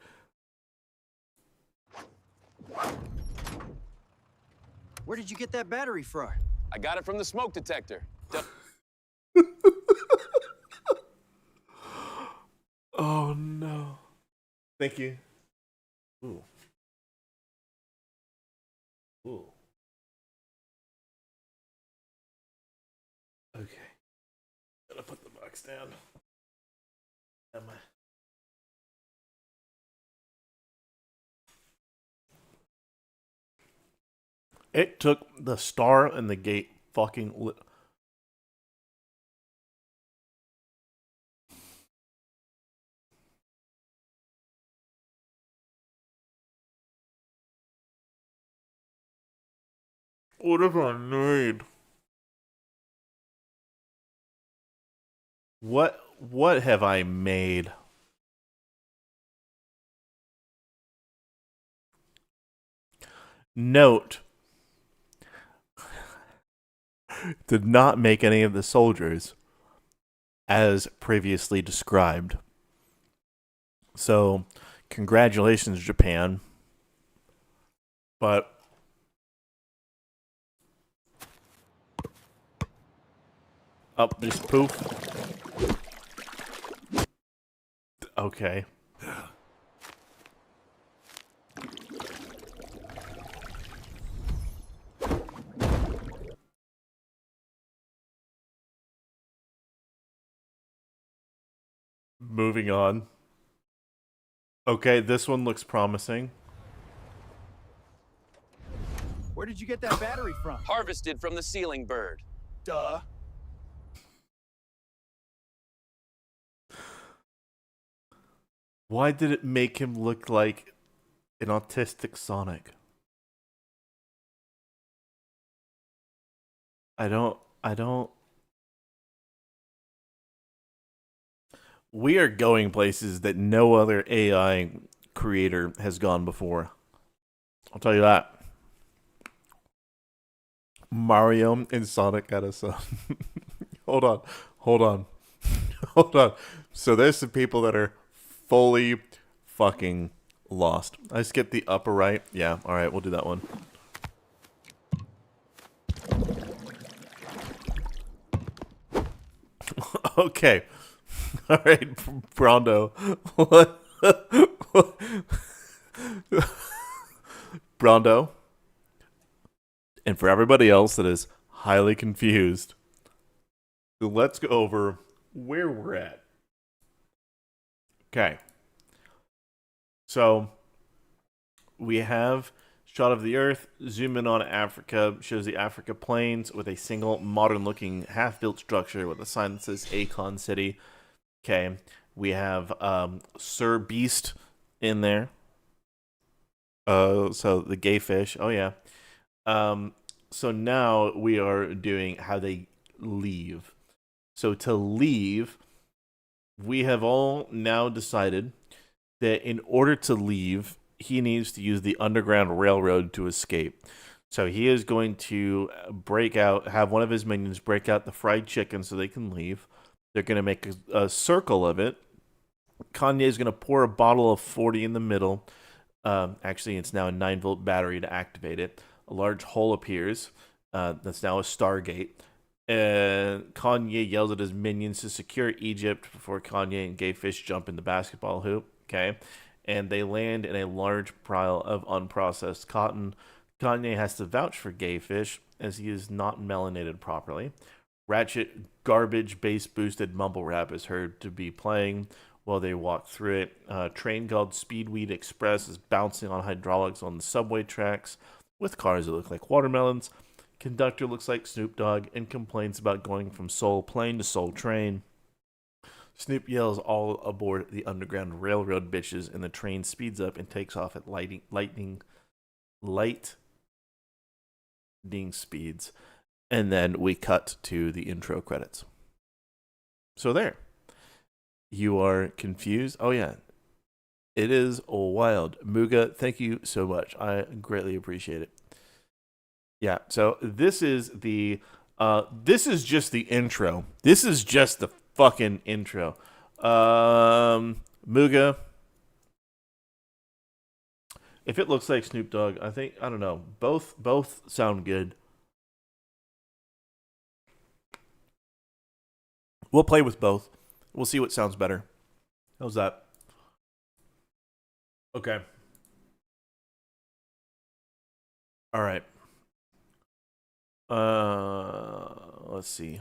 Where did you get that battery from? I got it from the smoke detector. Oh no. Thank you. Ooh. Ooh. Okay. Gotta put the box down. It took the star and the gate fucking What have I made? What have I made? Note, did not make any of the soldiers as previously described. So, congratulations, Japan. But up, just poof. Okay. Moving on. Okay, this one looks promising. Where did you get that battery from? Harvested from the ceiling bird. Duh. Why did it make him look like an autistic Sonic? I don't. We are going places that no other AI creator has gone before. I'll tell you that. Mario and Sonic had a son. Hold on. Hold on. Hold on. So there's some people that are fully fucking lost. I skipped the upper right. Yeah, alright, we'll do that one. Okay. Alright, Brondo. What? Brondo. And for everybody else that is highly confused, let's go over where we're at. Okay. So we have shot of the Earth, zoom in on Africa, shows the Africa plains with a single modern-looking half-built structure with a sign that says Akon City. Okay. We have Sir Beast in there. So the gay fish. Oh yeah. So now we are doing how they leave. So to leave, we have all now decided that in order to leave, he needs to use the Underground Railroad to escape. So he is going to have one of his minions break out the fried chicken so they can leave. They're going to make a circle of it. Kanye is going to pour a bottle of 40 in the middle. Actually, it's now a 9-volt battery to activate it. A large hole appears. That's now a Stargate. And Kanye yells at his minions to secure Egypt before Kanye and Gayfish jump in the basketball hoop. Okay. And they land in a large pile of unprocessed cotton. Kanye has to vouch for Gayfish as he is not melanated properly. Ratchet garbage bass boosted mumble rap is heard to be playing while they walk through it. A train called Speedweed Express is bouncing on hydraulics on the subway tracks with cars that look like watermelons. Conductor looks like Snoop Dogg and complains about going from Soul Plane to Soul Train. Snoop yells all aboard the Underground Railroad bitches, and the train speeds up and takes off at lightning speeds. And then we cut to the intro credits. So there. You are confused? Oh yeah. It is wild. Muga, thank you so much. I greatly appreciate it. Yeah, so this is just the intro. This is just the fucking intro. Muga. If it looks like Snoop Dogg, I don't know. Both sound good. We'll play with both. We'll see what sounds better. How's that? Okay. All right. Let's see.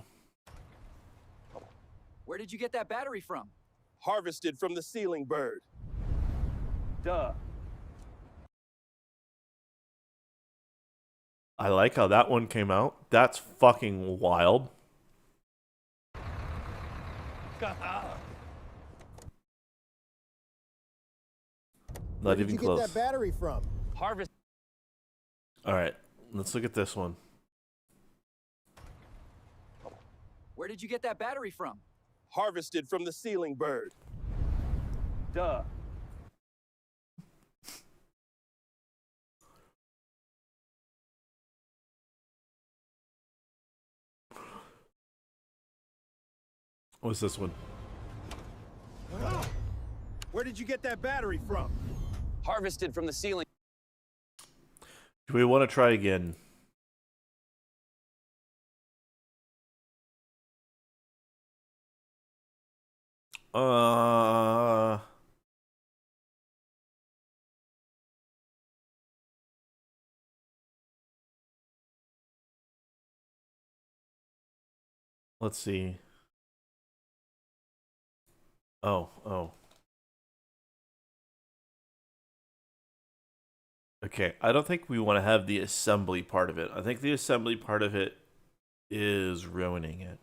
Where did you get that battery from? Harvested from the ceiling bird. Duh. I like how that one came out. That's fucking wild. Not even close. Where did you get that battery from? Harvest. All right, let's look at this one. Where did you get that battery from? Harvested from the ceiling bird. Duh. What's this one? Where did you get that battery from? Harvested from the ceiling. Do we want to try again? Let's see. Oh. Okay, I don't think we want to have the assembly part of it. I think the assembly part of it is ruining it.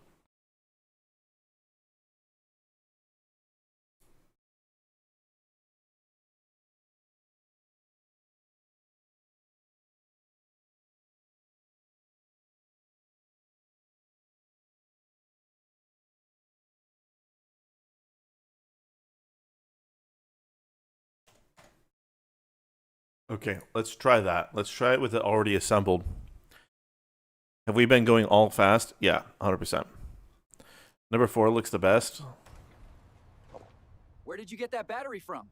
Okay, let's try that. Let's try it with it already assembled. Have we been going all fast? Yeah, 100%. Number 4 looks the best. Where did you get that battery from?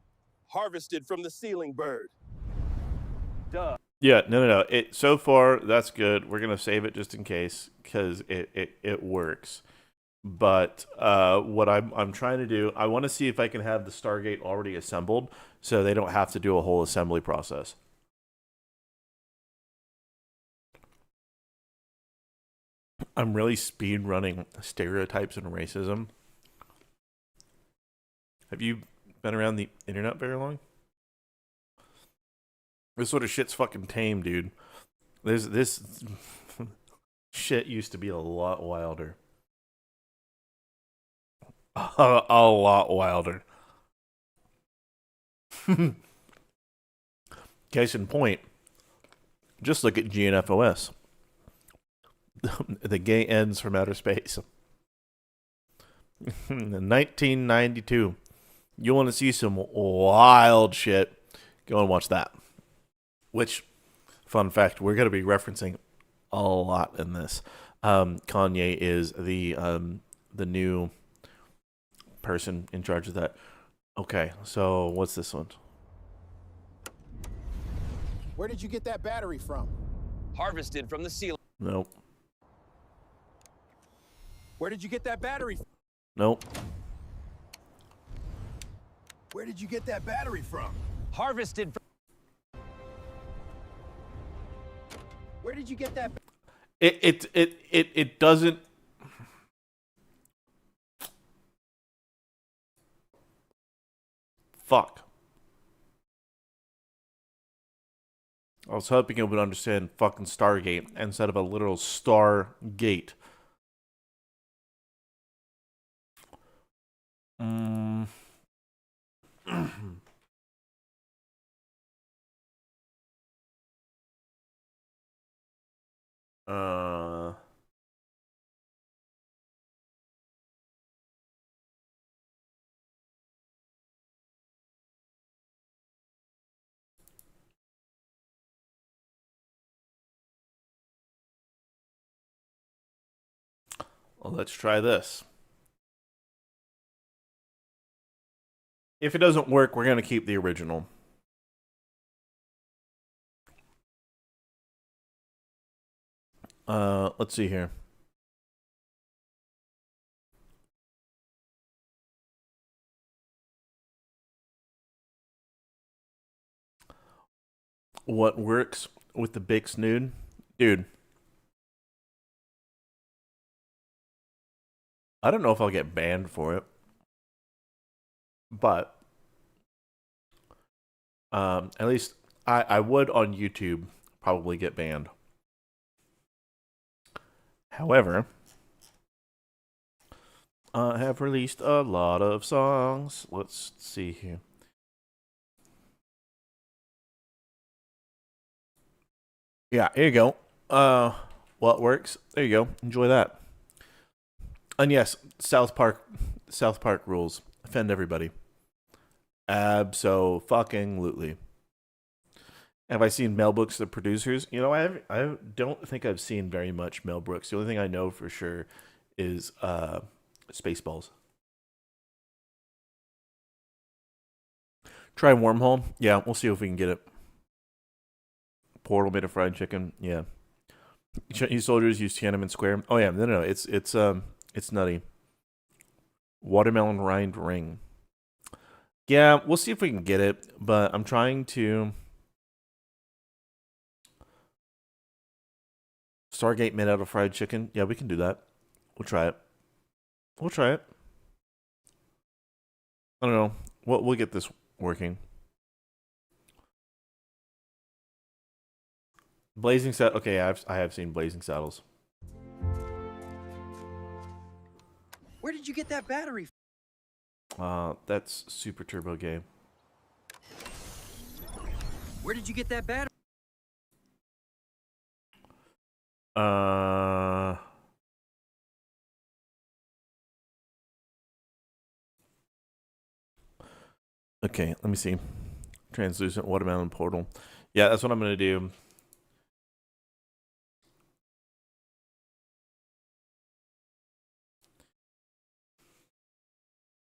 Harvested from the ceiling bird. Duh. Yeah, no. So far, that's good. We're gonna save it just in case because it works. But what I'm trying to do, I want to see if I can have the Stargate already assembled, so they don't have to do a whole assembly process. I'm really speed running stereotypes and racism. Have you been around the internet very long? This sort of shit's fucking tame, dude. This shit used to be a lot wilder. A lot wilder. Case in point, just look at GNFOS. The gay ends from outer space. In 1992. You want to see some wild shit, go and watch that. Which, fun fact, we're going to be referencing a lot in this. Kanye is the new person in charge of that. Okay, so what's this one? Where did you get that battery from? Harvested from the ceiling. Nope. Where did you get that battery? Nope. Where did you get that battery from? Harvested from... Where did you get that? It doesn't. Fuck. I was hoping it would understand fucking Stargate instead of a literal Stargate. uh well, let's try this. If it doesn't work, we're going to keep the original. Let's see here. What works with the big snood? Dude. I don't know if I'll get banned for it. But at least I would on YouTube probably get banned. However, I have released a lot of songs. Let's see here. Yeah, here you go. What works? There you go. Enjoy that. And yes, South Park rules. Offend everybody. Abso-fucking-lutely. Have I seen Mel Brooks, the producers? You know, I don't think I've seen very much Mel Brooks. The only thing I know for sure is Spaceballs. Try Wormhole. Yeah, we'll see if we can get it. Portal made of fried chicken. Yeah. Chinese soldiers use Tiananmen Square. Oh yeah, no. It's nutty. Watermelon rind ring. Yeah, we'll see if we can get it, but I'm trying to... Stargate made out of fried chicken. Yeah, we can do that. We'll try it. I don't know. We'll get this working. Blazing Saddles. Okay, I have seen Blazing Saddles. Where did you get that battery? That's Super Turbo game. Where did you get that battery? Okay, let me see. Translucent watermelon portal. Yeah, that's what I'm gonna do.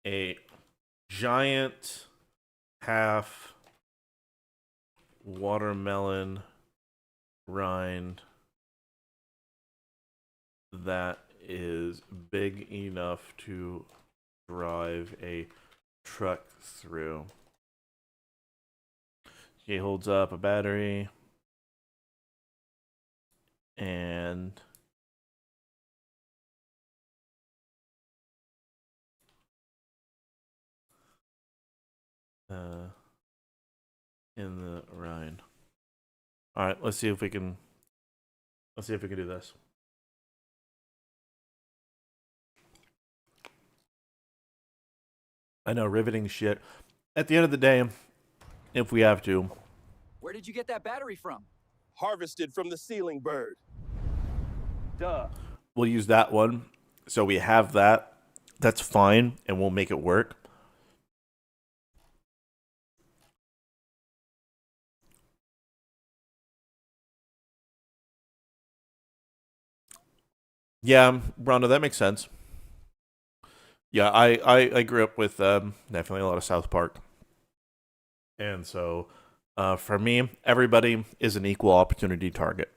A giant half watermelon rind that is big enough to drive a truck through. He holds up a battery and in the rind. All right, let's see if we can do this. I know, riveting shit. At the end of the day, if we have to, Where did you get that battery from? Harvested from the ceiling bird. Duh. we'll use that one. So we have that. That's fine, and we'll make it work. Yeah, Rondo, that makes sense. Yeah, I grew up with definitely a lot of South Park. And so for me, everybody is an equal opportunity target.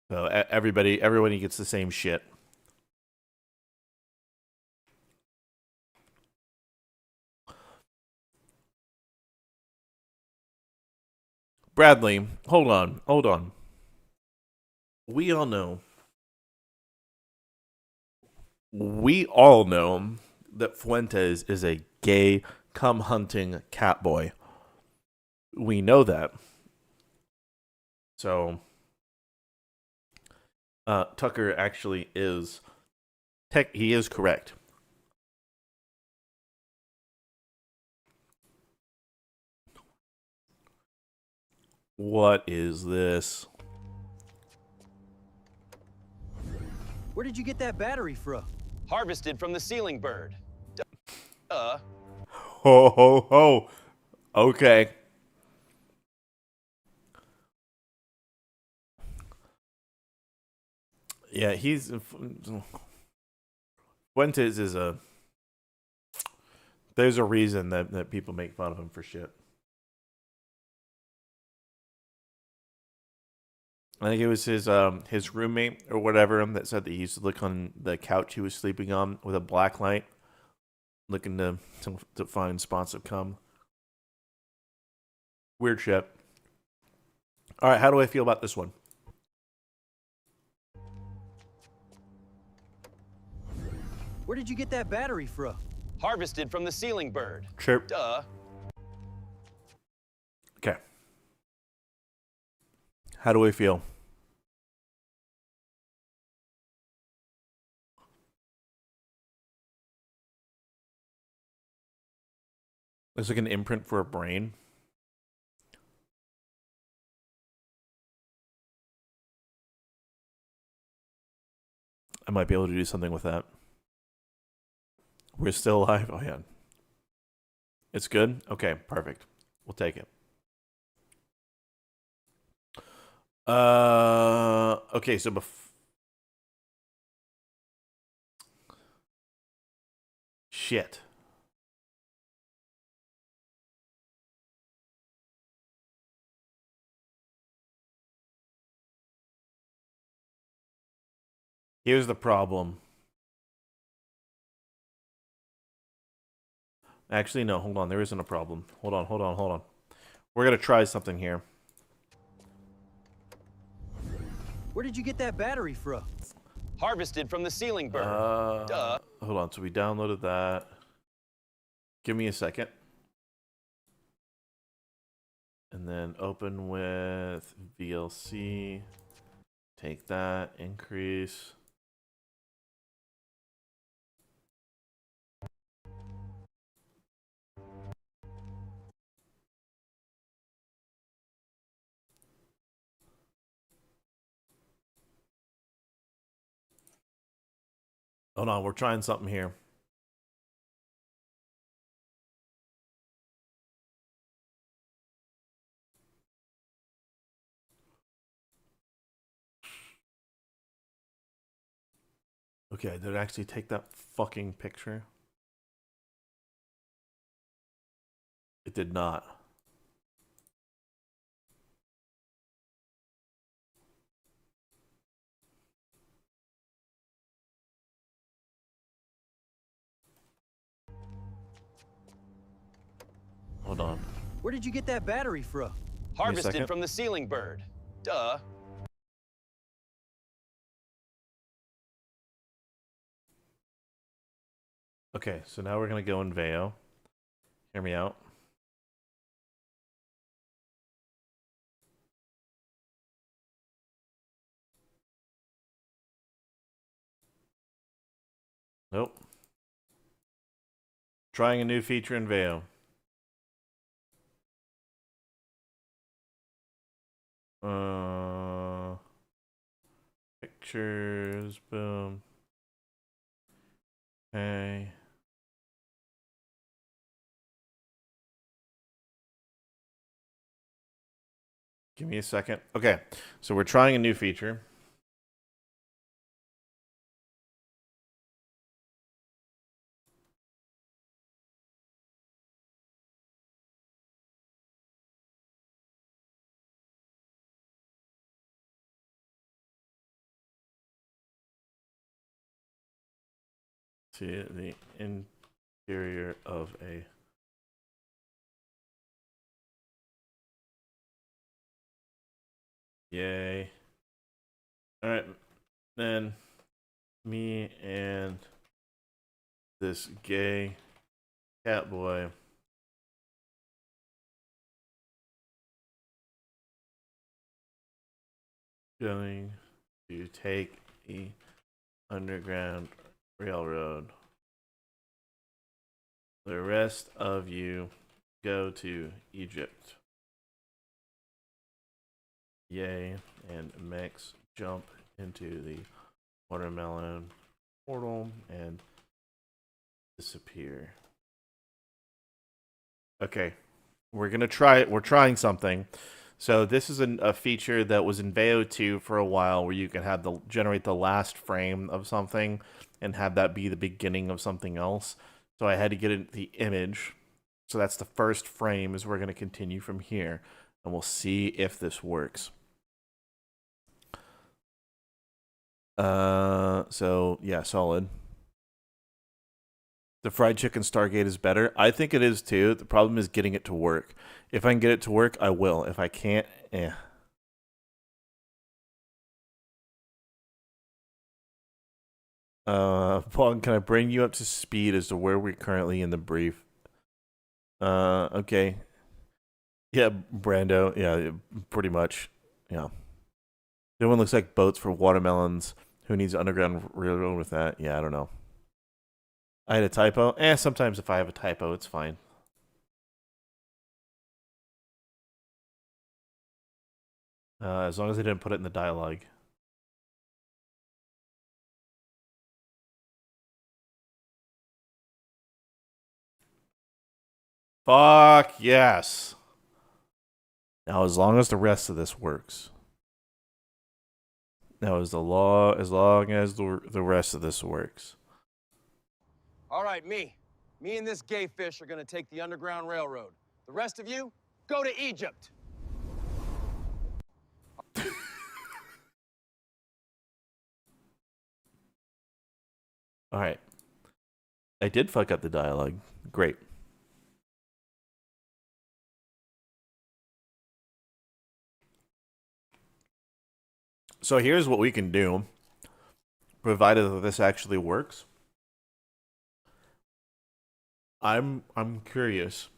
So everybody gets the same shit. Bradley, hold on. We all know that Fuentes is a gay come hunting cat boy. We know that. So Tucker actually is he is correct. What is this? Where did you get that battery from? Harvested from the ceiling bird. Ho ho ho. Okay. Yeah, Fuentes is there's a reason that people make fun of him for shit. I think it was his roommate or whatever that said that he used to look on the couch he was sleeping on with a black light, looking to find spots of cum. Weird shit. All right, how do I feel about this one? Where did you get that battery from? Harvested from the ceiling bird. Sure. Duh. Okay. How do I feel? It's like an imprint for a brain. I might be able to do something with that. We're still alive. Oh yeah. It's good? Okay, perfect. We'll take it. Okay, so shit. Here's the problem. Actually, no, hold on. There isn't a problem. Hold on. We're going to try something here. Where did you get that battery from? Harvested from the ceiling bird. Duh. Hold on. So we downloaded that. Give me a second. And then open with VLC. Take that. Increase. Hold on. We're trying something here. Okay, did it actually take that fucking picture? It did not. Hold on. Where did you get that battery from? Harvested second. from the ceiling bird. Duh. Okay, so now we're gonna go in Veo. Hear me out. Nope. Trying a new feature in Veo. Pictures, boom. Okay. Give me a second. Okay, so we're trying a new feature. See the interior of a yay. All right, then me and this gay cat boy going to take the Underground Railroad. The rest of you go to Egypt. Yay, and Max jump into the watermelon portal and disappear. Okay, we're gonna try it. We're trying something. So this is a feature that was in Veo 2 for a while, where you can have generate the last frame of something and have that be the beginning of something else. So I had to get the image. So that's the first frame. Is we're gonna continue from here, and we'll see if this works. So yeah, solid. The fried chicken Stargate is better. I think it is too. The problem is getting it to work. If I can get it to work, I will. If I can't, eh. Bong, can I bring you up to speed as to where we're currently in the brief? Okay. Yeah, Brando. Yeah, pretty much. Yeah. The one looks like boats for watermelons. Who needs underground railroad with that? Yeah, I don't know. I had a typo. Sometimes if I have a typo, it's fine. As long as I didn't put it in the dialogue. Fuck yes. Now, as long as the rest of this works. Now, as long as the rest of this works. All right, me. Me and this gay fish are gonna take the Underground Railroad. The rest of you, go to Egypt. All right. I did fuck up the dialogue. Great. So here's what we can do, provided that this actually works. I'm curious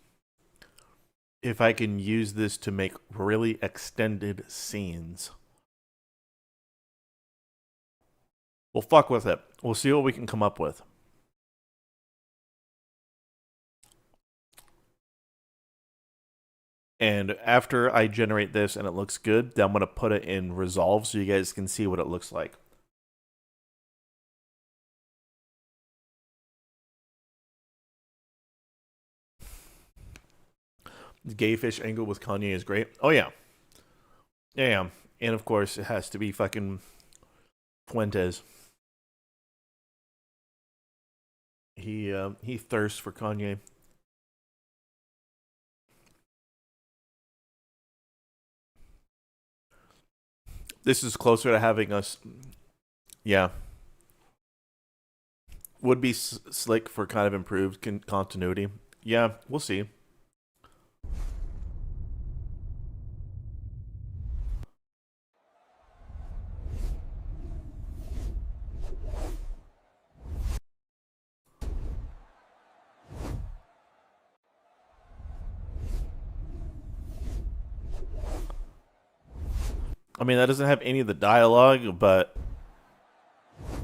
if I can use this to make really extended scenes. We'll fuck with it. We'll see what we can come up with. And after I generate this and it looks good, then I'm going to put it in Resolve so you guys can see what it looks like. The gay fish angle with Kanye is great. Oh, yeah. Yeah. And of course, it has to be fucking Fuentes. He thirsts for Kanye. This is closer to having us. Yeah. Would be slick for kind of improved continuity. Yeah, we'll see. I mean, that doesn't have any of the dialogue, but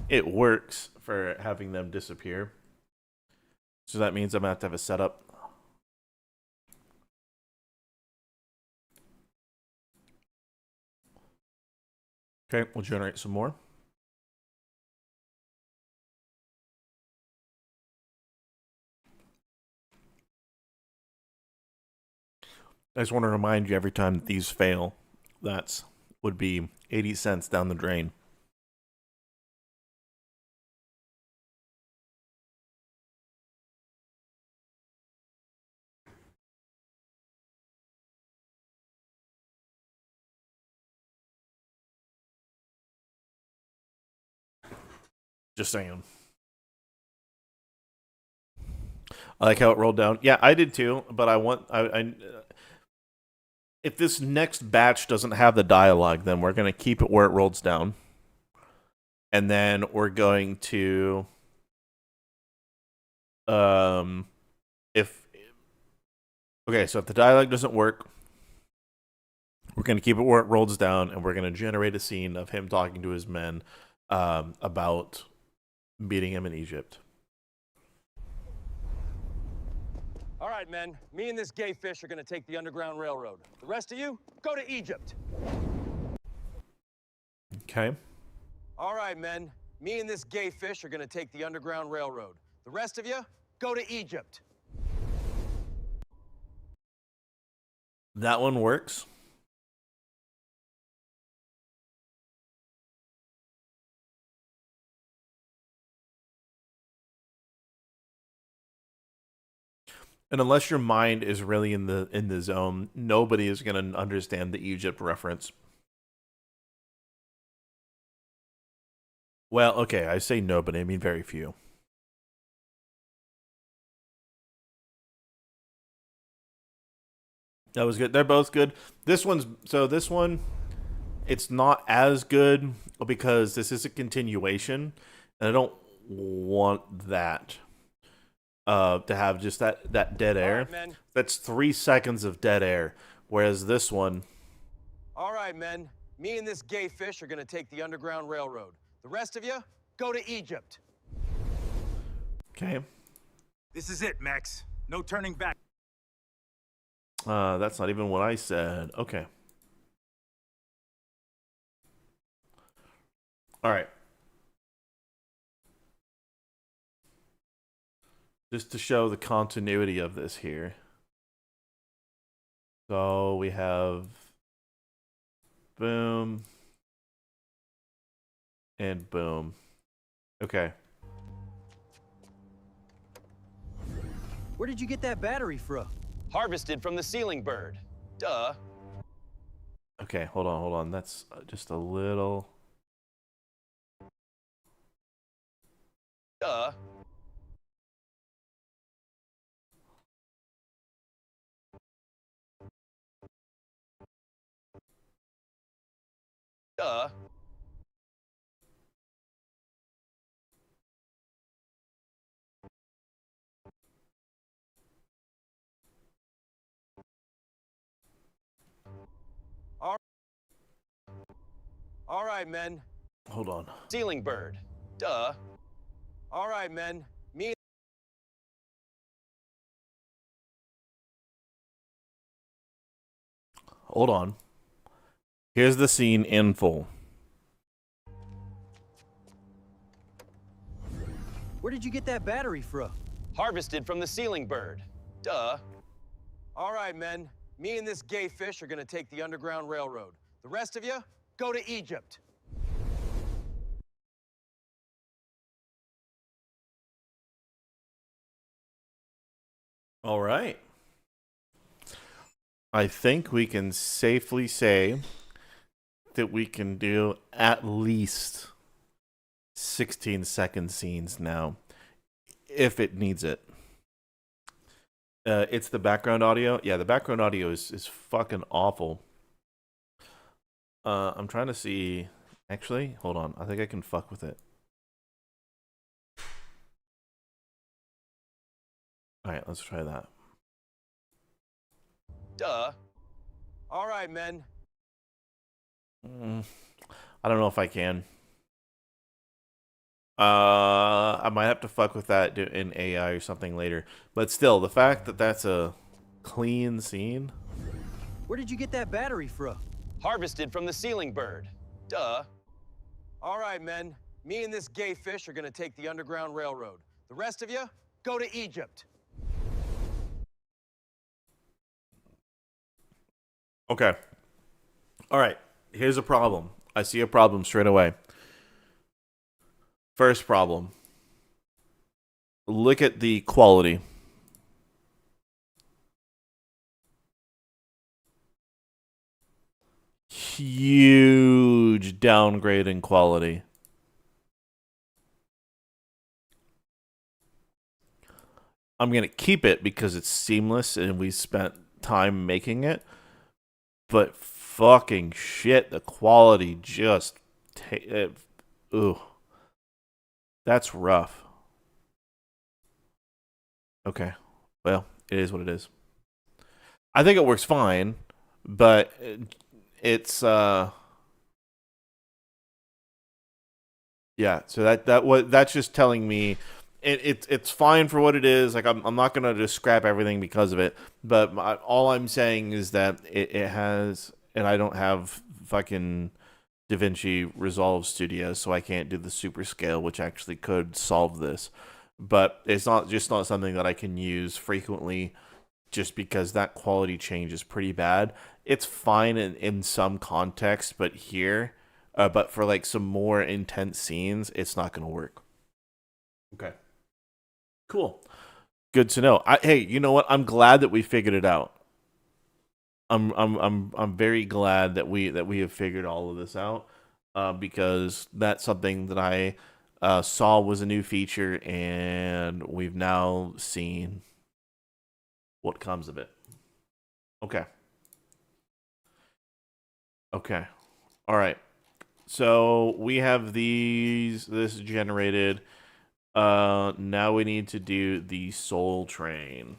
it works for having them disappear. So that means I'm going to have a setup. Okay, we'll generate some more. I just want to remind you every time that these fail, that's would be 80 cents down the drain. Just saying. I like how it rolled down. Yeah, I did too, but if this next batch doesn't have the dialogue, then we're going to keep it where it rolls down. And then we're going to if the dialogue doesn't work, we're going to keep it where it rolls down, and we're going to generate a scene of him talking to his men about beating him in Egypt. All right, men. Me and this gay fish are gonna take the Underground Railroad. The rest of you, go to Egypt. Okay. All right, men. Me and this gay fish are gonna take the Underground Railroad. The rest of you, go to Egypt. That one works. And unless your mind is really in the zone, nobody is going to understand the Egypt reference. Well, okay, I say nobody, I mean very few. That was good. They're both good. This one, it's not as good because this is a continuation, and I don't want that. To have just that dead air. Right, that's 3 seconds of dead air. Whereas this one. All right, men. Me and this gay fish are gonna take the Underground Railroad. The rest of you, go to Egypt. Okay. This is it, Max. No turning back. That's not even what I said. Okay. All right. Just to show the continuity of this here. So we have boom and boom. Okay. Where did you get that battery from? Harvested from the ceiling bird. Duh. Okay, hold on. That's just a little. Duh. Duh. All right, men. Hold on. Ceiling bird. Duh. All right, men. Me. Hold on. Here's the scene in full. Where did you get that battery from? Harvested from the ceiling bird. Duh. All right, men. Me and this gay fish are gonna take the Underground Railroad. The rest of you, go to Egypt. All right. I think we can safely say that we can do at least 16-second scenes now, if it needs it. It's the background audio. Yeah, the background audio is fucking awful. I'm trying to see. Actually, hold on. I think I can fuck with it. All right, let's try that. Duh. All right, men. I don't know if I can. I might have to fuck with that in AI or something later. But still, the fact that that's a clean scene. Where did you get that battery from? Harvested from the ceiling bird. Duh. All right, men. Me and this gay fish are gonna take the Underground Railroad. The rest of you, go to Egypt. Okay. All right. Here's a problem. I see a problem straight away. First problem. Look at the quality. Huge downgrade in quality. I'm going to keep it because it's seamless and we spent time making it. But fucking shit, the quality just... ooh. That's rough. Okay. Well, it is what it is. I think it works fine, but it's yeah, so that's just telling me it's fine for what it is. Like I'm not gonna just scrap everything because of it, but all I'm saying is that it has, and I don't have fucking DaVinci Resolve Studio, so I can't do the super scale, which actually could solve this. But it's not something that I can use frequently, just because that quality change is pretty bad. It's fine in some context, but here, but for like some more intense scenes, it's not going to work. Okay. Cool. Good to know. Hey, you know what? I'm glad that we figured it out. I'm very glad that we have figured all of this out, because that's something that I saw was a new feature, and we've now seen what comes of it. Okay. Okay. All right. So we have this generated. Now we need to do the Soul Train.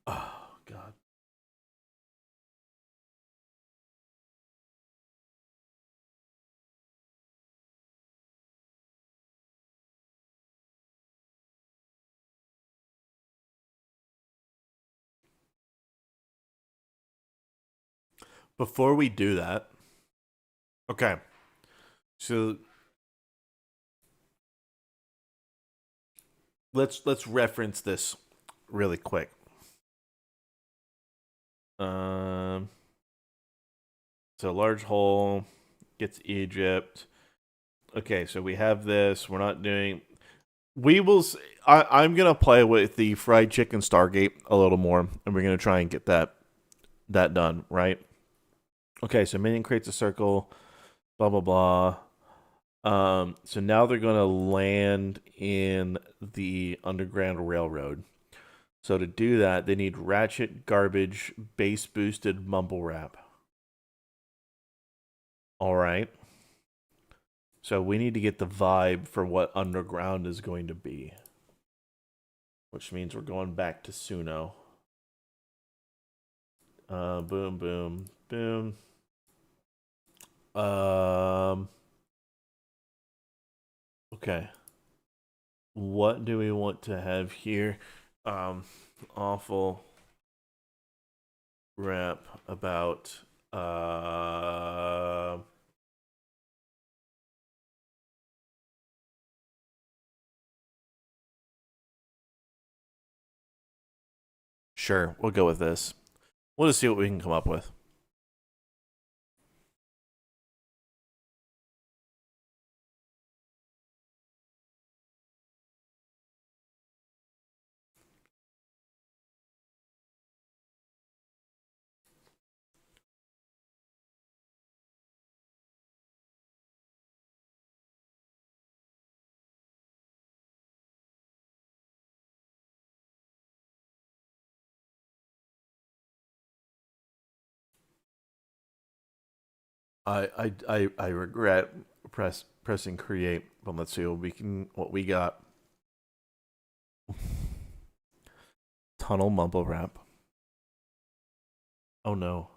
Oh God. Before we do that, okay. So let's reference this really quick. So large hole gets Egypt. Okay, so we have this. We're not doing. We will. I'm gonna play with the fried chicken Stargate a little more, and we're gonna try and get that done, right? Okay, so minion creates a circle. Blah blah blah. So now they're gonna land in the Underground Railroad. So to do that, they need Ratchet Garbage Bass Boosted Mumble Rap. All right. So we need to get the vibe for what Underground is going to be, which means we're going back to Suno. Boom, boom, boom. Okay. What do we want to have here? Awful rap about sure, we'll go with this. We'll just see what we can come up with. I regret pressing create, but let's see what we got. Tunnel mumble rap. Oh no.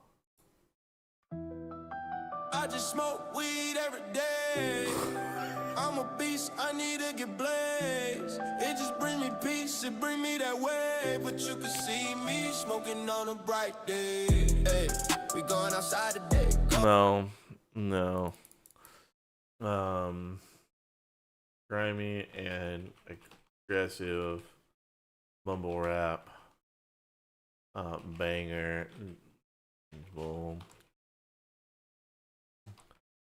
I just smoke weed every day. I'm a beast, I need to get blazed. It just bring me peace, it bring me that way. But you can see me smoking on a bright day. Hey, we going outside today. No. Grimy and aggressive mumble rap. Banger. Boom.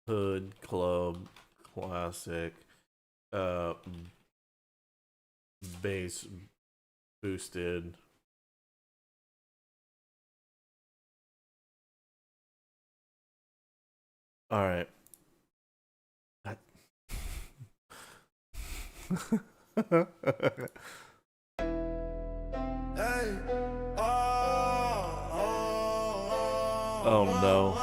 Hood club classic. Bass boosted. All right. Hey. Oh no.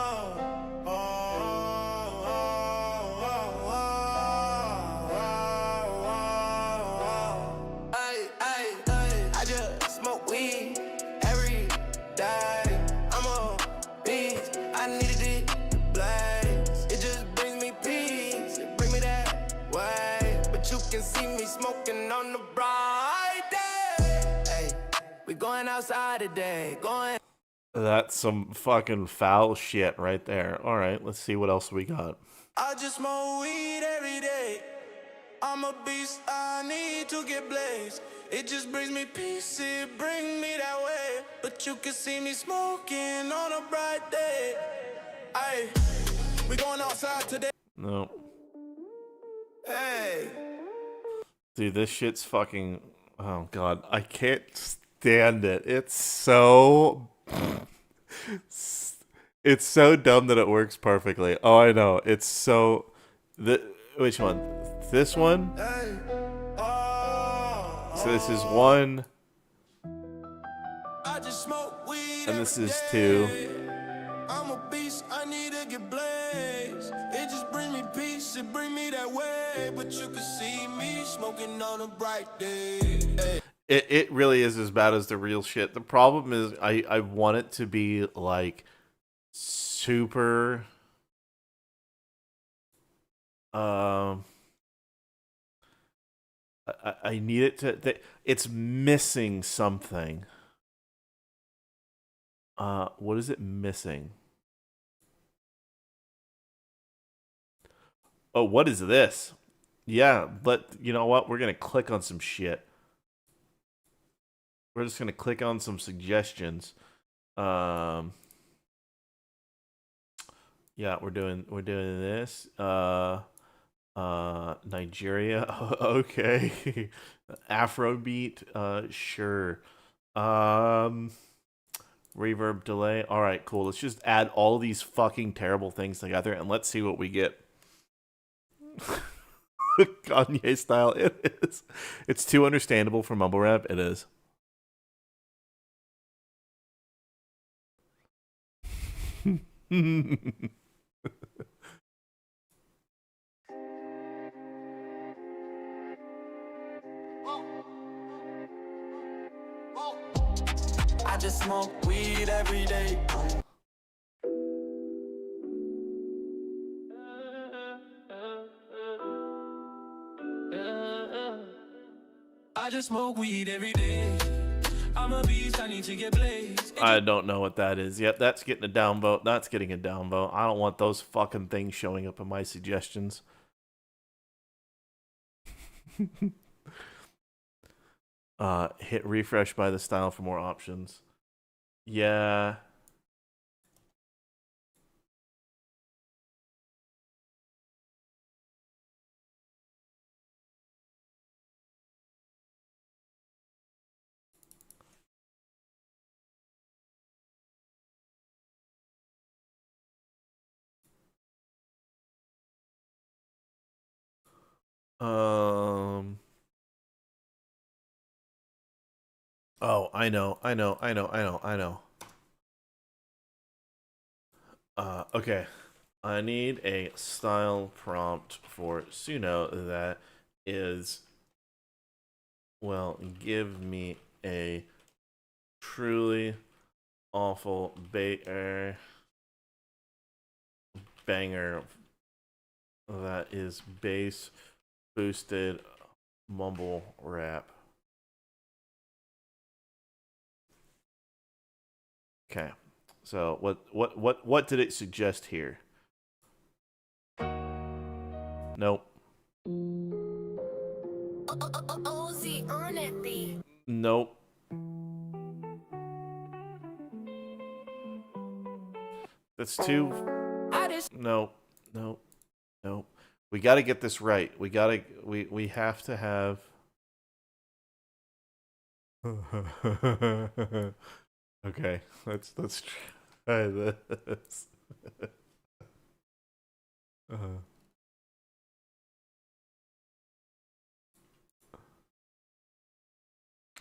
I just smoke weed every day. I'm a beast. I needed it to blaze. It just brings me peace. It bring me that way. But you can see me smoking on the bright day. Hey, we going outside today. Going. That's some fucking foul shit right there. All right, let's see what else we got. I just smoke weed every day. I'm a beast, I need to get blazed. It just brings me peace, it bring me that way. But you can see me smoking on a bright day. Aye, we going outside today. No. Hey. Dude, this shit's fucking... Oh, God. I can't stand it. It's so... It's so dumb that it works perfectly. Oh, I know. It's so... Which one? This one? Hey. So this is 1, I just smoke weed and this every is day. 2. I'm a beast, I need to get blazed. It just bring me peace, it bring me that way. But you can see me smoking on a bright day. Hey. It really is as bad as the real shit. The problem is I want it to be like super I need it to it's missing something. What is it missing? Oh, what is this? Yeah, but you know what? We're gonna click on some shit. We're just gonna click on some suggestions. Yeah, we're doing this. Nigeria. Okay. Afrobeat. Sure. Reverb delay. All right, cool. Let's just add all these fucking terrible things together and let's see what we get. Kanye style. It is. It's too understandable for mumble rap. It is. I just smoke weed every day. I just smoke weed every day. I'm a beast, I need to get blazed. I don't know what that is. Yep, that's getting a downvote. That's getting a downvote. I don't want those fucking things showing up in my suggestions. Hit refresh by the style for more options. Yeah. Oh, I know. Okay. I need a style prompt for Suno that is, well, give me a truly awful banger that is bass boosted mumble rap. Okay. So what did it suggest here? Nope. Nope. That's too. Nope. Nope. Nope. We got to get this right. We have to have. Okay, let's try this.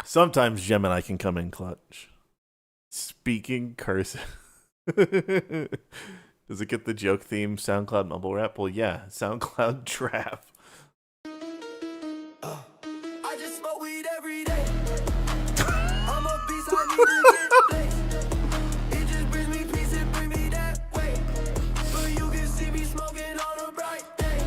Sometimes Gemini can come in clutch. Speaking cursive. Does it get the joke theme SoundCloud mumble rap? Well, yeah, SoundCloud trap. I just smoke weed every day. I'm a beast, I need to get blazed. It just brings me peace and bring me that way. But you can see me smoking on a bright day.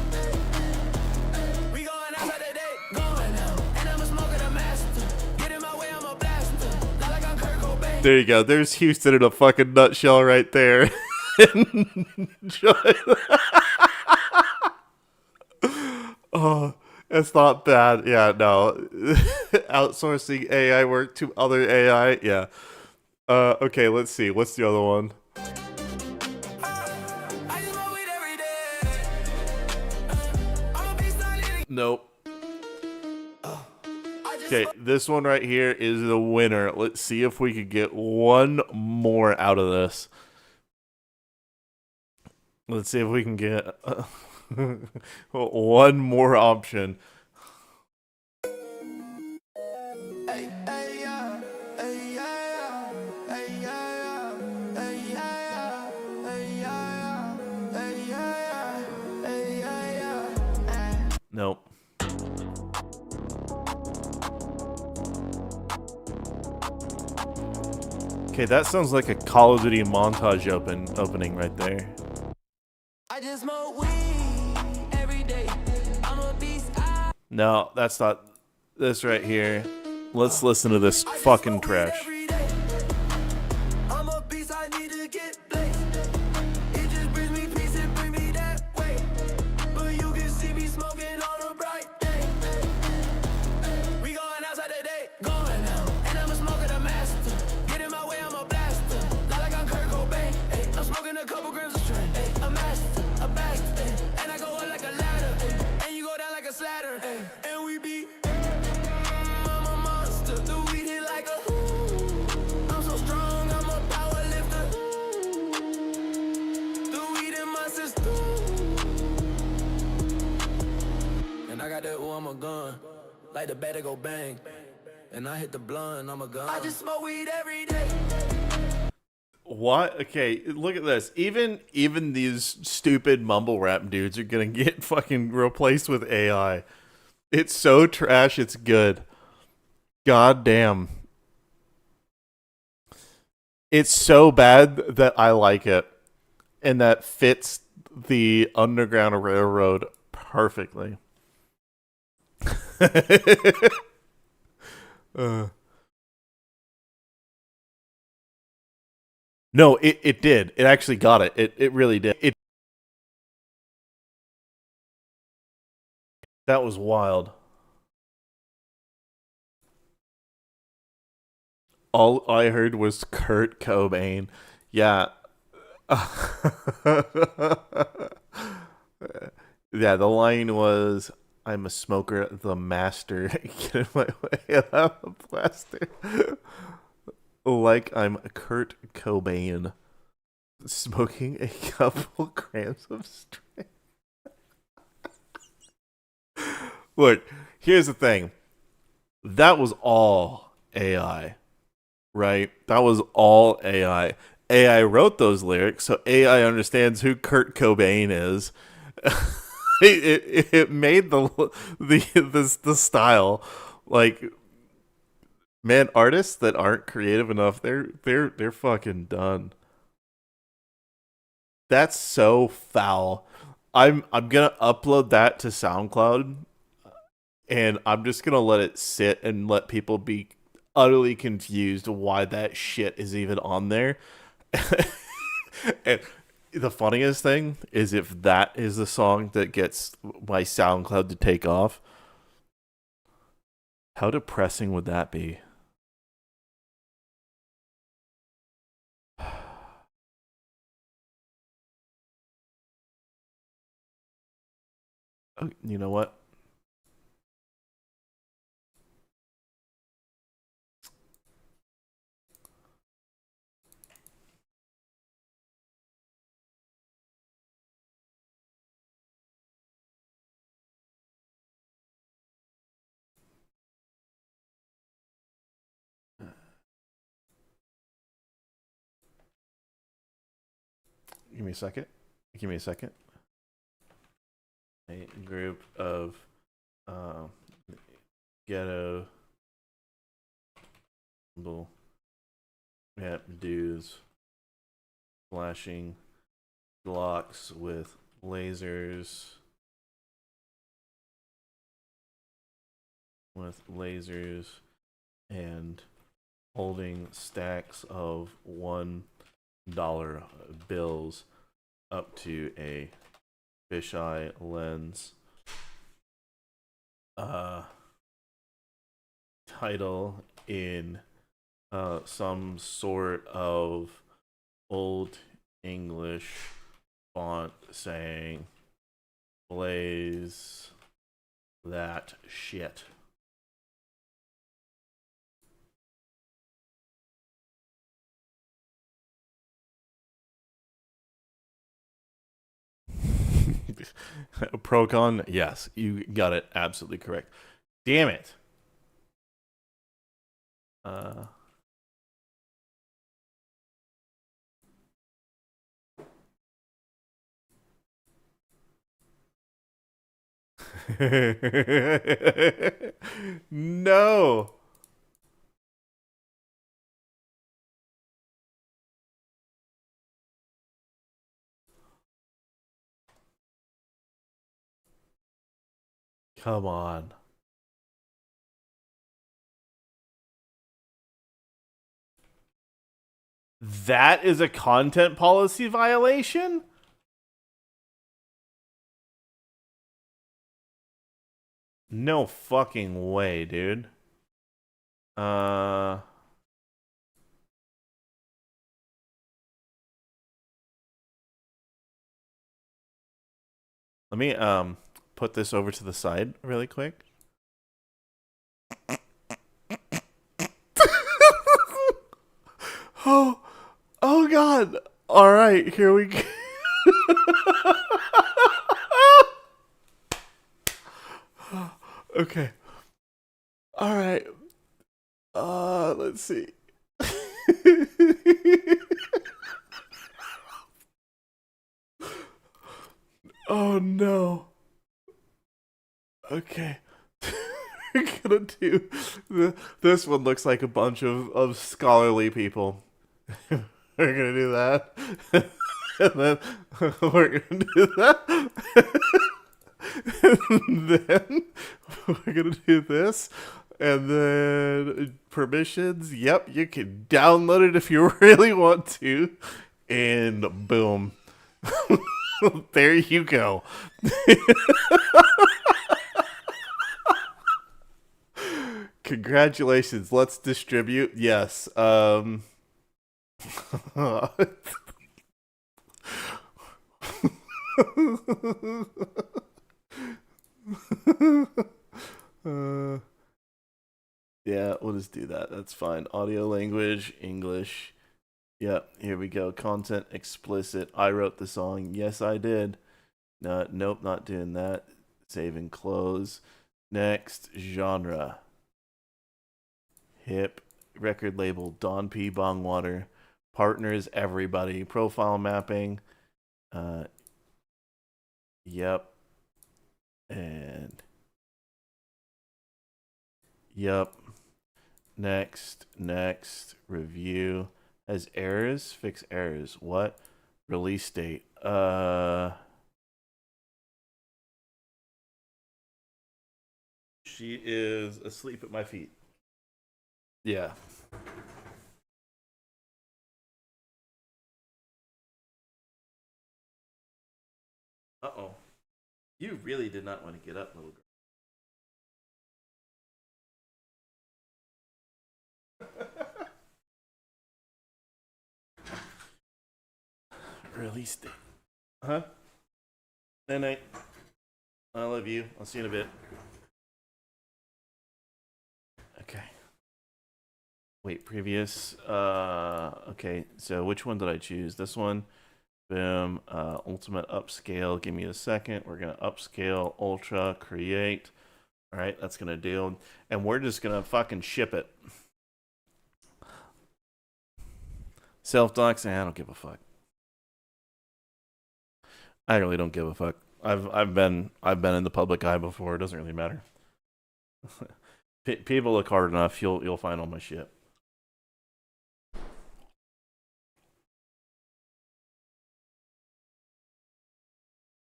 We going outside today, going out. And I'm a smoker, a master. Get in my way, I'm a blaster. Not like I'm Kurt Cobain. There you go. There's Houston in a fucking nutshell right there. Oh, it's not bad. Yeah, no. Outsourcing AI work to other AI. Yeah. Okay, let's see. What's the other one? Nope. Okay, this one right here is the winner. Let's see if we could get one more out of this. Let's see if we can get one more option. Nope. Okay, that sounds like a Call of Duty montage opening right there. I just smoke weed every day. I'm a beast. No, that's not this right here. Let's listen to this fucking trash. I'm a beast, I need to get blazed. It just brings me peace and bring me that way. But you can see me smoking on a bright day. We going outside today, going out. And I'm a smoker, the master. Get in my way, I'm a blaster. Not like I'm Kurt Cobain. Ay, I'm smoking a couple grams of straight. Ay, a master, a bastard. Ay, and I go up like a ladder. Ay, and you go down like a slatter. Ay, and we be. I'm a monster. The weed hit like a. I'm so strong, I'm a power lifter. The weed in my system. And I got that, ooh, I'm a gun. Like the better go bang. And I hit the blunt, I'm a gun. I just smoke weed every day. What? Okay, look at this. Even these stupid mumble rap dudes are gonna get fucking replaced with AI. It's so trash, it's good. God damn. It's so bad that I like it. And that fits the Underground Railroad perfectly. No, it did. It actually got it. It really did. That was wild. All I heard was Kurt Cobain. Yeah. Yeah, the line was, I'm a smoker, the master. Get in my way, I'm a blaster. Like I'm Kurt Cobain. Smoking a couple grams of straight. Look, here's the thing. That was all AI. Right? That was all AI. AI wrote those lyrics, so AI understands who Kurt Cobain is. It made the style. Like, man, artists that aren't creative enough, they're fucking done. That's so foul. I'm gonna upload that to SoundCloud, and I'm just gonna let it sit and let people be utterly confused why that shit is even on there. And the funniest thing is, if that is the song that gets my SoundCloud to take off, how depressing would that be? Oh, you know what? Give me a second. Give me a second. A group of ghetto little dudes flashing blocks with lasers. And holding stacks of $1 bills up to a fisheye lens. Title in some sort of old English font saying, "Blaze that shit." Procon, yes, you got it absolutely correct. Damn it. No. Come on. That is a content policy violation? No fucking way, dude. Let me put this over to the side really quick. Oh god. All right, here we go. Okay. All right. Let's see. Oh no. Okay. We're gonna do this one looks like a bunch of scholarly people. We're gonna do that. And then we're gonna do that. And then we're gonna do this. And then permissions. Yep, you can download it if you really want to. And boom. There you go. Congratulations. Let's distribute. Yes. Yeah, we'll just do that. That's fine. Audio language, English. Yep, here we go. Content explicit. I wrote the song. Yes, I did. Nope, not doing that. Save and close. Next, genre. Hip. Record label, Don P. Bongwater. Partners, everybody. Profile mapping. Yep. And yep. Next. Review. Has errors? Fix errors. What? Release date. She is asleep at my feet. Yeah. Uh-oh. You really did not want to get up, little girl. Release date. Huh? Night night. I love you. I'll see you in a bit. Okay. Wait, previous. Okay, so which one did I choose? This one. Boom. Ultimate upscale. Give me a second. We're gonna upscale, ultra, create. All right, that's gonna do. And we're just gonna fucking ship it. Self-doxing, I don't give a fuck. I really don't give a fuck. I've been in the public eye before. It doesn't really matter. People look hard enough, you'll find all my shit.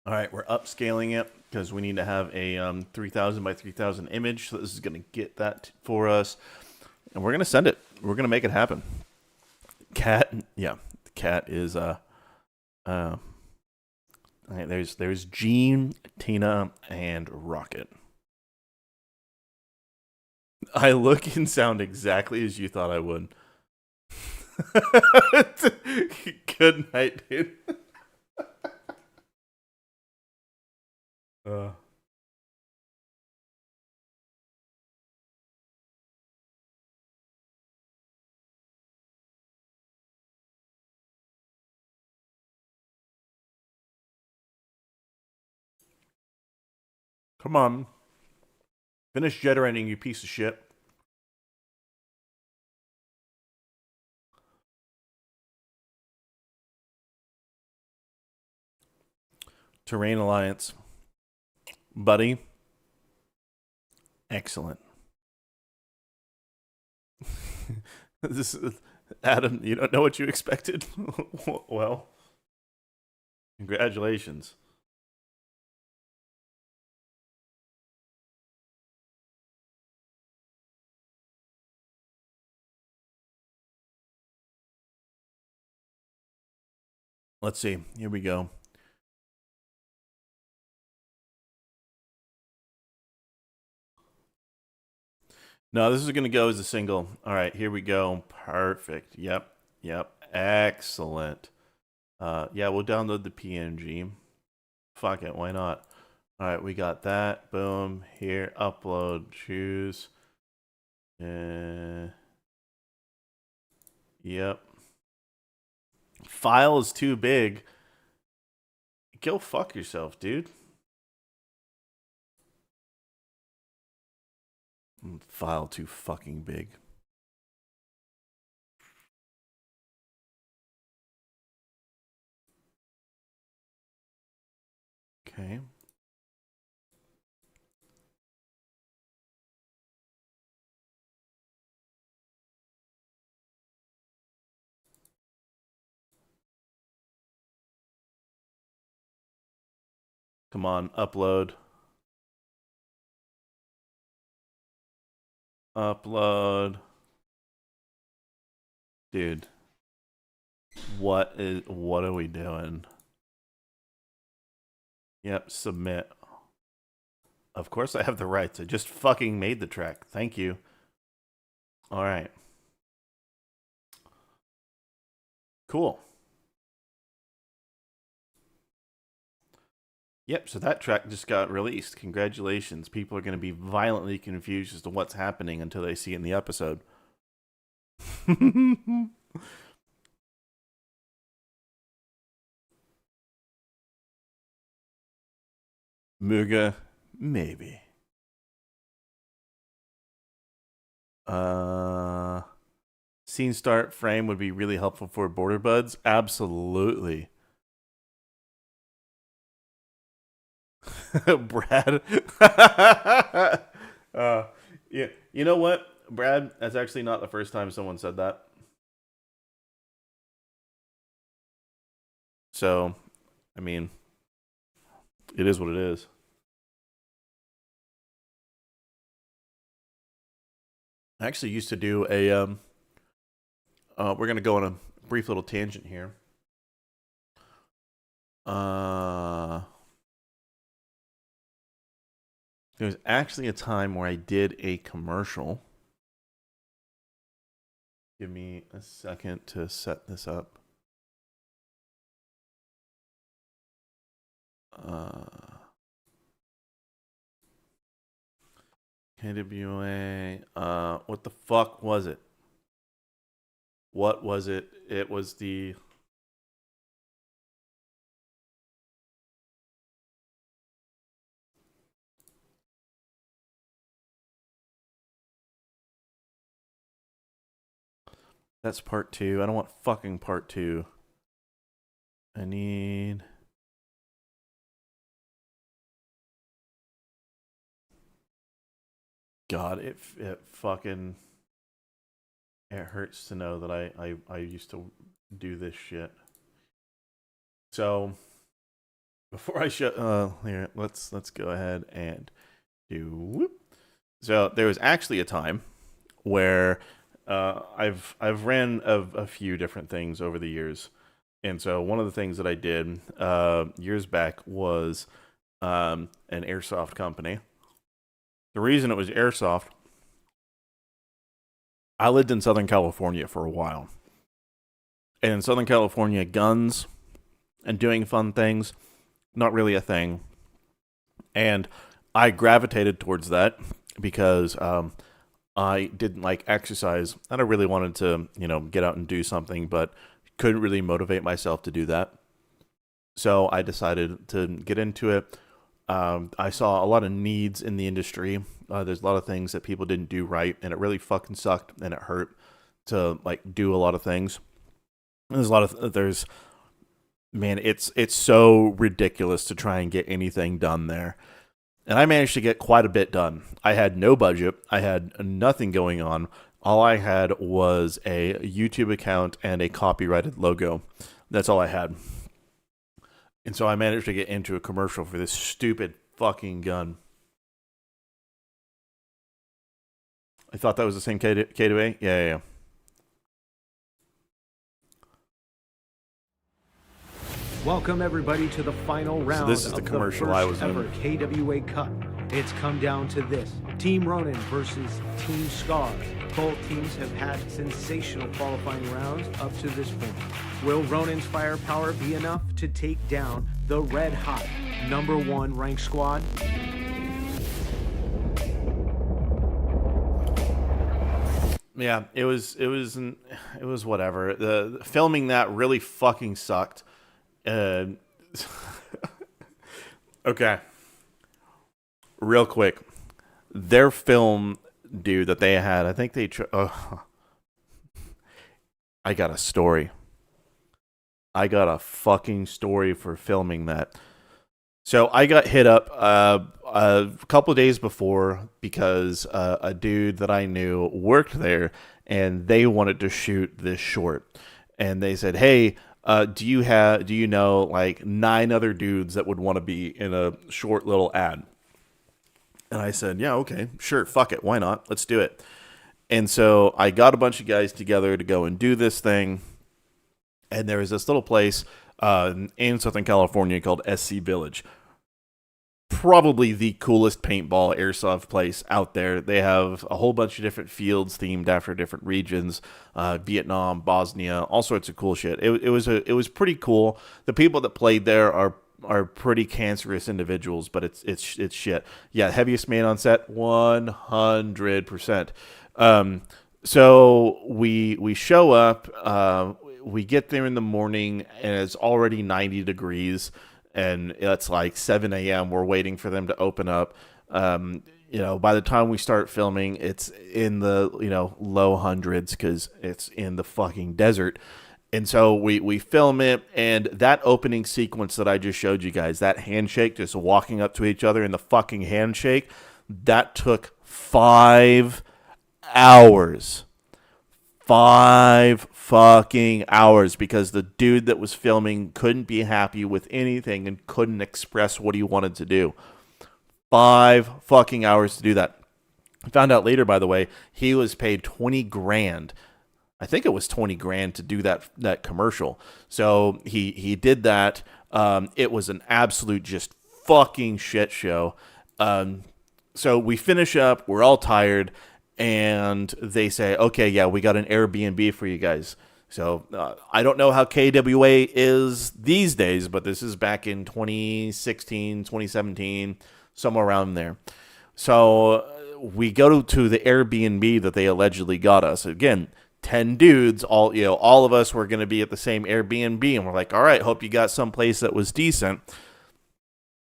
All right, we're upscaling it because we need to have a 3000 by 3000 image. So this is going to get that for us, and we're going to send it. We're going to make it happen. Cat, yeah, the cat is all right, there's Jean, Tina, and Rocket. I look and sound exactly as you thought I would. Good night, dude. Come on. Finish generating, you piece of shit. Terrain Alliance. Buddy. Excellent. This is, Adam, you don't know what you expected? Well, congratulations. Let's see. Here we go. No, this is going to go as a single. All right, here we go. Perfect. Yep. Excellent. Yeah, we'll download the PNG. Fuck it, why not? All right, we got that. Boom. Here, upload, choose. Yep. File is too big. Go fuck yourself, dude. File too fucking big. Okay. Come on, upload. Upload. Dude. What are we doing? Yep, submit. Of course I have the rights. I just fucking made the track. Thank you. All right. Cool. Yep, so that track just got released. Congratulations. People are going to be violently confused as to what's happening until they see it in the episode. Muga, maybe. scene start frame would be really helpful for border buds. Absolutely. Brad. Yeah, you know what, Brad? That's actually not the first time someone said that. So, I mean, it is what it is. I actually used to do a. We're gonna go on a brief little tangent here. There was actually a time where I did a commercial. Give me a second to set this up. KWA. What the fuck was it? What was it? It was the. That's part 2. I don't want fucking part 2. I need. God, it fucking. It hurts to know that I used to do this shit. So before I show here, let's go ahead and do whoop. So there was actually a time where I've ran a few different things over the years, and so one of the things that I did years back was an airsoft company. The reason it was airsoft, I lived in Southern California for a while, and in Southern California, guns and doing fun things, not really a thing, and I gravitated towards that because I didn't like exercise, and I really wanted to, get out and do something, but couldn't really motivate myself to do that. So I decided to get into it. I saw a lot of needs in the industry. There's a lot of things that people didn't do right, and it really fucking sucked, and it hurt to do a lot of things. There's a lot of man, it's so ridiculous to try and get anything done there. And I managed to get quite a bit done. I had no budget. I had nothing going on. All I had was a YouTube account and a copyrighted logo. That's all I had. And so I managed to get into a commercial for this stupid fucking gun. I thought that was the same K2A? Yeah. Welcome everybody to the final round. So this is the commercial I was in. Ever KWA Cup. It's come down to this: Team Ronin versus Team Scar. Both teams have had sensational qualifying rounds up to this point. Will Ronin's firepower be enough to take down the red hot #1 ranked squad? Yeah, it was whatever. The filming that really fucking sucked. Okay. Real quick. Their film dude that they had, I think they I got a story. I got a fucking story for filming that. So I got hit up a couple of days before because a dude that I knew worked there, and they wanted to shoot this short. And they said, "Hey, do you know like 9 other dudes that would want to be in a short little ad?" And I said, "Yeah, okay, sure, fuck it, why not? Let's do it." And so I got a bunch of guys together to go and do this thing. And there was this little place in Southern California called SC Village. Probably the coolest paintball airsoft place out there. They have a whole bunch of different fields themed after different regions, Vietnam, Bosnia, all sorts of cool shit. It was pretty cool. The people that played there are pretty cancerous individuals, but it's shit. Yeah, heaviest man on set, 100%. So we show up. We get there in the morning, and it's already 90 degrees. And it's like 7 a.m. We're waiting for them to open up. by the time we start filming, it's in the, low hundreds because it's in the fucking desert. And so we film it, and that opening sequence that I just showed you guys, that handshake, just walking up to each other in the fucking handshake, that took 5 hours. 5 fucking hours, because the dude that was filming couldn't be happy with anything and couldn't express what he wanted to do. 5 fucking hours to do that. I found out later, by the way, he was paid 20 grand. I think it was 20 grand to do that commercial. So he did that. It was an absolute just fucking shit show. So we finish up. We're all tired. And they say, okay, yeah, we got an Airbnb for you guys. So I don't know how KWA is these days, but this is back in 2016, 2017, somewhere around there. So we go to the Airbnb that they allegedly got us. Again, 10 dudes, all of us were going to be at the same Airbnb, and we're like, all right, hope you got someplace that was decent.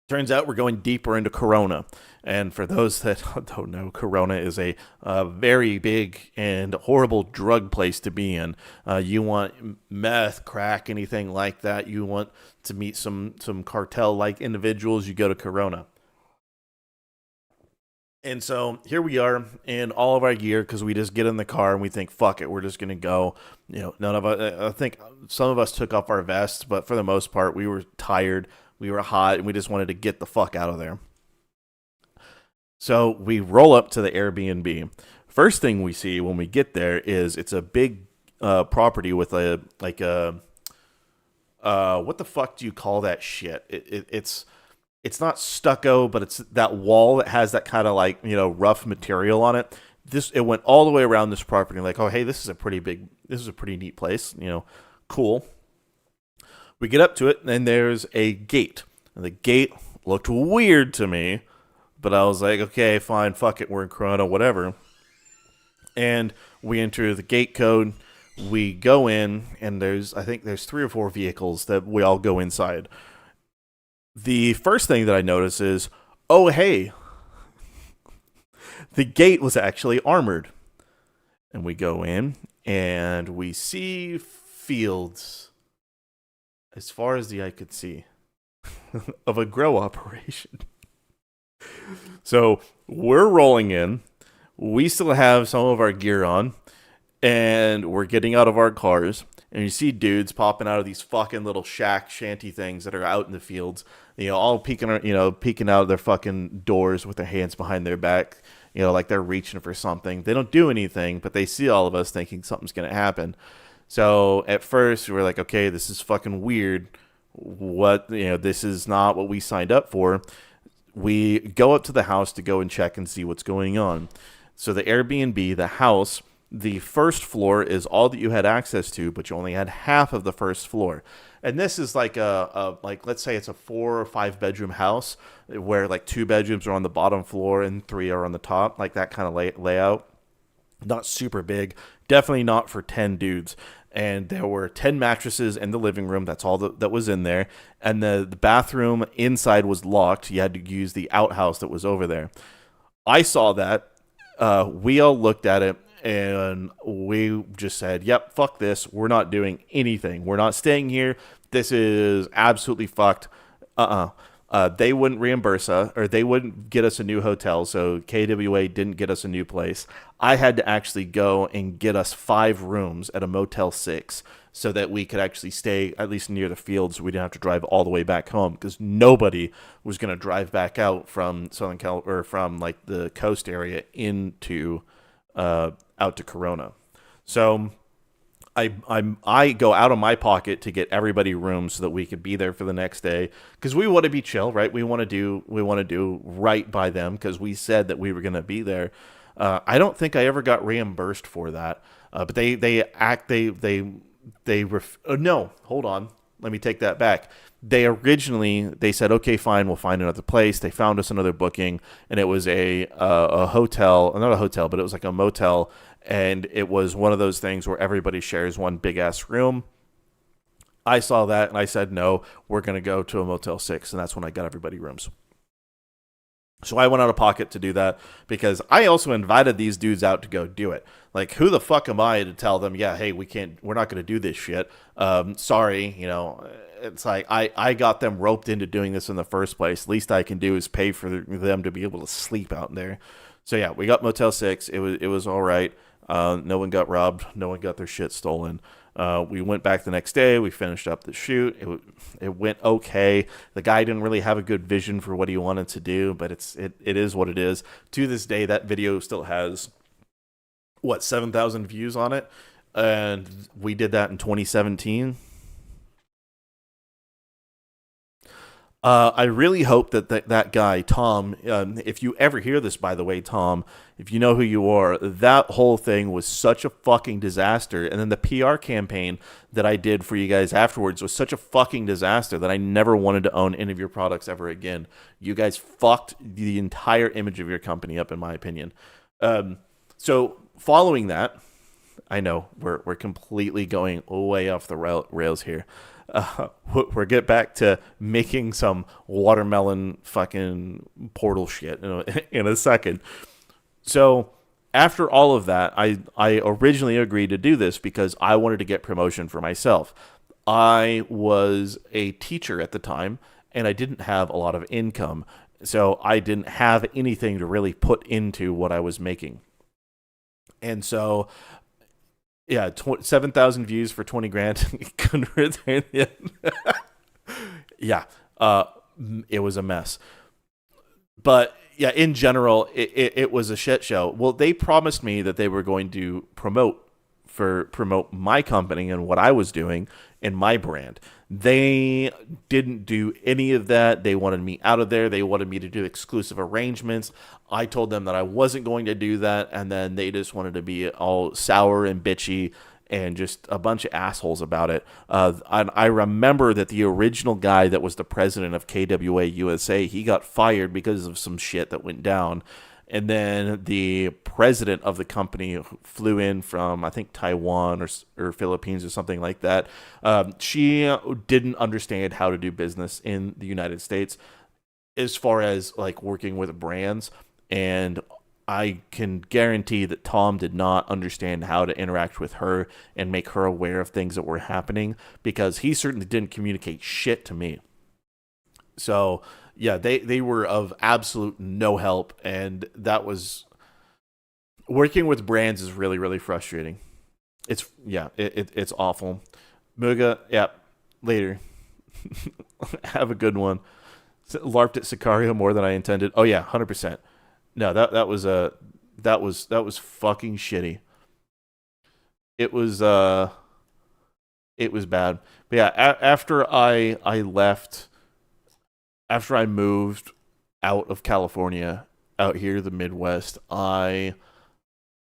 Turns out we're going deeper into Corona. And for those that don't know, Corona is a very big and horrible drug place to be in. You want meth, crack, anything like that. You want to meet some cartel-like individuals, you go to Corona. And so here we are in all of our gear, because we just get in the car and we think, fuck it, we're just going to go. None of us, I think some of us took off our vests, but for the most part, we were tired, we were hot, and we just wanted to get the fuck out of there. So we roll up to the Airbnb. First thing we see when we get there is it's a big property with what the fuck do you call that shit? It's not stucco, but it's that wall that has that kind of rough material on it. It went all the way around this property. Like, oh hey, this is a pretty neat place. Cool. We get up to it, and there's a gate. And the gate looked weird to me. But I was like, okay, fine, fuck it, we're in Corona, whatever. And we enter the gate code, we go in, and I think there's 3 or 4 vehicles that we all go inside. The first thing that I notice is, oh, hey, the gate was actually armored. And we go in, and we see fields as far as the eye could see of a grow operation. So we're rolling in. We still have some of our gear on, and we're getting out of our cars. And you see dudes popping out of these fucking little shanty things that are out in the fields, all peeking out of their fucking doors with their hands behind their back, like they're reaching for something. They don't do anything, but they see all of us thinking something's gonna happen. So at first we were like, okay, this is fucking weird. This is not what we signed up for. We go up to the house to go and check and see what's going on. So the Airbnb, the house, the first floor is all that you had access to, but you only had half of the first floor. And this is like let's say it's a 4 or 5 bedroom house where 2 bedrooms are on the bottom floor and 3 are on the top, like that kind of layout. Not super big, definitely not for 10 dudes. And there were 10 mattresses in the living room. That's all that was in there. And the bathroom inside was locked. You had to use the outhouse that was over there. I saw that. We all looked at it, and we just said, yep, fuck this. We're not doing anything. We're not staying here. This is absolutely fucked. They wouldn't reimburse us, or they wouldn't get us a new hotel, so KWA didn't get us a new place. I had to actually go and get us 5 rooms at a Motel 6 so that we could actually stay at least near the field, so we didn't have to drive all the way back home, because nobody was going to drive back out from Southern Cal or from the coast area into out to Corona. So I go out of my pocket to get everybody rooms so that we could be there for the next day, because we want to be chill, right? We want to do right by them, because we said that we were going to be there. I don't think I ever got reimbursed for that, but no, hold on, let me take that back. They said, okay, fine, we'll find another place. They found us another booking, and it was a hotel, not a hotel, but it was like a motel. And it was one of those things where everybody shares one big-ass room. I saw that, and I said, no, we're going to go to a Motel 6. And that's when I got everybody rooms. So I went out of pocket to do that because I also invited these dudes out to go do it. Like, who the fuck am I to tell them, yeah, hey, we're not going to do this shit. Sorry, it's like I got them roped into doing this in the first place. Least I can do is pay for them to be able to sleep out there. So yeah, we got Motel 6. It was all right. No one got robbed. No one got their shit stolen. We went back the next day. We finished up the shoot. It went okay. The guy didn't really have a good vision for what he wanted to do, but it is what it is. To this day, that video still has 7,000 views on it, and we did that in 2017. I really hope that guy, Tom, if you ever hear this, by the way, Tom, if you know who you are, that whole thing was such a fucking disaster. And then the PR campaign that I did for you guys afterwards was such a fucking disaster that I never wanted to own any of your products ever again. You guys fucked the entire image of your company up, in my opinion. So following that, I know we're completely going way off the rails here. We'll get back to making some watermelon fucking portal shit in a second. So after all of that, I originally agreed to do this because I wanted to get promotion for myself. I was a teacher at the time, and I didn't have a lot of income. So I didn't have anything to really put into what I was making. And so... yeah, 7,000 views for 20 grand. Couldn't retain it. Yeah, it was a mess. But yeah, in general, it was a shit show. Well, they promised me that they were going to promote my company and what I was doing and my brand. They didn't do any of that. They wanted me out of there. They wanted me to do exclusive arrangements. I told them that I wasn't going to do that, and then they just wanted to be all sour and bitchy and just a bunch of assholes about it. And I remember that the original guy that was the president of KWA USA, he got fired because of some shit that went down. And then the president of the company flew in from, I think, Taiwan or Philippines or something like that. She didn't understand how to do business in the United States as far as like working with brands. And I can guarantee that Tom did not understand how to interact with her and make her aware of things that were happening, because he certainly didn't communicate shit to me. So yeah, they were of absolute no help, and that was, working with brands is really, really frustrating. It's awful. Muga, yeah, later. Have a good one. LARPed at Sicario more than I intended. Oh yeah, 100%. No, that was fucking shitty. It was bad. But yeah, after I left. After I moved out of California, out here to the Midwest, I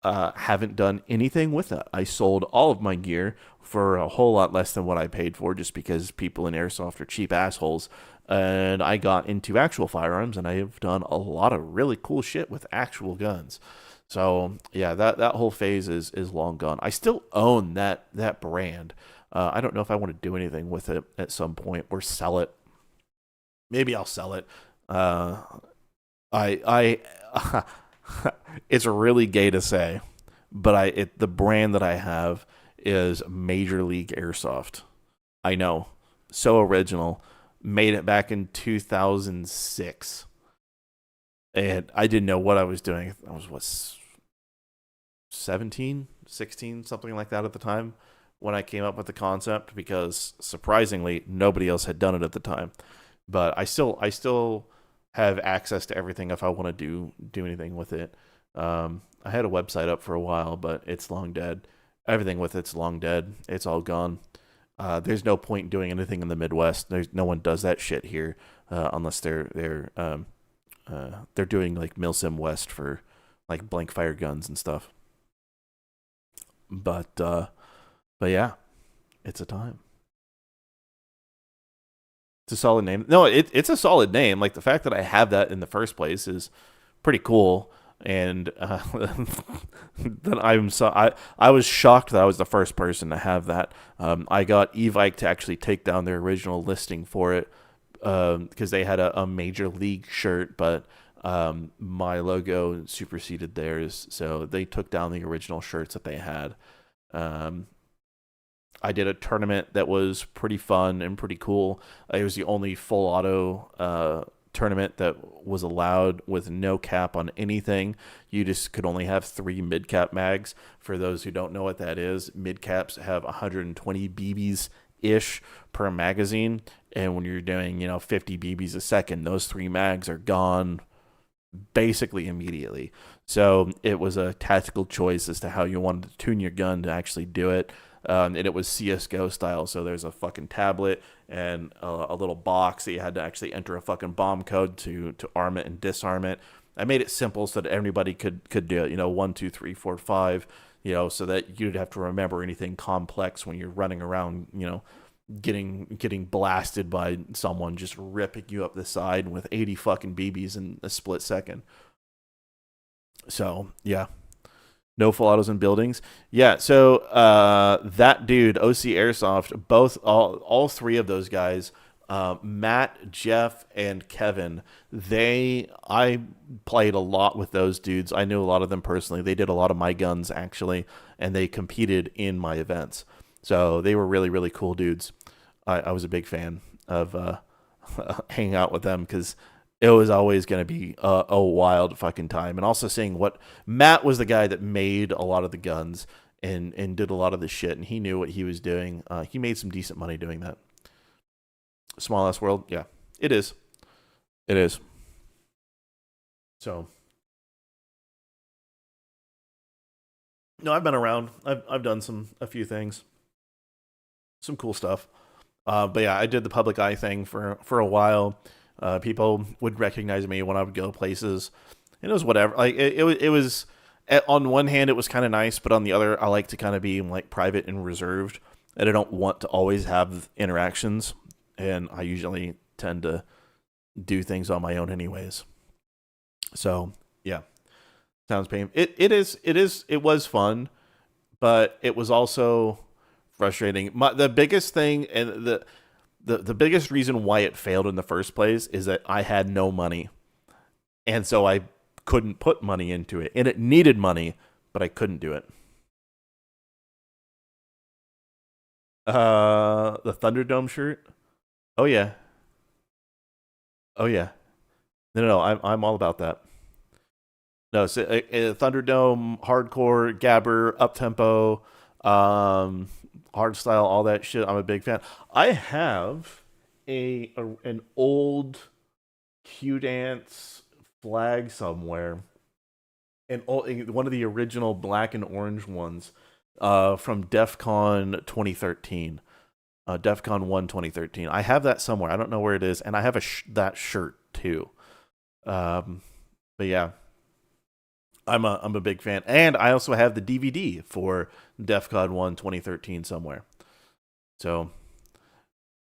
haven't done anything with it. I sold all of my gear for a whole lot less than what I paid for, just because people in Airsoft are cheap assholes. And I got into actual firearms, and I have done a lot of really cool shit with actual guns. So yeah, that whole phase is long gone. I still own that brand. I don't know if I want to do anything with it at some point or sell it. Maybe I'll sell it. It's really gay to say, but the brand that I have is Major League Airsoft. I know, so original. Made it back in 2006, and I didn't know what I was doing. I was 17, 16, something like that at the time when I came up with the concept, because surprisingly nobody else had done it at the time. But I still have access to everything if I want to do anything with it. I had a website up for a while, but it's long dead. Everything with it's long dead. It's all gone. There's no point doing anything in the Midwest. No one does that shit here, unless they're doing like Milsim West for like blank fire guns and stuff. But yeah, it's a time. It's a solid name. No, it's a solid name. Like, the fact that I have that in the first place is pretty cool. And then I was shocked that I was the first person to have that. I got Evike to actually take down their original listing for it, because they had a Major League shirt, but my logo superseded theirs, so they took down the original shirts that they had. I did a tournament that was pretty fun and pretty cool. It was the only full auto tournament that was allowed with no cap on anything. You just could only have 3 mid-cap mags. For those who don't know what that is, mid-caps have 120 BBs-ish per magazine, and when you're doing 50 BBs a second, those 3 mags are gone basically immediately. So it was a tactical choice as to how you wanted to tune your gun to actually do it. And it was CSGO style, so there's a fucking tablet and a little box that you had to actually enter a fucking bomb code to arm it and disarm it. I made it simple so that everybody could do it, 1, 2, 3, 4, 5, so that you'd have to remember anything complex when you're running around, getting blasted by someone just ripping you up the side with 80 fucking BBs in a split second. So, yeah. No full autos in buildings. Yeah, so that dude, OC Airsoft, all 3 of those guys, Matt, Jeff, and Kevin, I played a lot with those dudes. I knew a lot of them personally. They did a lot of my guns, actually, and they competed in my events. So they were really, really cool dudes. I was a big fan of hanging out with them because it was always going to be a wild fucking time. And also seeing what Matt was the guy that made a lot of the guns and did a lot of the shit, and he knew what he was doing. He made some decent money doing that. Small ass world, yeah, it is. It is. So, no, I've been around. I've done a few things, some cool stuff. But yeah, I did the public eye thing for a while. People would recognize me when I would go places, and it was whatever. Like it was on one hand, it was kind of nice, but on the other, I like to kind of be like private and reserved, and I don't want to always have interactions. And I usually tend to do things on my own, anyways. So yeah, sounds painful. It was fun, but it was also frustrating. The biggest thing and the biggest reason why it failed in the first place is that I had no money. And so I couldn't put money into it. And it needed money, but I couldn't do it. The Thunderdome shirt? Oh yeah. Oh yeah. No, I'm all about that. No, so, Thunderdome, hardcore, gabber, up-tempo, hardstyle, all that shit. I'm a big fan. I have an old Q-Dance flag somewhere, and one of the original black and orange ones from DEF CON 2013. DEF CON 1 2013. I have that somewhere. I don't know where it is, and I have that shirt too. But yeah, I'm a big fan, and I also have the DVD for DEF CON 1 2013 somewhere. So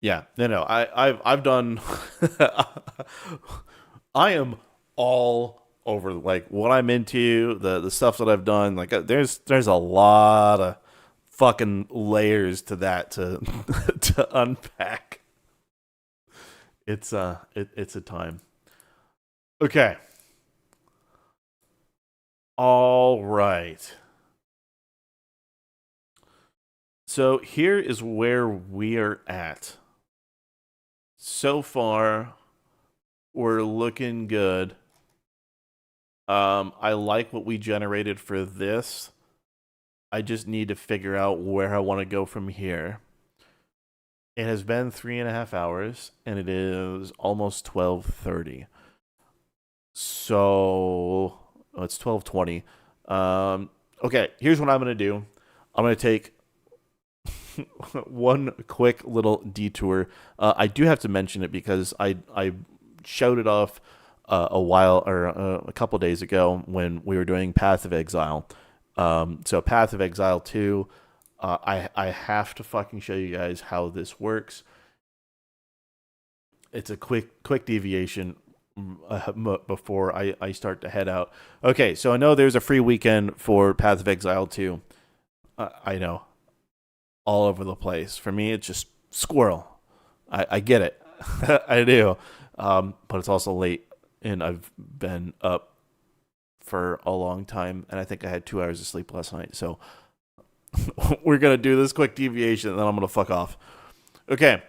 yeah, no, I've done. I am all over like what I'm into, the stuff that I've done. Like there's a lot of fucking layers to that to to unpack. It's a time. Okay. All right. So here is where we are at. So far, we're looking good. I like what we generated for this. I just need to figure out where I want to go from here. It has been 3.5 hours, and it is almost 12:30. So it's 12:20. Okay, here's what I'm gonna do. I'm gonna take one quick little detour. I do have to mention it because I showed it off a couple days ago when we were doing Path of Exile. So Path of Exile 2, I have to fucking show you guys how this works. It's a quick deviation before I start to head out. Okay, so I know there's a free weekend for Path of Exile 2. I know. All over the place. For me, it's just squirrel. I get it. I do. But it's also late and I've been up for a long time, and I think I had 2 hours of sleep last night. So we're going to do this quick deviation, and then I'm going to fuck off. Okay,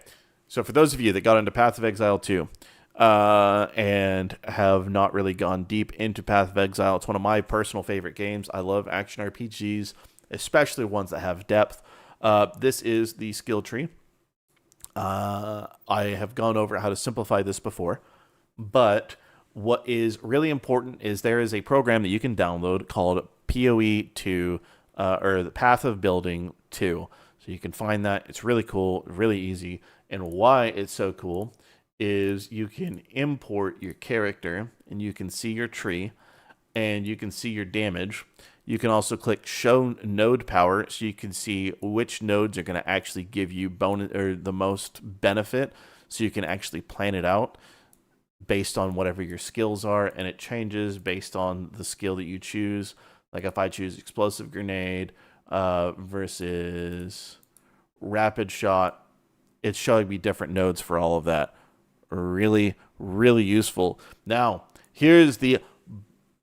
so for those of you that got into Path of Exile 2 and have not really gone deep into Path of Exile, it's one of my personal favorite games. I love action RPGs, especially ones that have depth. This is the skill tree. I have gone over how to simplify this before, but what is really important is there is a program that you can download called PoE 2, or the Path of Building 2. So you can find that. It's really cool, really easy. And why it's so cool is you can import your character, and you can see your tree, and you can see your damage. You can also click Show Node Power, so you can see which nodes are going to actually give you bonus or the most benefit, so you can actually plan it out based on whatever your skills are, and it changes based on the skill that you choose. Like if I choose Explosive Grenade versus Rapid Shot, it's showing me different nodes for all of that. Really, really useful. Now, here's the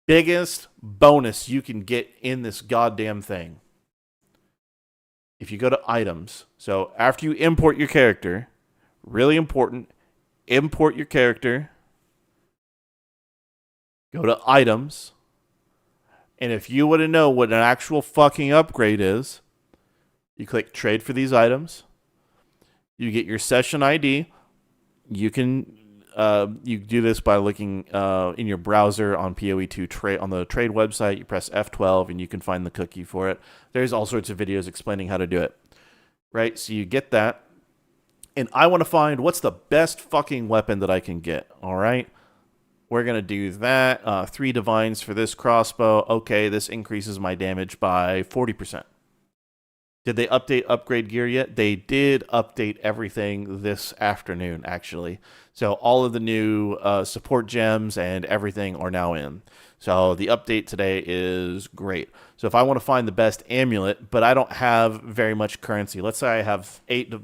biggest bonus you can get in this goddamn thing. If you go to items, so after you import your character, really important, import your character, go to items, and if you want to know what an actual fucking upgrade is, you click trade for these items, you get your session ID, you can you do this by looking in your browser on PoE2 trade on the trade website. You press F12 and you can find the cookie for it. There's all sorts of videos explaining how to do it. Right? So you get that. And I want to find what's the best fucking weapon that I can get. All right? We're going to do that. 3 divines for this crossbow. Okay, this increases my damage by 40%. Did they upgrade gear yet? They did update everything this afternoon, actually. So all of the new support gems and everything are now in. So the update today is great. So if I want to find the best amulet, but I don't have very much currency, let's say I have 8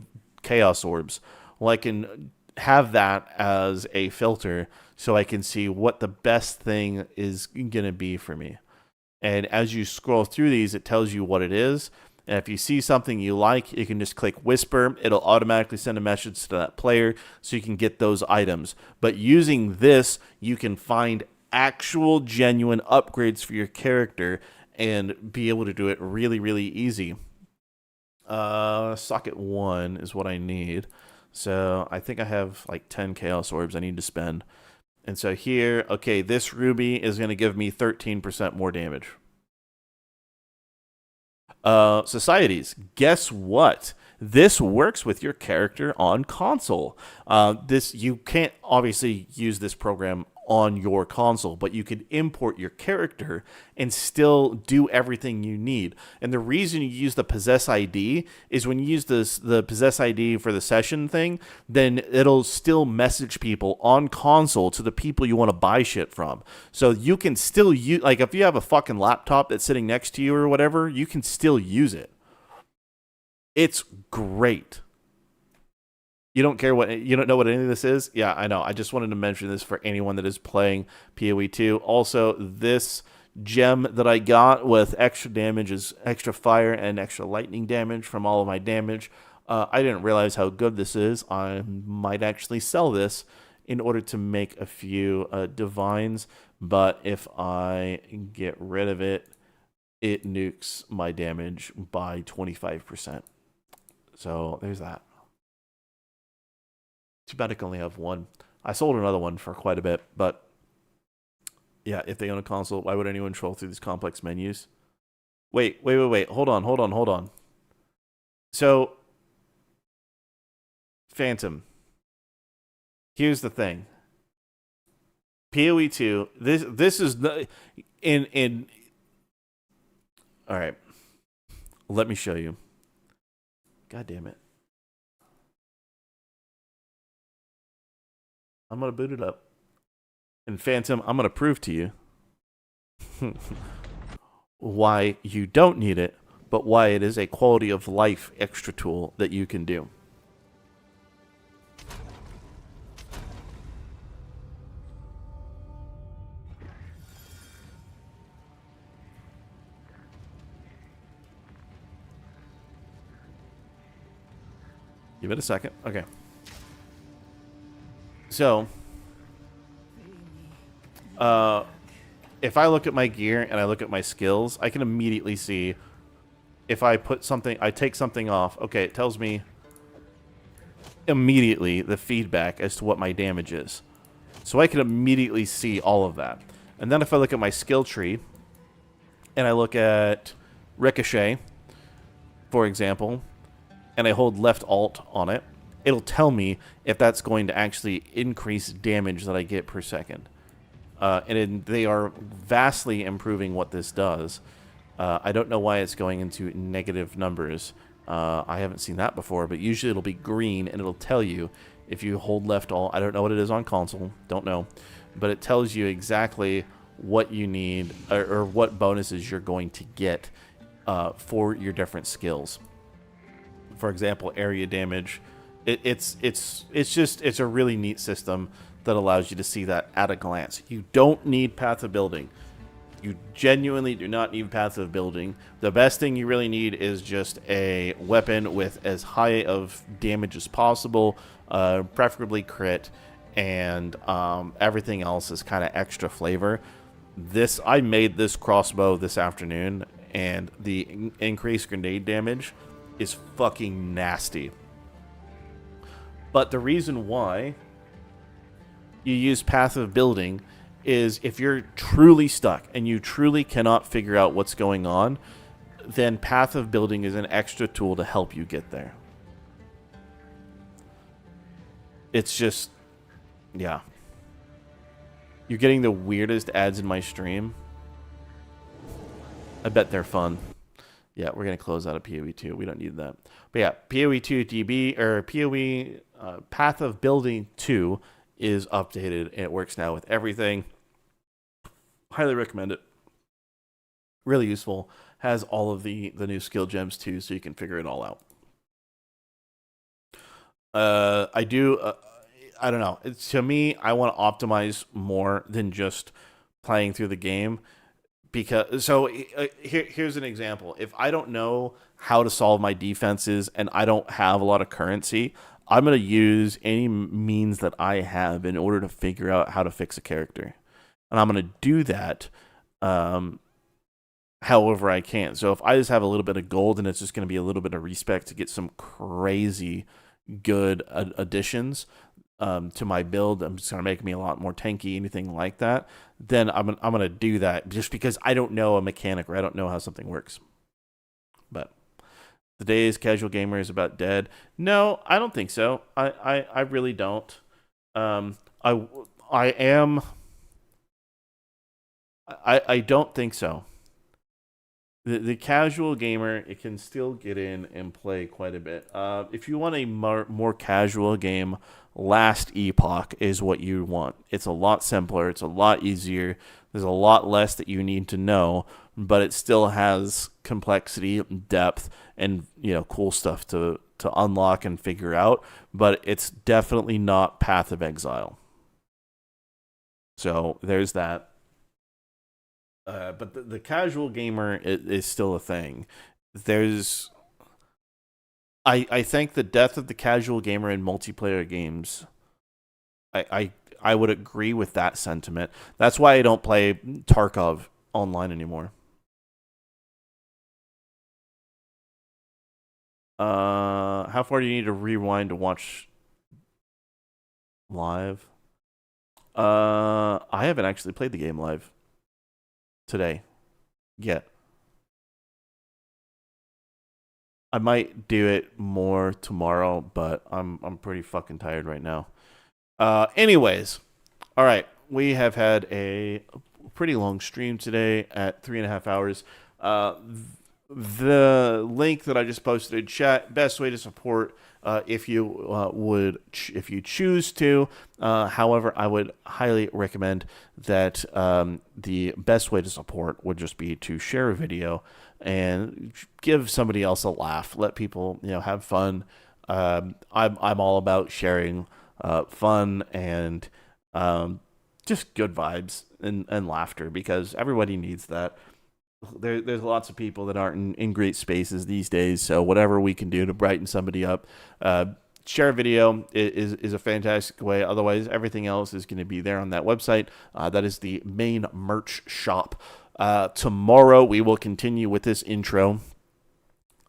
chaos orbs, well, I can have that as a filter so I can see what the best thing is going to be for me. And as you scroll through these, it tells you what it is. And if you see something you like, you can just click Whisper. It'll automatically send a message to that player so you can get those items. But using this, you can find actual genuine upgrades for your character and be able to do it really, really easy. Socket 1 is what I need. So I think I have like 10 Chaos Orbs I need to spend. And so here, okay, this ruby is going to give me 13% more damage. Societies, guess what? This works with your character on console. You can't obviously use this program on your console, but you could import your character and still do everything you need. And the reason you use the Possess ID is when you use the Possess ID for the session thing, then it'll still message people on console to the people you want to buy shit from. So you can still use, like if you have a fucking laptop that's sitting next to you or whatever, you can still use it. It's great. You don't care you don't know what any of this is? Yeah, I know. I just wanted to mention this for anyone that is playing PoE 2. Also, this gem that I got with extra damage is extra fire and extra lightning damage from all of my damage. I didn't realize how good this is. I might actually sell this in order to make a few divines, but if I get rid of it, it nukes my damage by 25%. So there's that. Too bad I can only have one. I sold another one for quite a bit, but yeah, if they own a console, why would anyone troll through these complex menus? Wait. Hold on. So, Phantom. Here's the thing. PoE 2, this is the in all right. Let me show you. God damn it. I'm going to boot it up. And Phantom, I'm going to prove to you why you don't need it, but why it is a quality of life extra tool that you can do. Give it a second. Okay. So, if I look at my gear and I look at my skills, I can immediately see if I take something off. Okay, it tells me immediately the feedback as to what my damage is. So I can immediately see all of that. And then if I look at my skill tree and I look at Ricochet, for example, and I hold left alt on it, it'll tell me if that's going to actually increase damage that I get per second. They are vastly improving what this does. I don't know why it's going into negative numbers. I haven't seen that before, but usually it'll be green, and it'll tell you if you hold left alt. I don't know what it is on console. Don't know. But it tells you exactly what you need or what bonuses you're going to get for your different skills. For example, area damage. It's a really neat system that allows you to see that at a glance. You don't need path of building. You genuinely do not need path of building. The best thing you really need is just a weapon with as high of damage as possible, preferably crit, and everything else is kind of extra flavor. I made this crossbow this afternoon, and the increased grenade damage is fucking nasty. But the reason why you use path of building is if you're truly stuck and you truly cannot figure out what's going on, then path of building is an extra tool to help you get there. It's just, yeah. You're getting the weirdest ads in my stream. I bet they're fun. Yeah, we're going to close out of PoE 2. We don't need that. But yeah, PoE 2 DB, or PoE Path of Building 2 is updated, and it works now with everything. Highly recommend it. Really useful. Has all of the new skill gems too, so you can figure it all out. I don't know. To me, I want to optimize more than just playing through the game. Here's an example. If I don't know how to solve my defenses and I don't have a lot of currency, I'm going to use any means that I have in order to figure out how to fix a character. And I'm going to do that however I can. So if I just have a little bit of gold and it's just going to be a little bit of respec to get some crazy good additions to my build, I'm just going to make me a lot more tanky, anything like that, then I'm going to do that just because I don't know a mechanic or I don't know how something works. But the days casual gamer is about dead. No, I don't think so. I really don't. I don't think so. The casual gamer, it can still get in and play quite a bit. If you want a more casual game, Last Epoch is what you want. It's a lot simpler. It's a lot easier. There's a lot less that you need to know, but it still has complexity, depth, and cool stuff to unlock and figure out. But it's definitely not Path of Exile. So there's that. But the casual gamer is still a thing. I think the death of the casual gamer in multiplayer games, I would agree with that sentiment. That's why I don't play Tarkov online anymore. How far do you need to rewind to watch live? I haven't actually played the game live today yet. I might do it more tomorrow, but I'm pretty fucking tired right now. Anyways, all right, we have had a pretty long stream today at 3.5 hours. The link that I just posted in chat, best way to support if you choose to. However, I would highly recommend that the best way to support would just be to share a video and give somebody else a laugh. Let people have fun. I'm all about sharing fun and just good vibes and laughter, because everybody needs that. There's lots of people that aren't in great spaces these days, so whatever we can do to brighten somebody up, share a video is a fantastic way. Otherwise, everything else is going to be there on that website. That is the main merch shop. Tomorrow, we will continue with this intro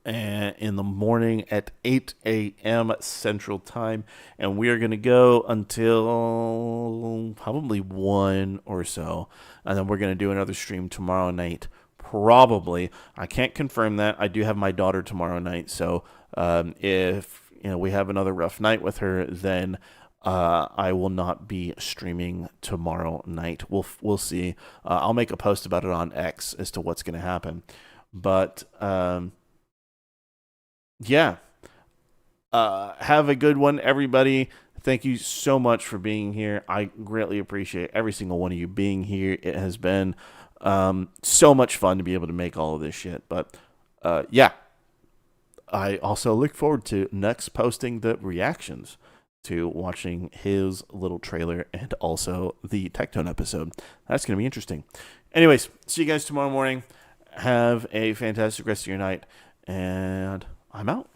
in the morning at 8 a.m. Central Time, and we are going to go until probably 1 or so, and then we're going to do another stream tomorrow night, probably. I can't confirm that. I do have my daughter tomorrow night, so if we have another rough night with her, then I will not be streaming tomorrow night. We'll see. I'll make a post about it on X as to what's going to happen, but yeah. Have a good one, everybody. Thank you so much for being here. I greatly appreciate every single one of you being here. It has been so much fun to be able to make all of this shit. But yeah, I also look forward to next posting the reactions to watching his little trailer and also the Tectone episode. That's going to be interesting. Anyways, see you guys tomorrow morning. Have a fantastic rest of your night, and I'm out.